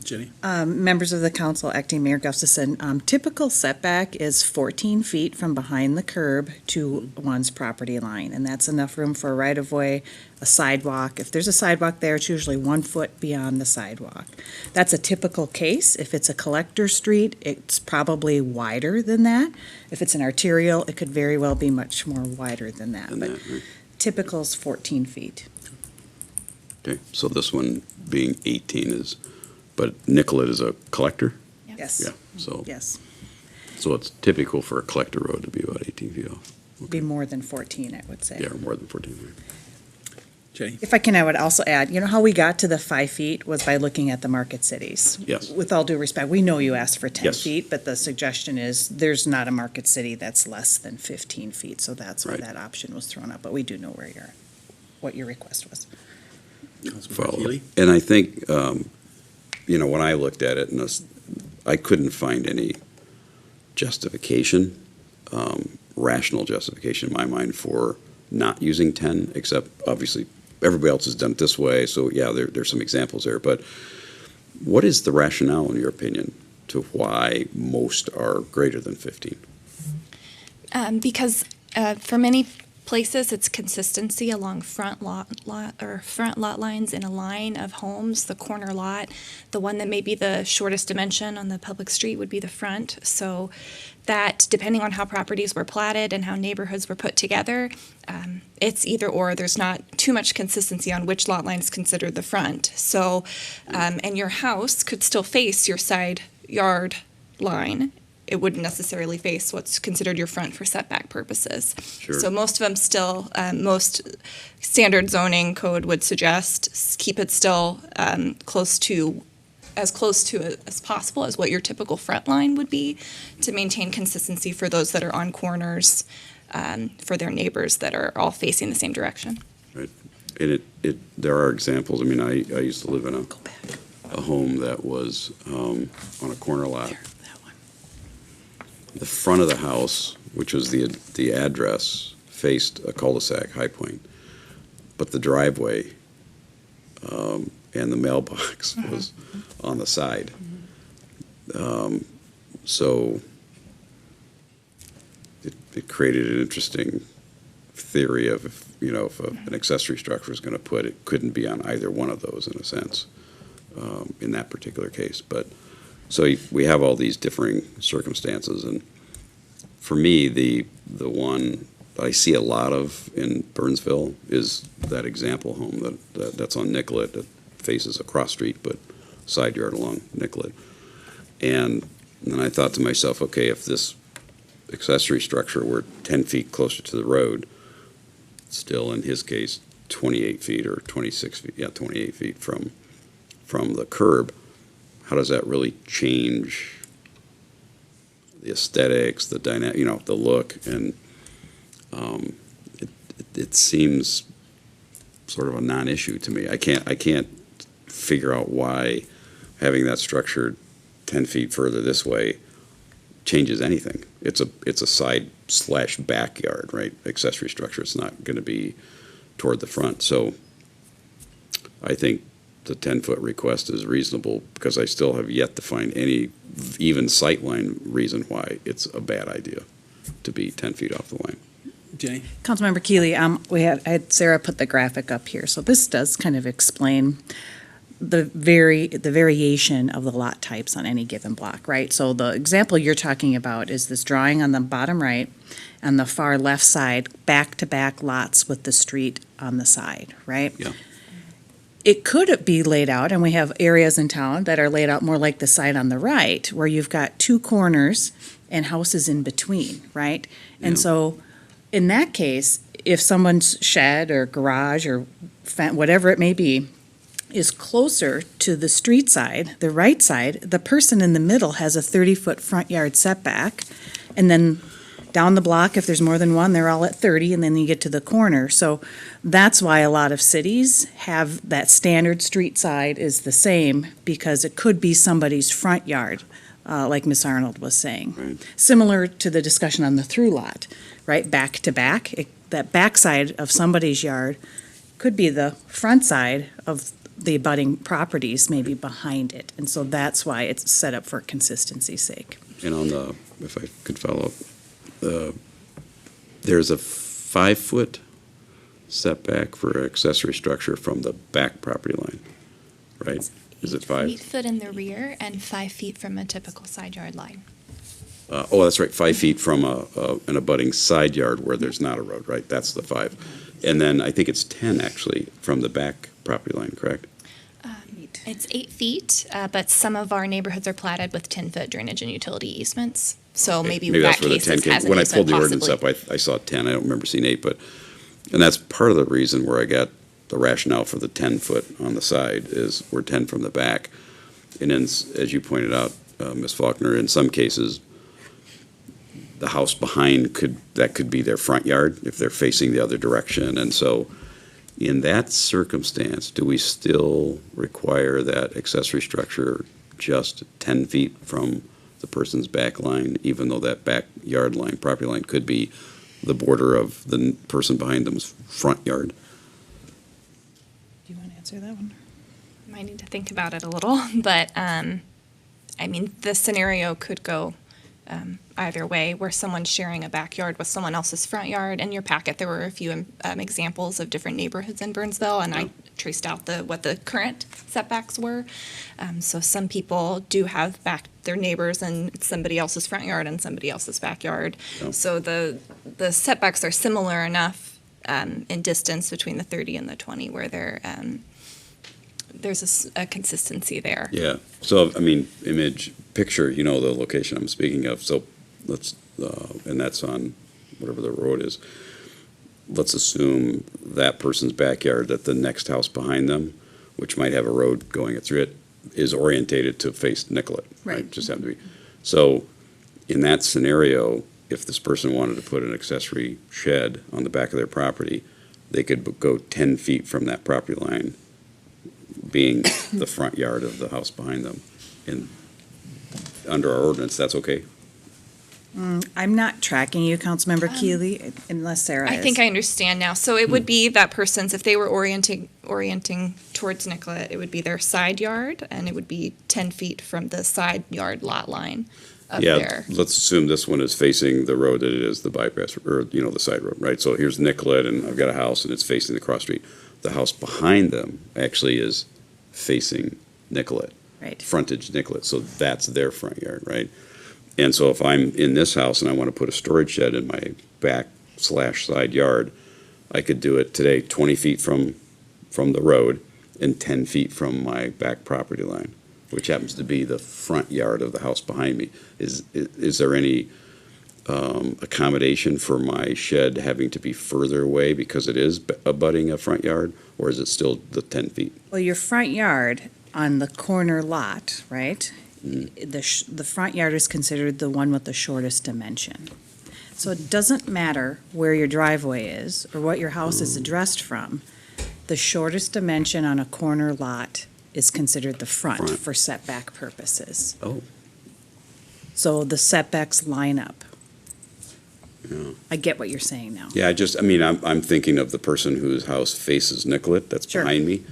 Speaker 1: Jenny?
Speaker 10: Members of the council, Acting Mayor Gustafson, typical setback is 14 feet from behind the curb to one's property line, and that's enough room for a right-of-way, a sidewalk. If there's a sidewalk there, it's usually 1 foot beyond the sidewalk. That's a typical case. If it's a collector street, it's probably wider than that. If it's an arterial, it could very well be much more wider than that.
Speaker 5: And
Speaker 10: But
Speaker 5: that, right?
Speaker 10: typical is 14 feet.
Speaker 5: Okay, so this one being 18 is, but Nicollet is a collector?
Speaker 10: Yes.
Speaker 5: Yeah, so
Speaker 10: Yes.
Speaker 5: it's typical for a collector road to be about 18 feet off.
Speaker 10: Be more than 14, I would say.
Speaker 5: Yeah, or more than 14.
Speaker 1: Jenny?
Speaker 10: If I can, I would also add, you know how we got to the 5 feet was by looking at the market cities.
Speaker 5: Yes.
Speaker 10: With all due respect, we know you asked for 10
Speaker 5: Yes.
Speaker 10: feet, but the suggestion is there's not a market city that's less than 15 feet, so that's why
Speaker 5: Right.
Speaker 10: that option was thrown out, but we do know what your request was.
Speaker 1: Councilmember
Speaker 5: Follow.
Speaker 1: Keeley?
Speaker 5: And I think, when I looked at it, I couldn't find any justification, rational justification in my mind for not using 10, except obviously everybody else has done it this way, so yeah, there's some examples there. But what is the rationale, in your opinion, to why most are greater than 15?
Speaker 12: Because for many places, it's consistency along front lot lines in a line of homes. The corner lot, the one that may be the shortest dimension on the public street would be the front. So that, depending on how properties were platted and how neighborhoods were put together, it's either or. There's not too much consistency on which lot line is considered the front. So, and your house could still face your side yard line. It wouldn't necessarily face what's considered your front for setback purposes.
Speaker 5: Sure.
Speaker 12: So most of them still, most standard zoning code would suggest keep it still as close to as possible as what your typical front line would be, to maintain consistency for those that are on corners, for their neighbors that are all facing the same direction.
Speaker 5: Right. And there are examples. I mean, I used to live in a home that was on a corner lot. The front of the house, which was the address, faced a cul-de-sac, High Point, but the driveway and the mailbox was on the side. So it created an interesting theory of, if an accessory structure is going to put, it couldn't be on either one of those in a sense, in that particular case. But, so we have all these differing circumstances, and for me, the one that I see a lot of in Burnsville is that example home that's on Nicollet that faces a cross street, but side yard along Nicollet. And then I thought to myself, okay, if this accessory structure were 10 feet closer to the road, still in his case, 28 feet or 26 feet, 28 feet from the curb, how does that really change the aesthetics, the dynamic, the look? And it seems sort of a non-issue to me. I can't figure out why having that structure 10 feet further this way changes anything. It's a side / backyard, right? Accessory structure. It's not going to be toward the front. So I think the 10-foot request is reasonable because I still have yet to find any even sightline reason why it's a bad idea to be 10 feet off the line.
Speaker 1: Jenny?
Speaker 10: Councilmember Keeley, I had Sarah put the graphic up here, so this does kind of explain the variation of the lot types on any given block, right? So the example you're talking about is this drawing on the bottom right and the far left side, back-to-back lots with the street on the side, right?
Speaker 5: Yeah.
Speaker 10: It could be laid out, and we have areas in town that are laid out more like the side on the right, where you've got two corners and houses in between, right? And
Speaker 5: Yeah.
Speaker 10: so, in that case, if someone's shed or garage or whatever it may be is closer to the street side, the right side, the person in the middle has a 30-foot front yard setback, and then down the block, if there's more than one, they're all at 30, and then you get to the corner. So that's why a lot of cities have that standard street side is the same, because it could be somebody's front yard, like Ms. Arnold was saying.
Speaker 5: Right.
Speaker 10: Similar to the discussion on the through lot, right, back to back. That back side of somebody's yard could be the front side of the abutting properties, maybe behind it. And so that's why it's set up for consistency's sake.
Speaker 5: And on the, if I could follow up, there's a 5-foot setback for accessory structure from the back property line, right? Is it 5?
Speaker 12: 8 foot in the rear and 5 feet from a typical side yard line.
Speaker 5: Oh, that's right, 5 feet from an abutting side yard where there's not a road, right? That's the 5. And then I think it's 10 actually from the back property line, correct?
Speaker 12: It's 8 feet, but some of our neighborhoods are platted with 10-foot drainage and utility easements. So
Speaker 5: Okay,
Speaker 12: maybe
Speaker 5: that's
Speaker 12: that
Speaker 5: where the
Speaker 12: case
Speaker 5: 10 came.
Speaker 12: has an
Speaker 5: When I
Speaker 12: easement
Speaker 5: pulled the ordinance
Speaker 12: possibly.
Speaker 5: up, I saw 10. I don't remember seeing 8, and that's part of the reason where I got the rationale for the 10-foot on the side is we're 10 from the back. And then, as you pointed out, Ms. Faulkner, in some cases, the house behind could be their front yard if they're facing the other direction. And so in that circumstance, do we still require that accessory structure just 10 feet from the person's back line, even though that backyard line, property line, could be the border of the person behind them's front yard?
Speaker 10: Do you want to answer that one?
Speaker 12: Might need to think about it a little, but the scenario could go either way, where someone's sharing a backyard with someone else's front yard. In your packet, there were a few examples of different neighborhoods in Burnsville, and I traced out what the current setbacks were. So some people do have their neighbors in somebody else's front yard and somebody else's backyard.
Speaker 5: Yeah.
Speaker 12: So the setbacks are similar enough in distance between the 30 and the 20 where there's a consistency there.
Speaker 5: Yeah, so, picture, the location I'm speaking of, so let's, and that's on whatever the road is. Let's assume that person's backyard, that the next house behind them, which might have a road going through it, is orientated to face Nicollet, right?
Speaker 10: Right.
Speaker 5: Just happen to be. So, in that scenario, if this person wanted to put an accessory shed on the back of their property, they could go 10 feet from that property line, being the front yard of the house behind them. And under our ordinance, that's okay?
Speaker 10: I'm not tracking you, Councilmember Keeley, unless Sarah is.
Speaker 12: I think I understand now. So it would be that person's, if they were orienting towards Nicollet, it would be their side yard, and it would be 10 feet from the side yard lot line. of
Speaker 5: Yeah,
Speaker 12: their.
Speaker 5: let's assume this one is facing the road that it is, the bypass, or, the side road, right? So here's Nicollet, and I've got a house, and it's facing the cross street. The house behind them actually is facing Nicollet.
Speaker 10: Right.
Speaker 5: Frontage Nicollet, so that's their front yard, right? And so if I'm in this house and I want to put a storage shed in my back/side yard, I could do it today 20 feet from the road and 10 feet from my back property line, which happens to be the front yard of the house behind me. Is there any accommodation for my shed having to be further away because it is abutting a front yard, or is it still the 10 feet?
Speaker 10: Well, your front yard on the corner lot, right? The front yard is considered the one with the shortest dimension. So it doesn't matter where your driveway is or what your house is addressed from. The shortest dimension on a corner lot is considered the front for setback purposes.
Speaker 5: Oh.
Speaker 10: So the setbacks line up.
Speaker 5: Yeah.
Speaker 10: I get what you're saying now.
Speaker 5: Yeah, I'm thinking of the person whose house faces Nicollet, that's
Speaker 10: Sure.
Speaker 5: behind me.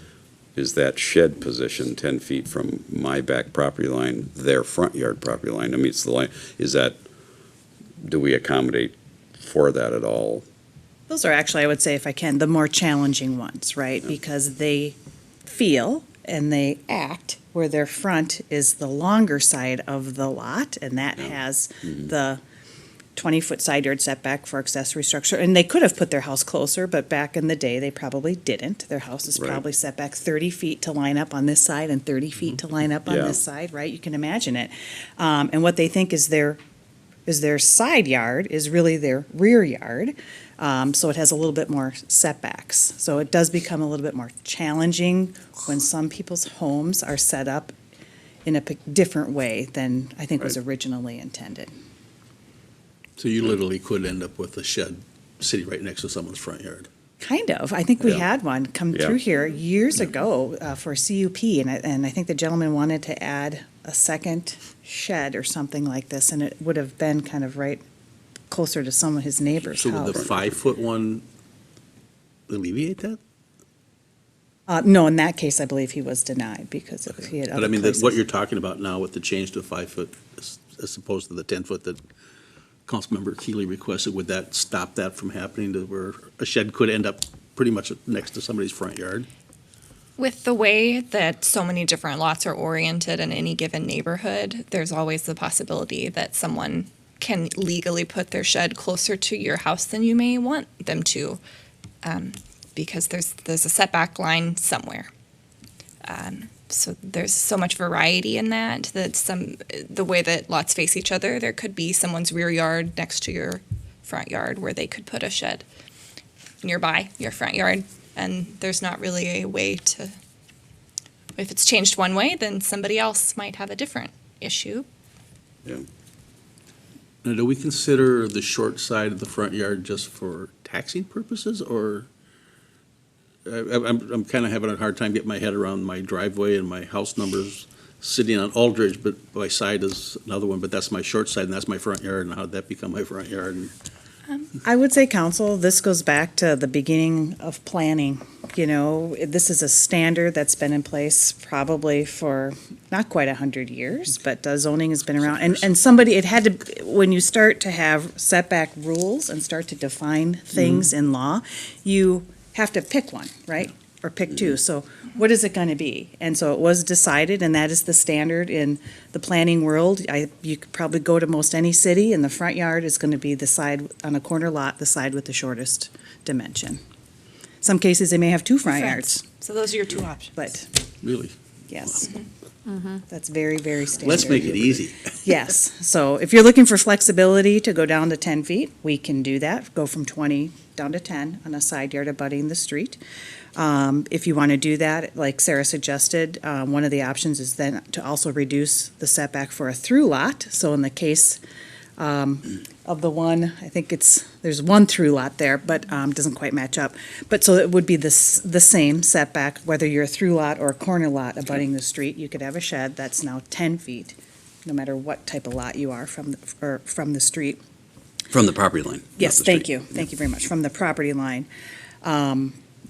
Speaker 5: Is that shed position 10 feet from my back property line, their front yard property line? I mean, it's the line, do we accommodate for that at all?
Speaker 10: Those are actually, I would say, if I can, the more challenging ones, right? Because they feel and they act where their front is the longer side of the lot, and that has the 20-foot side yard setback for accessory structure. And they could have put their house closer, but back in the day, they probably didn't. Their house is
Speaker 5: Right.
Speaker 10: probably set back 30 feet to line up on this side and 30 feet to line up on
Speaker 5: Yeah.
Speaker 10: this side, right? You can imagine it. And what they think is their side yard is really their rear yard. So it has a little bit more setbacks. So it does become a little bit more challenging when some people's homes are set up in a different way than I think was
Speaker 5: Right.
Speaker 10: originally intended.
Speaker 1: So you literally could end up with a shed sitting right next to someone's front yard.
Speaker 10: Kind of. I think we
Speaker 5: Yeah.
Speaker 10: had one come
Speaker 5: Yeah.
Speaker 10: through here years ago for CUP, and I think the gentleman wanted to add a second shed or something like this, and it would have been kind of right closer to some of his neighbors'
Speaker 1: So would the
Speaker 10: house.
Speaker 1: 5-foot one alleviate that?
Speaker 10: No, in that case, I believe he was denied because he had
Speaker 1: But I
Speaker 10: other
Speaker 1: mean, what
Speaker 10: places.
Speaker 1: you're talking about now with the change to 5-foot as opposed to the 10-foot that Councilmember Keeley requested, would that stop that from happening to where a shed could end up pretty much next to somebody's front yard?
Speaker 12: With the way that so many different lots are oriented in any given neighborhood, there's always the possibility that someone can legally put their shed closer to your house than you may want them to, because there's a setback line somewhere. So there's so much variety in that the way that lots face each other, there could be someone's rear yard next to your front yard where they could put a shed nearby your front yard. And there's not really a way to, if it's changed one way, then somebody else might have a different issue.
Speaker 1: Now, do we consider the short side of the front yard just for taxing purposes, or? I'm kind of having a hard time getting my head around my driveway and my house numbers sitting on Aldridge, but my side is another one, but that's my short side and that's my front yard, and how'd that become my front yard? And
Speaker 10: I would say, council, this goes back to the beginning of planning. You know, this is a standard that's been in place probably for not quite 100 years, but zoning has been around. And somebody, it had to, when you start to have setback rules and start to define things in law, you have to pick one, right? Or pick two. So what is it going to be? And so it was decided, and that is the standard in the planning world. You could probably go to most any city, and the front yard is going to be the side on a corner lot, the side with the shortest dimension. Some cases, they may have two front yards,
Speaker 12: So those are your two options.
Speaker 10: but
Speaker 1: really,
Speaker 10: yes. That's very, very standard.
Speaker 1: let's make it easy.
Speaker 10: Yes, so if you're looking for flexibility to go down to 10 feet, we can do that, go from 20 down to 10 on a side yard abutting the street. If you want to do that, like Sarah suggested, one of the options is then to also reduce the setback for a through lot. So in the case of the one, I think there's one through lot there, but doesn't quite match up. But so it would be the same setback, whether you're a through lot or a corner lot abutting the street. You could have a shed that's now 10 feet, no matter what type of lot you are from the street.
Speaker 5: From the property line? not
Speaker 10: Yes,
Speaker 5: the
Speaker 10: thank
Speaker 5: street.
Speaker 10: you. Thank you very much. From the property line.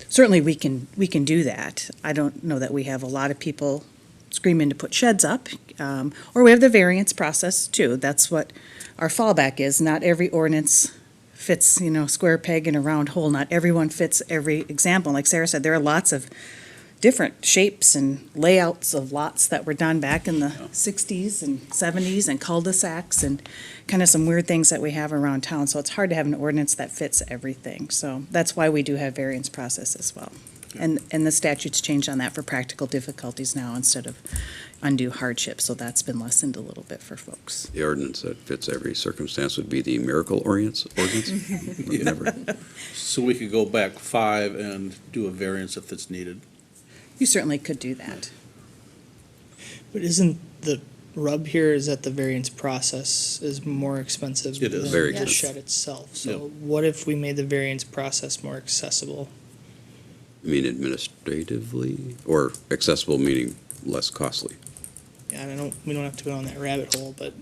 Speaker 10: Certainly, we can do that. I don't know that we have a lot of people screaming to put sheds up. Or we have the variance process too. That's what our fallback is. Not every ordinance fits, square peg in a round hole. Not everyone fits every example. Like Sarah said, there are lots of different shapes and layouts of lots that were done back in the 60s and 70s and cul-de-sacs and kind of some weird things that we have around town. So it's hard to have an ordinance that fits everything. So that's why we do have variance process as well. And the statutes changed on that for practical difficulties now instead of undue hardship. So that's been lessened a little bit for folks.
Speaker 5: The ordinance that fits every circumstance would be the miracle ordinance? Never.
Speaker 1: So we could go back 5 and do a variance if it's needed.
Speaker 10: You certainly could do that.
Speaker 6: But isn't the rub here is that the variance process is more expensive
Speaker 1: It is.
Speaker 6: than
Speaker 5: Very
Speaker 6: the
Speaker 5: expensive.
Speaker 6: shed itself? So
Speaker 1: Yep.
Speaker 6: what if we made the variance process more accessible?
Speaker 5: You mean administratively, or accessible meaning less costly?
Speaker 6: Yeah, and we don't have to go down that rabbit hole, but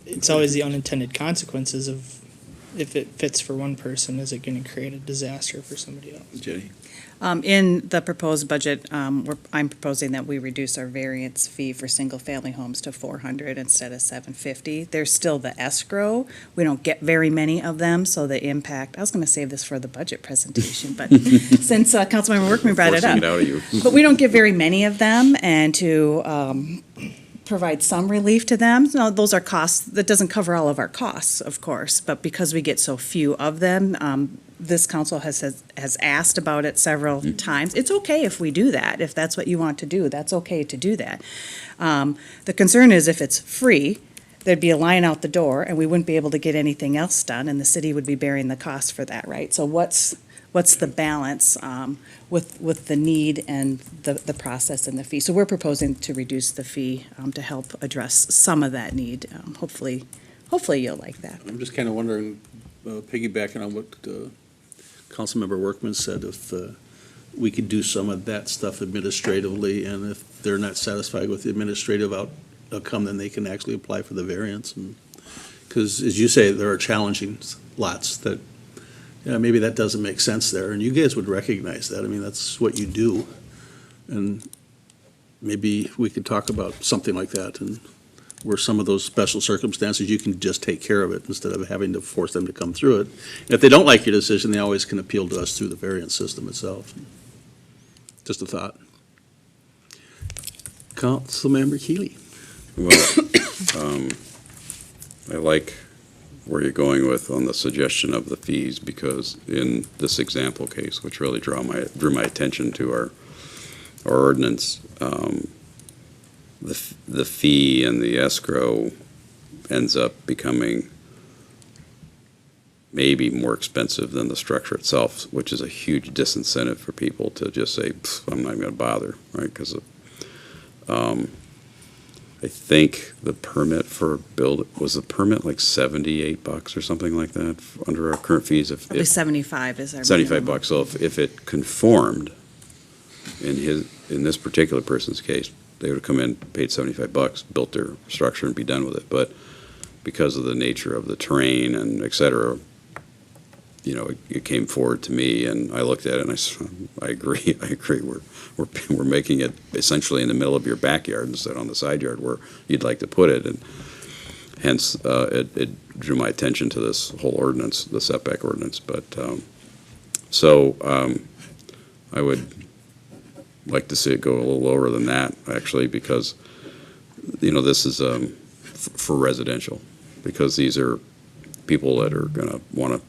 Speaker 6: it's always the unintended consequences of if it fits for one person, is it going to create a disaster for somebody else?
Speaker 1: Jenny?
Speaker 10: In the proposed budget, I'm proposing that we reduce our variance fee for single-family homes to $400 instead of $750. There's still the escrow. We don't get very many of them, so the impact, I was going to save this for the budget presentation, but since Councilmember Workman brought it
Speaker 5: Forcing
Speaker 10: up.
Speaker 5: it out of you.
Speaker 10: But we don't get very many of them, and to provide some relief to them. No, those are costs, that doesn't cover all of our costs, of course, but because we get so few of them, this council has asked about it several times. It's okay if we do that. If that's what you want to do, that's okay to do that. The concern is if it's free, there'd be a line out the door, and we wouldn't be able to get anything else done, and the city would be bearing the cost for that, right? So what's the balance with the need and the process and the fee? So we're proposing to reduce the fee to help address some of that need. Hopefully you'll like that.
Speaker 1: I'm just kind of wondering, piggybacking on what Councilmember Workman said, if we could do some of that stuff administratively, and if they're not satisfied with the administrative outcome, then they can actually apply for the variance. Because as you say, there are challenging lots that, maybe that doesn't make sense there, and you guys would recognize that. I mean, that's what you do. And maybe we could talk about something like that, and where some of those special circumstances, you can just take care of it instead of having to force them to come through it. And if they don't like your decision, they always can appeal to us through the variance system itself. Just a thought. Councilmember Keeley.
Speaker 5: Well, I like where you're going with on the suggestion of the fees, because in this example case, which really drew my attention to our ordinance, the fee and the escrow ends up becoming maybe more expensive than the structure itself, which is a huge disincentive for people to just say, I'm not going to bother, right? Because I think the permit for was the permit like $78 or something like that under our current fees?
Speaker 10: Probably 75 is our
Speaker 5: $75.
Speaker 10: minimum.
Speaker 5: So if it conformed in this particular person's case, they would have come in, paid $75, built their structure and be done with it. But because of the nature of the terrain and et cetera, it came forward to me, and I looked at it and I said, I agree. We're making it essentially in the middle of your backyard instead on the side yard where you'd like to put it, and hence it drew my attention to this whole ordinance, the setback ordinance. But I would like to see it go a little lower than that, actually, because this is for residential, because these are people that are going to want to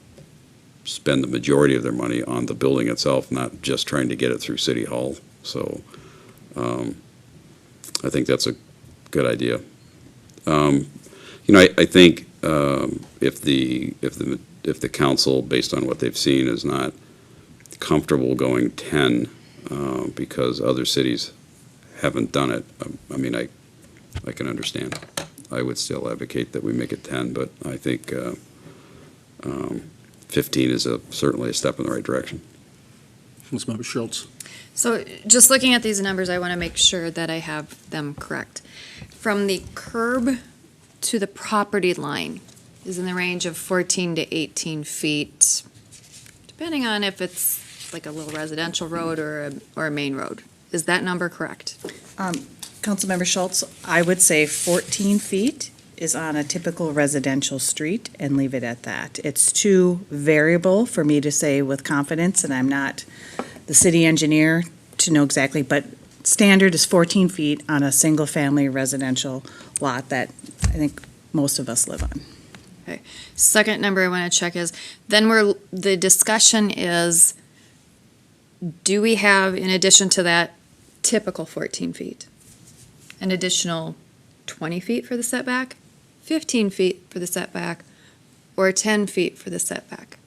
Speaker 5: spend the majority of their money on the building itself, not just trying to get it through City Hall. So I think that's a good idea. I think if the council, based on what they've seen, is not comfortable going 10 because other cities haven't done it, I can understand. I would still advocate that we make it 10, but I think 15 is certainly a step in the right direction.
Speaker 1: Councilmember Schultz.
Speaker 3: So just looking at these numbers, I want to make sure that I have them correct. From the curb to the property line is in the range of 14 to 18 feet, depending on if it's like a little residential road or a main road. Is that number correct?
Speaker 10: Councilmember Schultz, I would say 14 feet is on a typical residential street and leave it at that. It's too variable for me to say with confidence, and I'm not the city engineer to know exactly, but standard is 14 feet on a single-family residential lot that I think most of us live on.
Speaker 3: Second number I want to check is, then the discussion is, do we have, in addition to that typical 14 feet, an additional 20 feet for the setback, 15 feet for the setback, or 10 feet for the setback?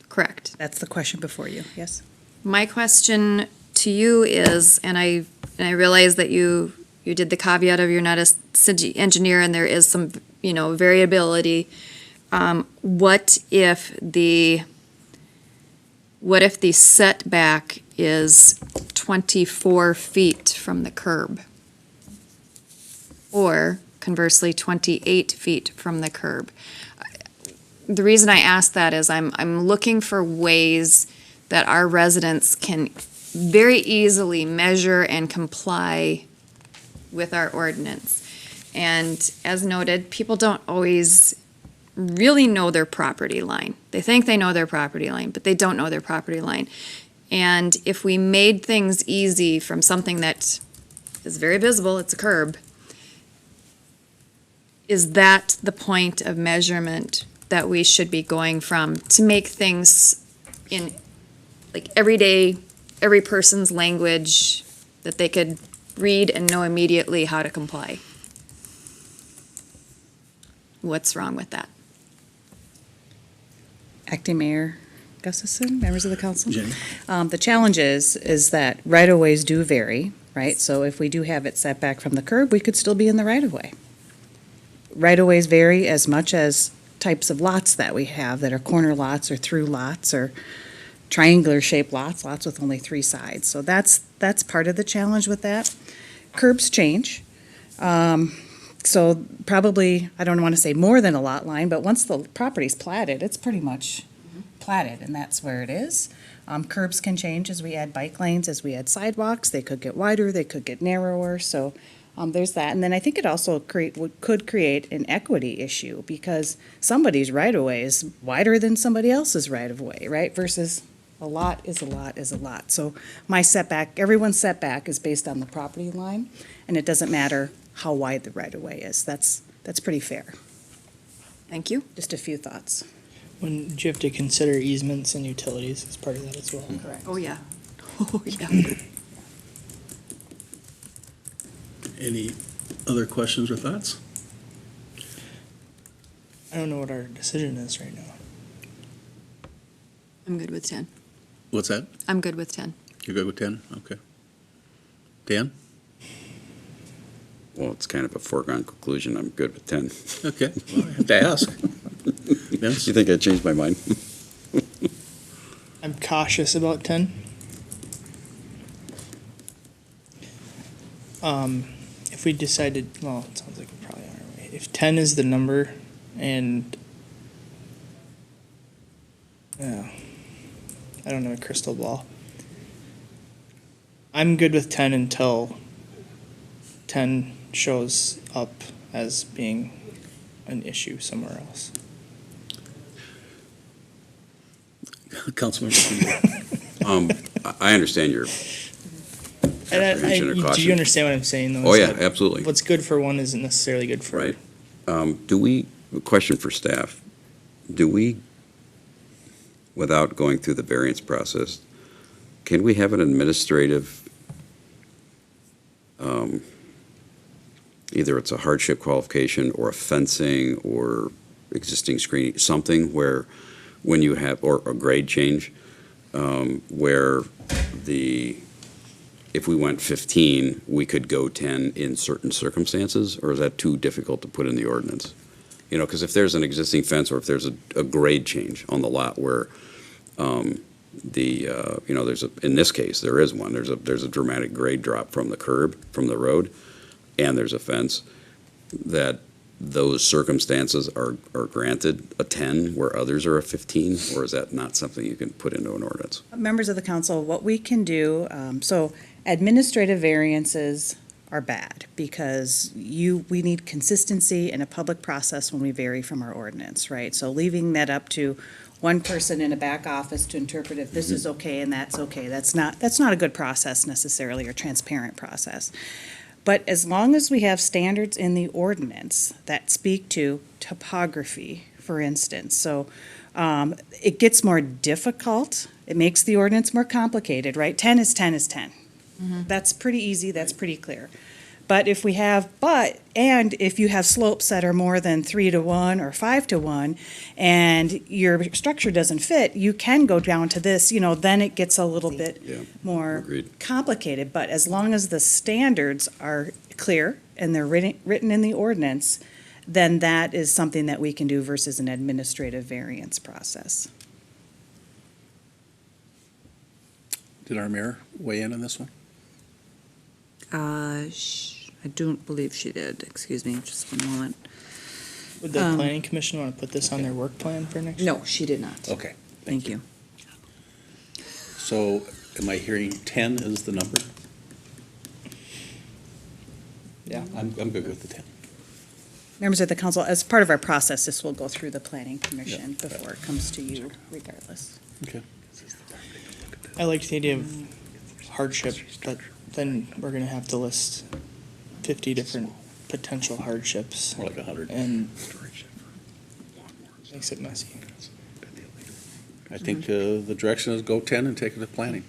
Speaker 3: Correct.
Speaker 10: That's the question before you, yes?
Speaker 3: My question to you is, and I realize that you did the caveat of you're not a city engineer and there is some, variability. What if the setback is 24 feet from the curb? Or conversely, 28 feet from the curb? The reason I ask that is I'm looking for ways that our residents can very easily measure and comply with our ordinance. And as noted, people don't always really know their property line. They think they know their property line, but they don't know their property line. And if we made things easy from something that is very visible, it's a curb, is that the point of measurement that we should be going from to make things in like every person's language that they could read and know immediately how to comply? What's wrong with that?
Speaker 10: Acting Mayor Gustafson, members of the council?
Speaker 1: Jenny?
Speaker 10: The challenge is that right-of-ways do vary, right? So if we do have it set back from the curb, we could still be in the right-of-way. Right-of-ways vary as much as types of lots that we have that are corner lots or through lots or triangular-shaped lots with only 3 sides. So that's part of the challenge with that. Curbs change. So probably, I don't want to say more than a lot line, but once the property's platted, it's pretty much platted, and that's where it is. Curbs can change as we add bike lanes, as we add sidewalks. They could get wider, they could get narrower, so there's that. And then I think it also could create an equity issue, because somebody's right-of-way is wider than somebody else's right-of-way, right? Versus a lot is a lot is a lot. So my setback, everyone's setback is based on the property line, and it doesn't matter how wide the right-of-way is. That's pretty fair.
Speaker 3: Thank you.
Speaker 10: Just a few thoughts.
Speaker 6: Do you have to consider easements and utilities as part of that as well?
Speaker 10: Correct.
Speaker 3: Oh, yeah. Oh, yeah.
Speaker 1: Any other questions or thoughts?
Speaker 6: I don't know what our decision is right now.
Speaker 3: I'm good with 10.
Speaker 1: What's that?
Speaker 3: I'm good with 10.
Speaker 1: You're good with 10? Okay. Dan?
Speaker 5: Well, it's kind of a foregone conclusion. I'm good with 10.
Speaker 1: Okay, well, I have to ask. Vince?
Speaker 5: You think I changed my mind?
Speaker 6: I'm cautious about 10. If we decided, well, it sounds like we probably are. Right? If 10 is the number, and yeah, I don't know a crystal ball. I'm good with 10 until 10 shows up as being an issue somewhere else.
Speaker 1: Councilmember.
Speaker 5: I understand your apprehension or
Speaker 6: Do
Speaker 5: caution.
Speaker 6: you understand what I'm saying, though?
Speaker 5: Oh,
Speaker 6: Is
Speaker 5: yeah,
Speaker 6: that
Speaker 5: absolutely.
Speaker 6: What's good for one isn't necessarily good for.
Speaker 5: Right. A question for staff, do we, without going through the variance process, can we have an administrative, either it's a hardship qualification or a fencing or existing screening, something where when you have, or a grade change, where if we went 15, we could go 10 in certain circumstances, or is that too difficult to put in the ordinance? You know, because if there's an existing fence or if there's a grade change on the lot where in this case, there is one, there's a dramatic grade drop from the curb, from the road, and there's a fence, that those circumstances are granted a 10 where others are a 15, or is that not something you can put into an ordinance?
Speaker 10: Members of the council, what we can do, so administrative variances are bad because we need consistency in a public process when we vary from our ordinance, right? So leaving that up to one person in a back office to interpret if this is okay and that's okay, that's not a good process necessarily, or transparent process. But as long as we have standards in the ordinance that speak to topography, for instance, so it gets more difficult. It makes the ordinance more complicated, right? 10 is 10 is 10. That's pretty easy, that's pretty clear. But if if you have slopes that are more than 3 to 1 or 5 to 1, and your structure doesn't fit, you can go down to this, then it gets a little bit
Speaker 5: Yeah,
Speaker 10: more
Speaker 5: agreed.
Speaker 10: complicated. But as long as the standards are clear and they're written in the ordinance, then that is something that we can do versus an administrative variance process.
Speaker 1: Did our mayor weigh in on this one?
Speaker 7: I don't believe she did. Excuse me, just one moment.
Speaker 6: Would the planning commission want to put this on their work plan for next year?
Speaker 10: No, she did not.
Speaker 1: Okay.
Speaker 7: Thank you.
Speaker 1: So am I hearing 10 is the number?
Speaker 6: Yeah.
Speaker 1: I'm good with the 10.
Speaker 10: Members of the council, as part of our process, this will go through the planning commission before it comes to you regardless.
Speaker 1: Okay.
Speaker 6: I liked the idea of hardship, but then we're gonna have to list 50 different potential hardships,
Speaker 1: More like 100.
Speaker 6: and makes it messy.
Speaker 1: I think the direction is go 10 and take it to planning.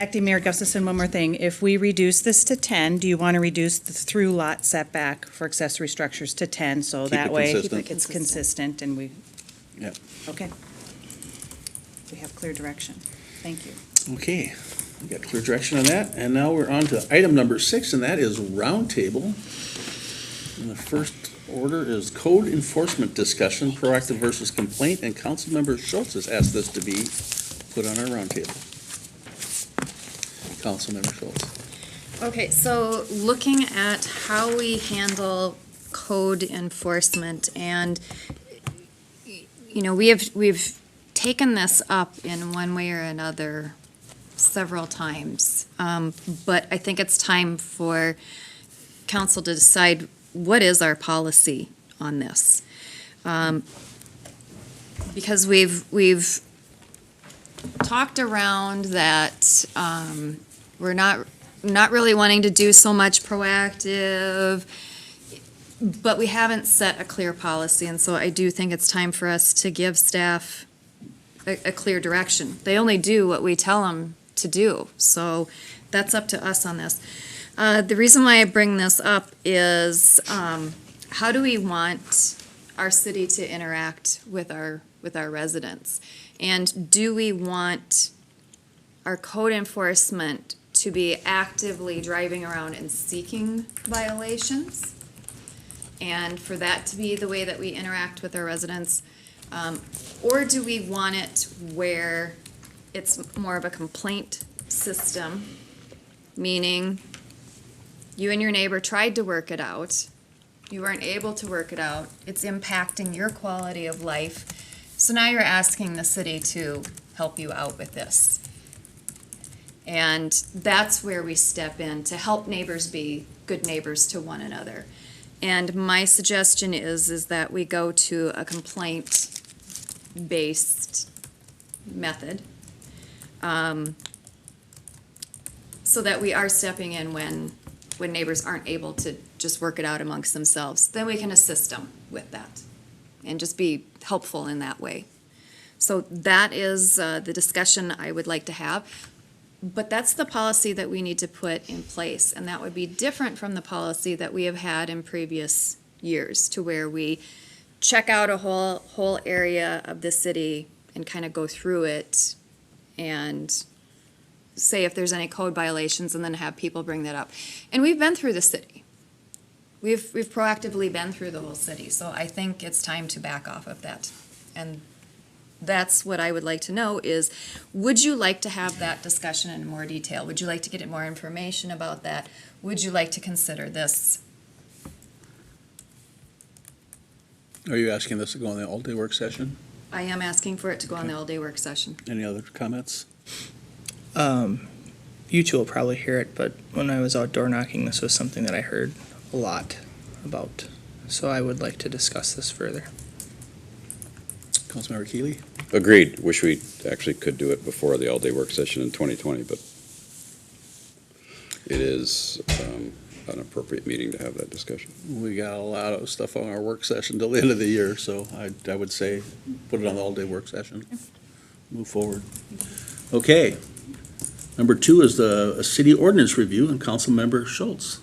Speaker 10: Acting Mayor Gustafson, one more thing. If we reduce this to 10, do you want to reduce the through lot setback for accessory structures to 10? So
Speaker 1: Keep
Speaker 10: that
Speaker 1: it
Speaker 10: way
Speaker 1: consistent.
Speaker 10: it's consistent and we,
Speaker 1: Yeah.
Speaker 10: okay. We have clear direction. Thank you.
Speaker 1: Okay, we got clear direction on that, and now we're on to item number 6, and that is roundtable. And the first order is code enforcement discussion, proactive versus complaint, and Councilmember Schultz has asked this to be put on our roundtable. Councilmember Schultz.
Speaker 3: Okay, so looking at how we handle code enforcement, and, we've taken this up in one way or another several times. But I think it's time for council to decide what is our policy on this. Because we've talked around that, we're not really wanting to do so much proactive, but we haven't set a clear policy, and so I do think it's time for us to give staff a clear direction. They only do what we tell them to do, so that's up to us on this. The reason why I bring this up is, how do we want our city to interact with our residents? And do we want our code enforcement to be actively driving around and seeking violations? And for that to be the way that we interact with our residents? Or do we want it where it's more of a complaint system, meaning you and your neighbor tried to work it out, you weren't able to work it out, it's impacting your quality of life, so now you're asking the city to help you out with this. And that's where we step in to help neighbors be good neighbors to one another. And my suggestion is that we go to a complaint-based method, so that we are stepping in when neighbors aren't able to just work it out amongst themselves. Then we can assist them with that and just be helpful in that way. So that is the discussion I would like to have. But that's the policy that we need to put in place, and that would be different from the policy that we have had in previous years, to where we check out a whole area of the city and kind of go through it and say if there's any code violations and then have people bring that up. And we've been through the city. We've proactively been through the whole city, so I think it's time to back off of that. And that's what I would like to know is, would you like to have that discussion in more detail? Would you like to get more information about that? Would you like to consider this
Speaker 1: Are you asking this to go on the all-day work session?
Speaker 3: I am asking for it to go on the all-day work session.
Speaker 1: Any other comments?
Speaker 6: You two will probably hear it, but when I was outdoor knocking, this was something that I heard a lot about. So I would like to discuss this further.
Speaker 1: Councilmember Keeley?
Speaker 5: Agreed. Wish we actually could do it before the all-day work session in 2020, but it is an appropriate meeting to have that discussion.
Speaker 1: We got a lot of stuff on our work session till the end of the year, so I would say put it on the all-day work session. Move forward. Okay. Number 2 is the city ordinance review, and Councilmember Schultz.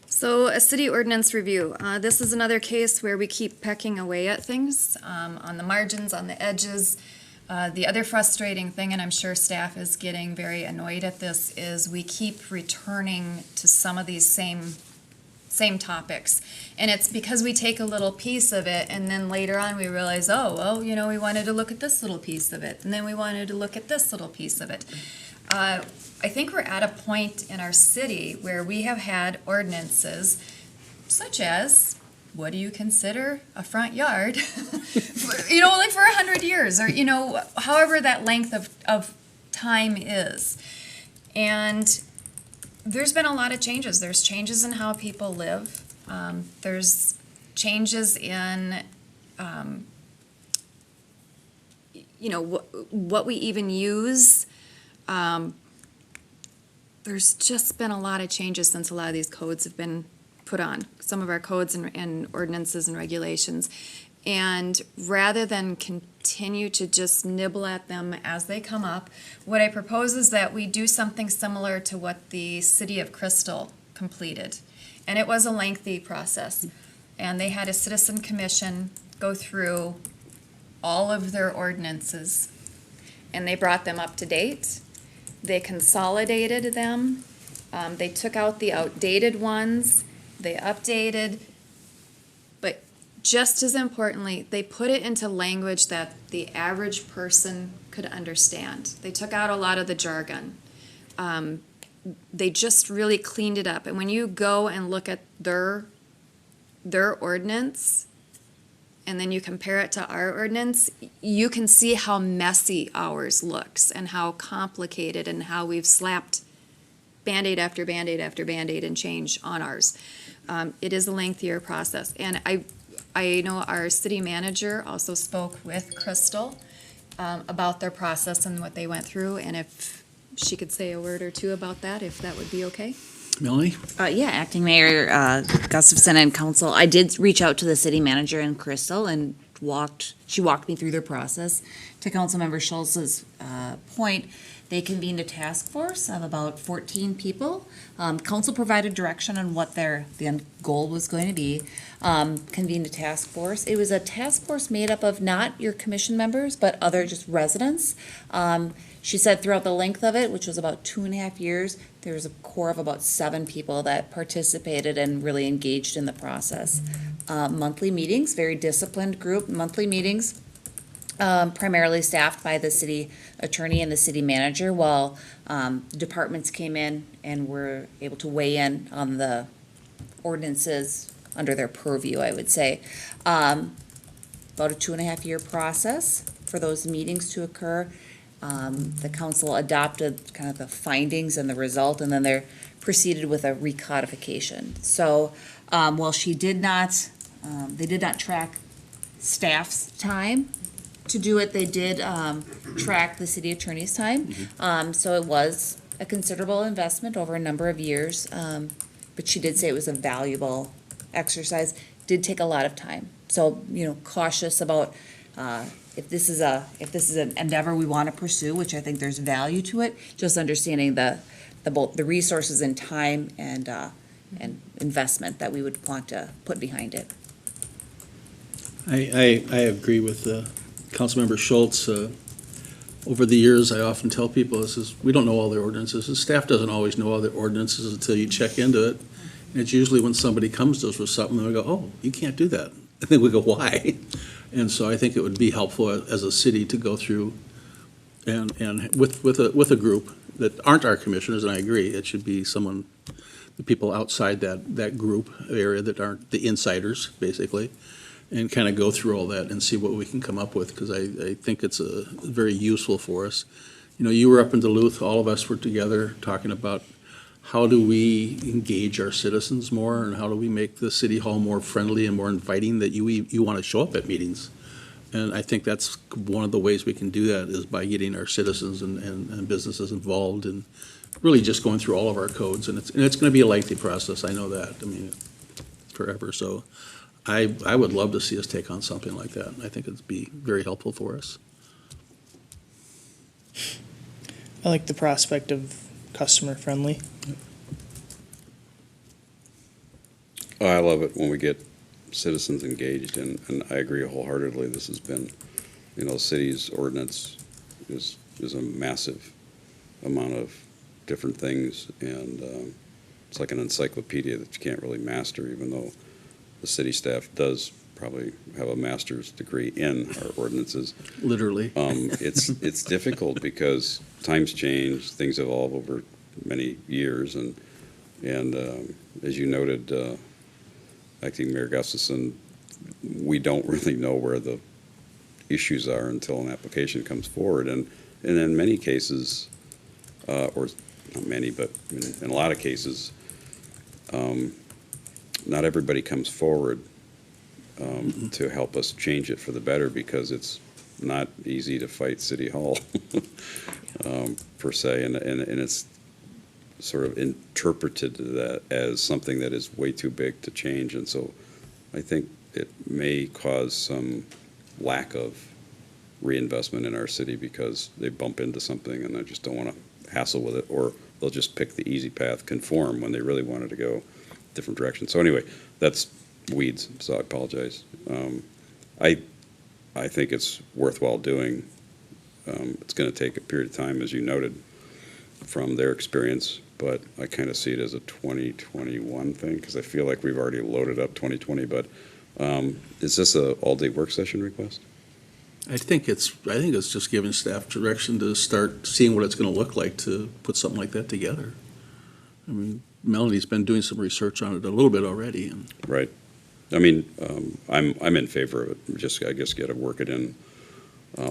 Speaker 3: So a city ordinance review. This is another case where we keep pecking away at things on the margins, on the edges. The other frustrating thing, and I'm sure staff is getting very annoyed at this, is we keep returning to some of these same topics. And it's because we take a little piece of it and then later on we realize, oh, well, you know, we wanted to look at this little piece of it and then we wanted to look at this little piece of it. I think we're at a point in our city where we have had ordinances such as, what do you consider a front yard? You know, like for 100 years or, you know, however that length of time is. And there's been a lot of changes. There's changes in how people live. There's changes in, you know, what we even use. There's just been a lot of changes since a lot of these codes have been put on, some of our codes and ordinances and regulations. And rather than continue to just nibble at them as they come up, what I propose is that we do something similar to what the city of Crystal completed. And it was a lengthy process. And they had a citizen commission go through all of their ordinances. And they brought them up to date. They consolidated them. They took out the outdated ones. They updated. But just as importantly, they put it into language that the average person could understand. They took out a lot of the jargon. They just really cleaned it up. And when you go and look at their ordinance, and then you compare it to our ordinance, you can see how messy ours looks and how complicated and how we've slapped Band-Aid after Band-Aid after Band-Aid and change on ours. It is a lengthier process. And I know our city manager also spoke with Crystal about their process and what they went through, and if she could say a word or two about that, if that would be okay.
Speaker 1: Melanie?
Speaker 7: Yeah, Acting Mayor Gustafson and Council, I did reach out to the city manager and Crystal and she walked me through their process. To Councilmember Schultz's point, they convened a task force of about 14 people. Council provided direction on what the end goal was going to be. Convened a task force. It was a task force made up of not your commission members, but other just residents. She said throughout the length of it, which was about 2.5 years, there was a core of about 7 people that participated and really engaged in the process. Monthly meetings, very disciplined group, monthly meetings, primarily staffed by the city attorney and the city manager, while departments came in and were able to weigh in on the ordinances under their purview, I would say. About a 2.5 year process for those meetings to occur. The council adopted kind of the findings and the result, and then they proceeded with a recodification. So while they did not track staff's time to do it, they did track the city attorney's time. So it was a considerable investment over a number of years, but she did say it was a valuable exercise. Did take a lot of time. So, you know, cautious about if this is an endeavor we want to pursue, which I think there's value to it, just understanding both the resources and time and investment that we would want to put behind it.
Speaker 1: I agree with Councilmember Schultz. Over the years, I often tell people, we don't know all their ordinances. The staff doesn't always know all their ordinances until you check into it. And it's usually when somebody comes to us with something, and we go, oh, you can't do that. And then we go, why? And so I think it would be helpful as a city to go through and with a group that aren't our commissioners, and I agree, it should be someone the people outside that group area that aren't the insiders, basically, and kind of go through all that and see what we can come up with, because I think it's very useful for us. You know, you were up in Duluth, all of us were together talking about how do we engage our citizens more, and how do we make the city hall more friendly and more inviting, that you want to show up at meetings. And I think that's one of the ways we can do that, is by getting our citizens and businesses involved, and really just going through all of our codes. And it's going to be a lengthy process, I know that, I mean, forever. So I would love to see us take on something like that. I think it'd be very helpful for us.
Speaker 6: I like the prospect of customer friendly.
Speaker 5: I love it when we get citizens engaged, and I agree wholeheartedly. This has been, you know, the city's ordinance is a massive amount of different things, and it's like an encyclopedia that you can't really master, even though the city staff does probably have a master's degree in our ordinances.
Speaker 1: Literally.
Speaker 5: It's difficult because times change, things evolve over many years, and as you noted, Acting Mayor Gustafson, we don't really know where the issues are until an application comes forward, and in many cases, or not many, but in a lot of cases, not everybody comes forward to help us change it for the better, because it's not easy to fight City Hall per se, and it's sort of interpreted that as something that is way too big to change, and so I think it may cause some lack of reinvestment in our city because they bump into something and they just don't want to hassle with it, or they'll just pick the easy path, conform, when they really wanted to go a different direction. So anyway, that's weeds, so I apologize. I think it's worthwhile doing. It's going to take a period of time, as you noted, from their experience, but I kind of see it as a 2021 thing, because I feel like we've already loaded up 2020, but is this a all-day work session request?
Speaker 1: I think it's just giving staff direction to start seeing what it's going to look like to put something like that together. I mean, Melanie's been doing some research on it a little bit already. And
Speaker 5: Right. I mean, I'm in favor of it. Just, I guess, got to work it in.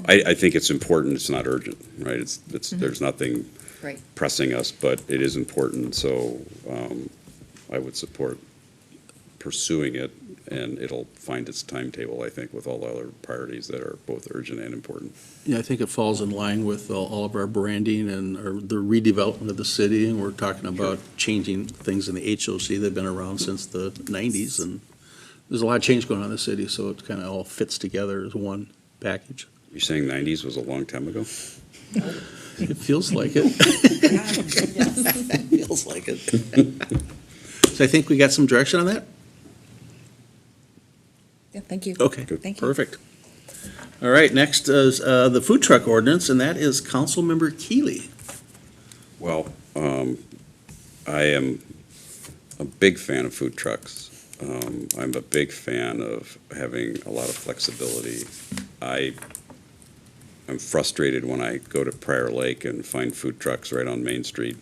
Speaker 5: I think it's important. It's not urgent, right? There's nothing
Speaker 3: Right.
Speaker 5: pressing us, but it is important. So I would support pursuing it, and it'll find its timetable, I think, with all the other priorities that are both urgent and important.
Speaker 1: yeah, I think it falls in line with all of our branding and the redevelopment of the city, and we're talking about changing things in the HOC. They've been around since the 90s, and there's a lot of change going on in the city, so it kind of all fits together as one package.
Speaker 5: You're saying 90s was a long time ago?
Speaker 1: It feels like it. It feels like it. So I think we got some direction on that?
Speaker 10: Yeah, thank you.
Speaker 1: Okay,
Speaker 10: Thank you.
Speaker 1: perfect. All right, next is the food truck ordinance, and that is Councilmember Keeley.
Speaker 5: Well, I am a big fan of food trucks. I'm a big fan of having a lot of flexibility. I'm frustrated when I go to Prior Lake and find food trucks right on Main Street,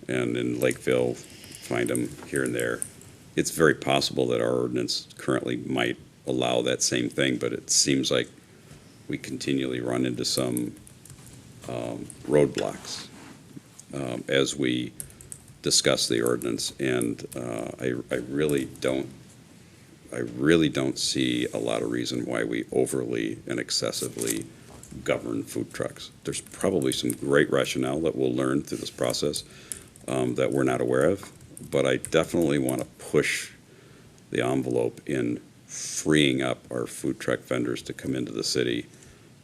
Speaker 5: and in Lakeville, find them here and there. It's very possible that our ordinance currently might allow that same thing, but it seems like we continually run into some roadblocks as we discuss the ordinance, and I really don't see a lot of reason why we overly and excessively govern food trucks. There's probably some great rationale that we'll learn through this process that we're not aware of, but I definitely want to push the envelope in freeing up our food truck vendors to come into the city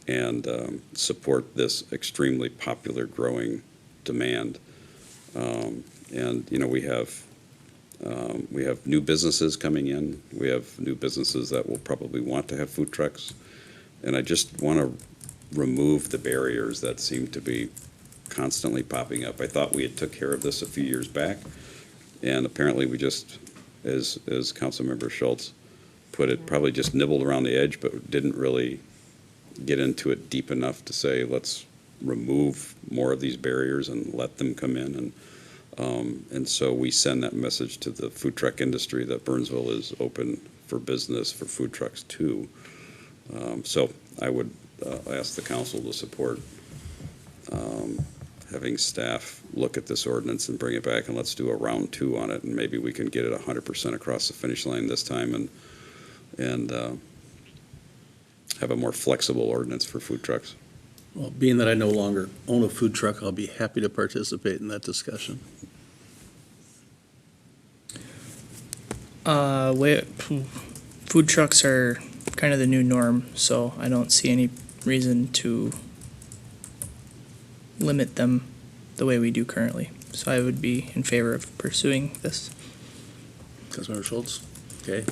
Speaker 5: and support this extremely popular growing demand. And you know, we have new businesses coming in. We have new businesses that will probably want to have food trucks, and I just want to remove the barriers that seem to be constantly popping up. I thought we had took care of this a few years back, and apparently we just, as Councilmember Schultz put it, probably just nibbled around the edge, but didn't really get into it deep enough to say, let's remove more of these barriers and let them come in. And And so we send that message to the food truck industry that Burnsville is open for business for food trucks too. So I would ask the council to support having staff look at this ordinance and bring it back, and let's do a round 2 on it, and maybe we can get it 100% across the finish line this time and have a more flexible ordinance for food trucks.
Speaker 1: Well, being that I no longer own a food truck, I'll be happy to participate in that discussion.
Speaker 6: Food trucks are kind of the new norm, so I don't see any reason to limit them the way we do currently. So I would be in favor of pursuing this.
Speaker 1: Councilmember Schultz? Okay,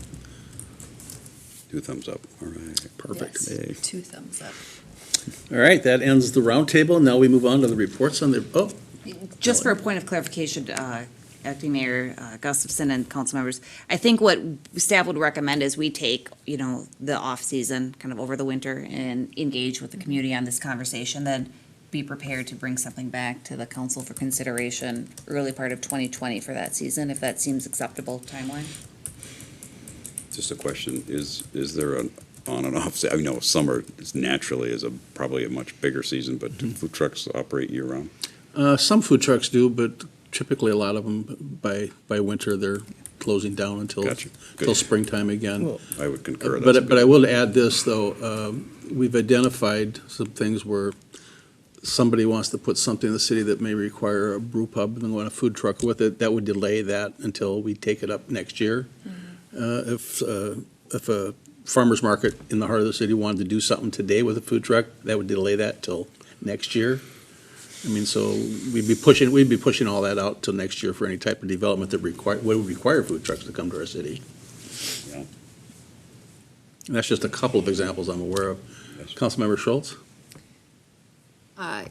Speaker 5: 2 thumbs up. All right.
Speaker 1: perfect.
Speaker 5: Yay.
Speaker 3: 2 thumbs up.
Speaker 1: All right, that ends the roundtable. Now we move on to the reports on the,
Speaker 7: Just for a point of clarification, Acting Mayor Gustafson and council members, I think what staff would recommend is we take, the off-season, kind of over the winter, and engage with the community on this conversation, then be prepared to bring something back to the council for consideration early part of 2020 for that season, if that seems acceptable timeline.
Speaker 5: Just a question, is there an on and off, I know summer is naturally probably a much bigger season, but do food trucks operate year round?
Speaker 1: some food trucks do, but typically a lot of them by winter, they're closing down until
Speaker 5: Gotcha. Good.
Speaker 1: till springtime again.
Speaker 6: Well,
Speaker 5: I would concur. That's
Speaker 1: But I will add this, though, we've identified some things where somebody wants to put something in the city that may require a brew pub and want a food truck with it, that would delay that until we take it up next year. If a farmer's market in the heart of the city wanted to do something today with a food truck, that would delay that till next year. I mean, so we'd be pushing all that out till next year for any type of development that would require food trucks to come to our city.
Speaker 5: Yeah.
Speaker 1: And that's just a couple of examples I'm aware of.
Speaker 5: Yes.
Speaker 1: Councilmember Schultz?
Speaker 3: I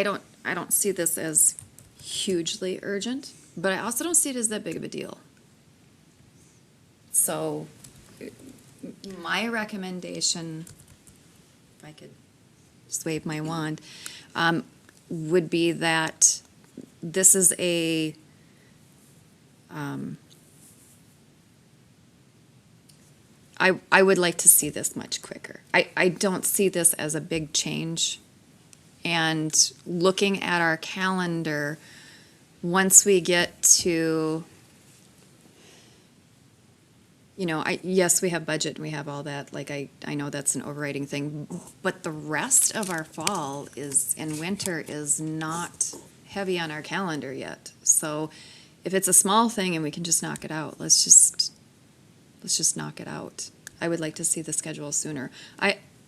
Speaker 3: don't see this as hugely urgent, but I also don't see it as that big of a deal. So my recommendation, if I could just wave my wand, would be that this is I would like to see this much quicker. I don't see this as a big change. And looking at our calendar, once we get to, yes, we have budget and we have all that, like I know that's an overriding thing, but the rest of our fall and winter is not heavy on our calendar yet. So if it's a small thing and we can just knock it out, let's just knock it out. I would like to see the schedule sooner.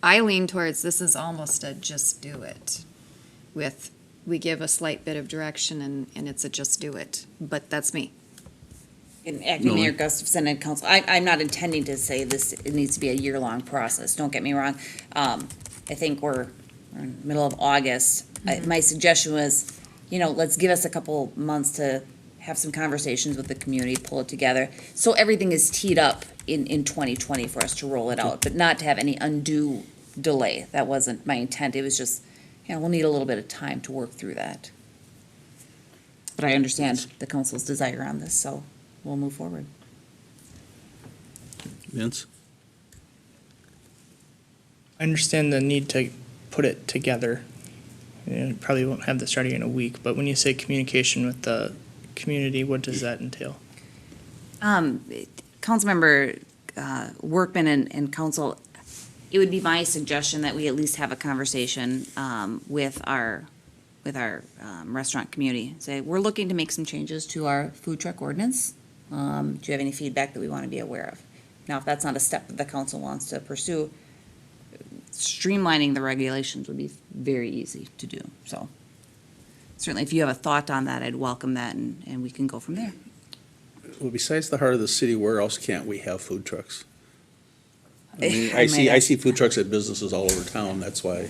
Speaker 3: I lean towards this is almost a just do it. We give a slight bit of direction and it's a just do it, but that's me.
Speaker 7: And Acting Mayor Gustafson and council, I'm not intending to say it needs to be a year-long process, don't get me wrong. I think we're in the middle of August. My suggestion was, let's give us a couple months to have some conversations with the community, pull it together, so everything is teed up in 2020 for us to roll it out, but not to have any undue delay. That wasn't my intent. It was just, we'll need a little bit of time to work through that. But I understand the council's desire on this, so we'll move forward.
Speaker 1: Vince?
Speaker 6: I understand the need to put it together. You probably won't have this starting in a week, but when you say communication with the community, what does that entail?
Speaker 7: Councilmember Workman and council, it would be my suggestion that we at least have a conversation with our restaurant community. Say, we're looking to make some changes to our food truck ordinance. Do you have any feedback that we want to be aware of? Now, if that's not a step that the council wants to pursue, streamlining the regulations would be very easy to do. So certainly if you have a thought on that, I'd welcome that and we can go from there.
Speaker 1: Well, besides the heart of the city, where else can't we have food trucks? I mean,
Speaker 7: I
Speaker 1: I see food trucks at businesses all over town, that's why.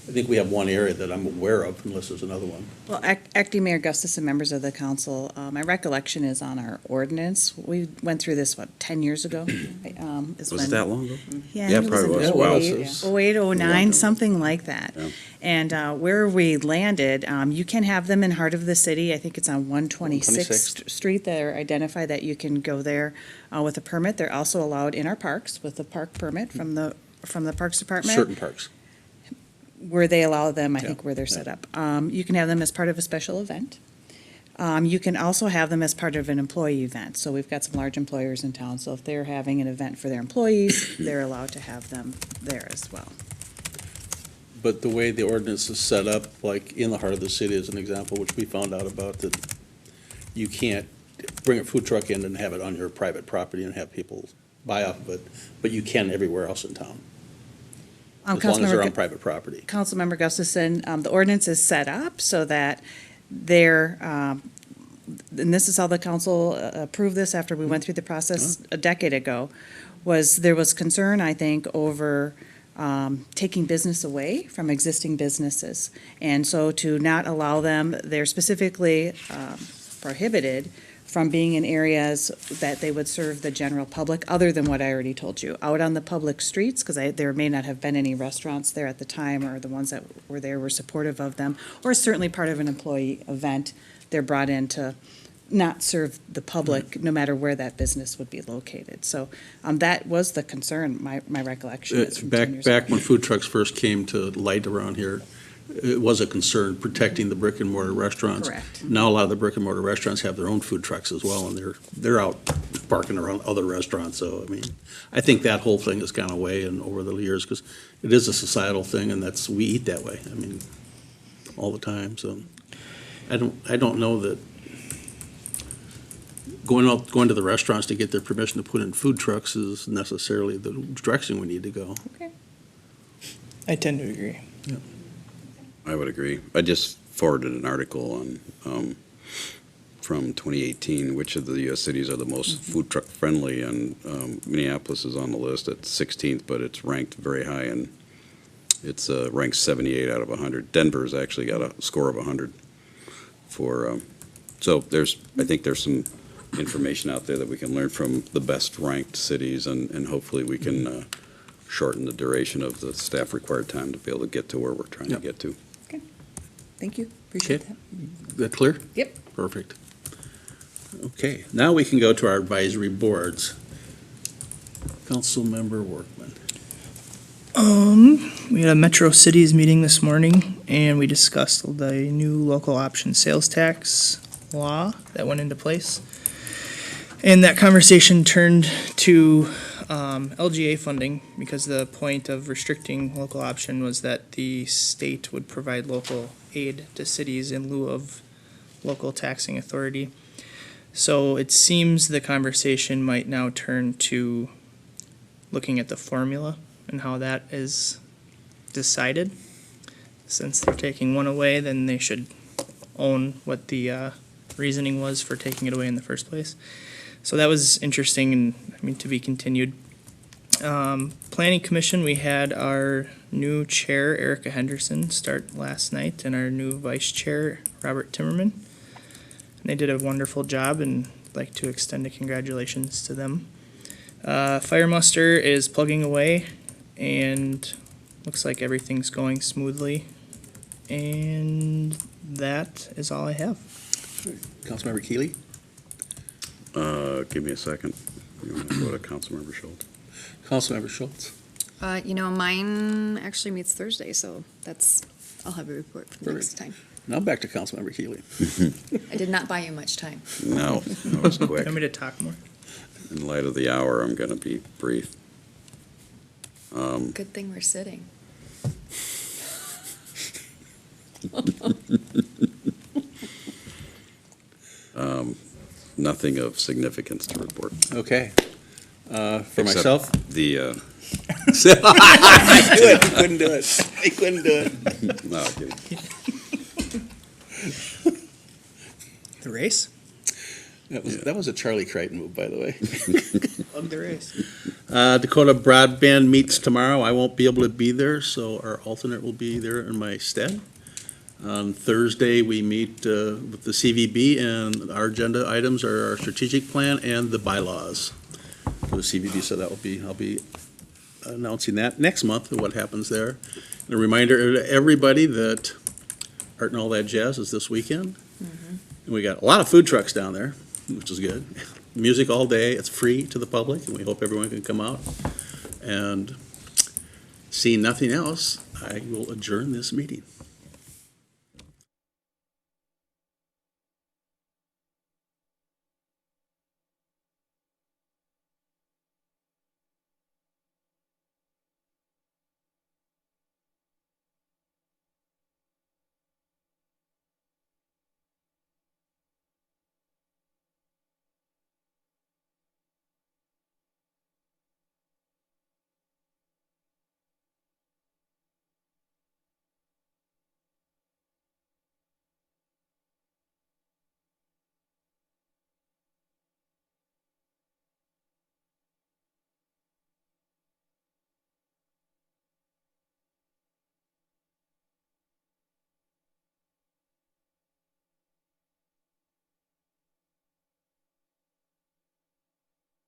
Speaker 1: I think we have one area that I'm aware of, unless there's another one.
Speaker 10: Well, Acting Mayor Gustus and members of the council, my recollection is on our ordinance. We went through this, 10 years ago?
Speaker 5: Was it that long ago?
Speaker 10: Yeah,
Speaker 5: Yeah,
Speaker 10: it was
Speaker 5: probably
Speaker 10: in
Speaker 5: was. Wow.
Speaker 10: 08, 09, something like that.
Speaker 5: Yeah.
Speaker 10: And where we landed, you can have them in heart of the city. I think it's on 126th
Speaker 1: 126th.
Speaker 10: Street. They're identified that you can go there with a permit. They're also allowed in our parks with a park permit from the Parks Department.
Speaker 1: Certain parks.
Speaker 10: Where they allow them, I
Speaker 1: Yeah,
Speaker 10: think where they're
Speaker 1: yeah.
Speaker 10: set up. You can have them as part of a special event. You can also have them as part of an employee event. So we've got some large employers in town, so if they're having an event for their employees, they're allowed to have them there as well.
Speaker 1: But the way the ordinance is set up, like in the heart of the city as an example, which we found out about, that you can't bring a food truck in and have it on your private property and have people buy off of it, but you can everywhere else in town, as long as they're on private property.
Speaker 10: Councilmember Gustafson, the ordinance is set up so that they're, and this is how the council approved this after we went through the process a decade ago, there was concern, I think, over taking business away from existing businesses. And so to not allow them, they're specifically prohibited from being in areas that they would serve the general public, other than what I already told you. Out on the public streets, because there may not have been any restaurants there at the time, or the ones that were there were supportive of them, or certainly part of an employee event. They're brought in to not serve the public, no matter where that business would be located. So that was the concern, my recollection is from 10 years ago.
Speaker 1: Back when food trucks first came to light around here, it was a concern protecting the brick and mortar restaurants.
Speaker 10: Correct.
Speaker 1: Now a lot of the brick and mortar restaurants have their own food trucks as well, and they're out parking around other restaurants. So, I mean, I think that whole thing has gone away and over the years, because it is a societal thing, and we eat that way. I mean, all the time. So I don't know that going to the restaurants to get their permission to put in food trucks is necessarily the direction we need to go.
Speaker 6: I tend to agree.
Speaker 5: I would agree. I just forwarded an article on, from 2018, which of the U.S. cities are the most food truck friendly, and Minneapolis is on the list at 16th, but it's ranked very high, and it's ranked 78 out of 100. Denver's actually got a score of 100 for, so I think there's some information out there that we can learn from the best ranked cities, and hopefully we can shorten the duration of the staff required time to be able to get to where we're trying to get to.
Speaker 10: Thank you, appreciate
Speaker 1: Okay.
Speaker 10: that.
Speaker 1: That clear?
Speaker 10: Yep.
Speaker 1: Perfect. Okay, now we can go to our advisory boards. Councilmember Workman.
Speaker 6: We had a Metro Cities meeting this morning, and we discussed the new local option sales tax law that went into place. And that conversation turned to LGA funding, because the point of restricting local option was that the state would provide local aid to cities in lieu of local taxing authority. So it seems the conversation might now turn to looking at the formula and how that is decided. Since they're taking one away, then they should own what the reasoning was for taking it away in the first place. So that was interesting, and I mean, to be continued. Planning Commission, we had our new chair, Erica Henderson, start last night, and our new vice chair, Robert Timmerman. And they did a wonderful job, and I'd like to extend a congratulations to them. Fire muster is plugging away, and looks like everything's going smoothly. And that is all I have.
Speaker 1: Councilmember Keeley?
Speaker 5: Give me a second. You want to go to Councilmember Schultz?
Speaker 1: Councilmember Schultz?
Speaker 3: Mine actually meets Thursday, so I'll have a report for the next time.
Speaker 1: Now back to Councilmember Keeley.
Speaker 3: I did not buy you much time.
Speaker 5: No, that was quick.
Speaker 6: Want me to talk more?
Speaker 5: In light of the hour, I'm going to be brief.
Speaker 3: Good thing we're sitting.
Speaker 5: Nothing of significance to report.
Speaker 1: Okay. For
Speaker 5: Except
Speaker 1: myself?
Speaker 5: The,
Speaker 1: I knew it. He couldn't do it. He couldn't do it.
Speaker 5: no, I'm kidding.
Speaker 6: The race?
Speaker 1: That was a Charlie Crichton move, by the way.
Speaker 6: Hug the race.
Speaker 1: Dakota Broadband meets tomorrow. I won't be able to be there, so our alternate will be there in my stead. On Thursday, we meet with the CVB, and our agenda items are our strategic plan and the bylaws for the CVB, so that will be, I'll be announcing that next month, what happens there. And a reminder to everybody that Art and All That Jazz is this weekend. And we got a lot of food trucks down there, which is good. Music all day, it's free to the public, and we hope everyone can come out. And seeing nothing else, I will adjourn this meeting.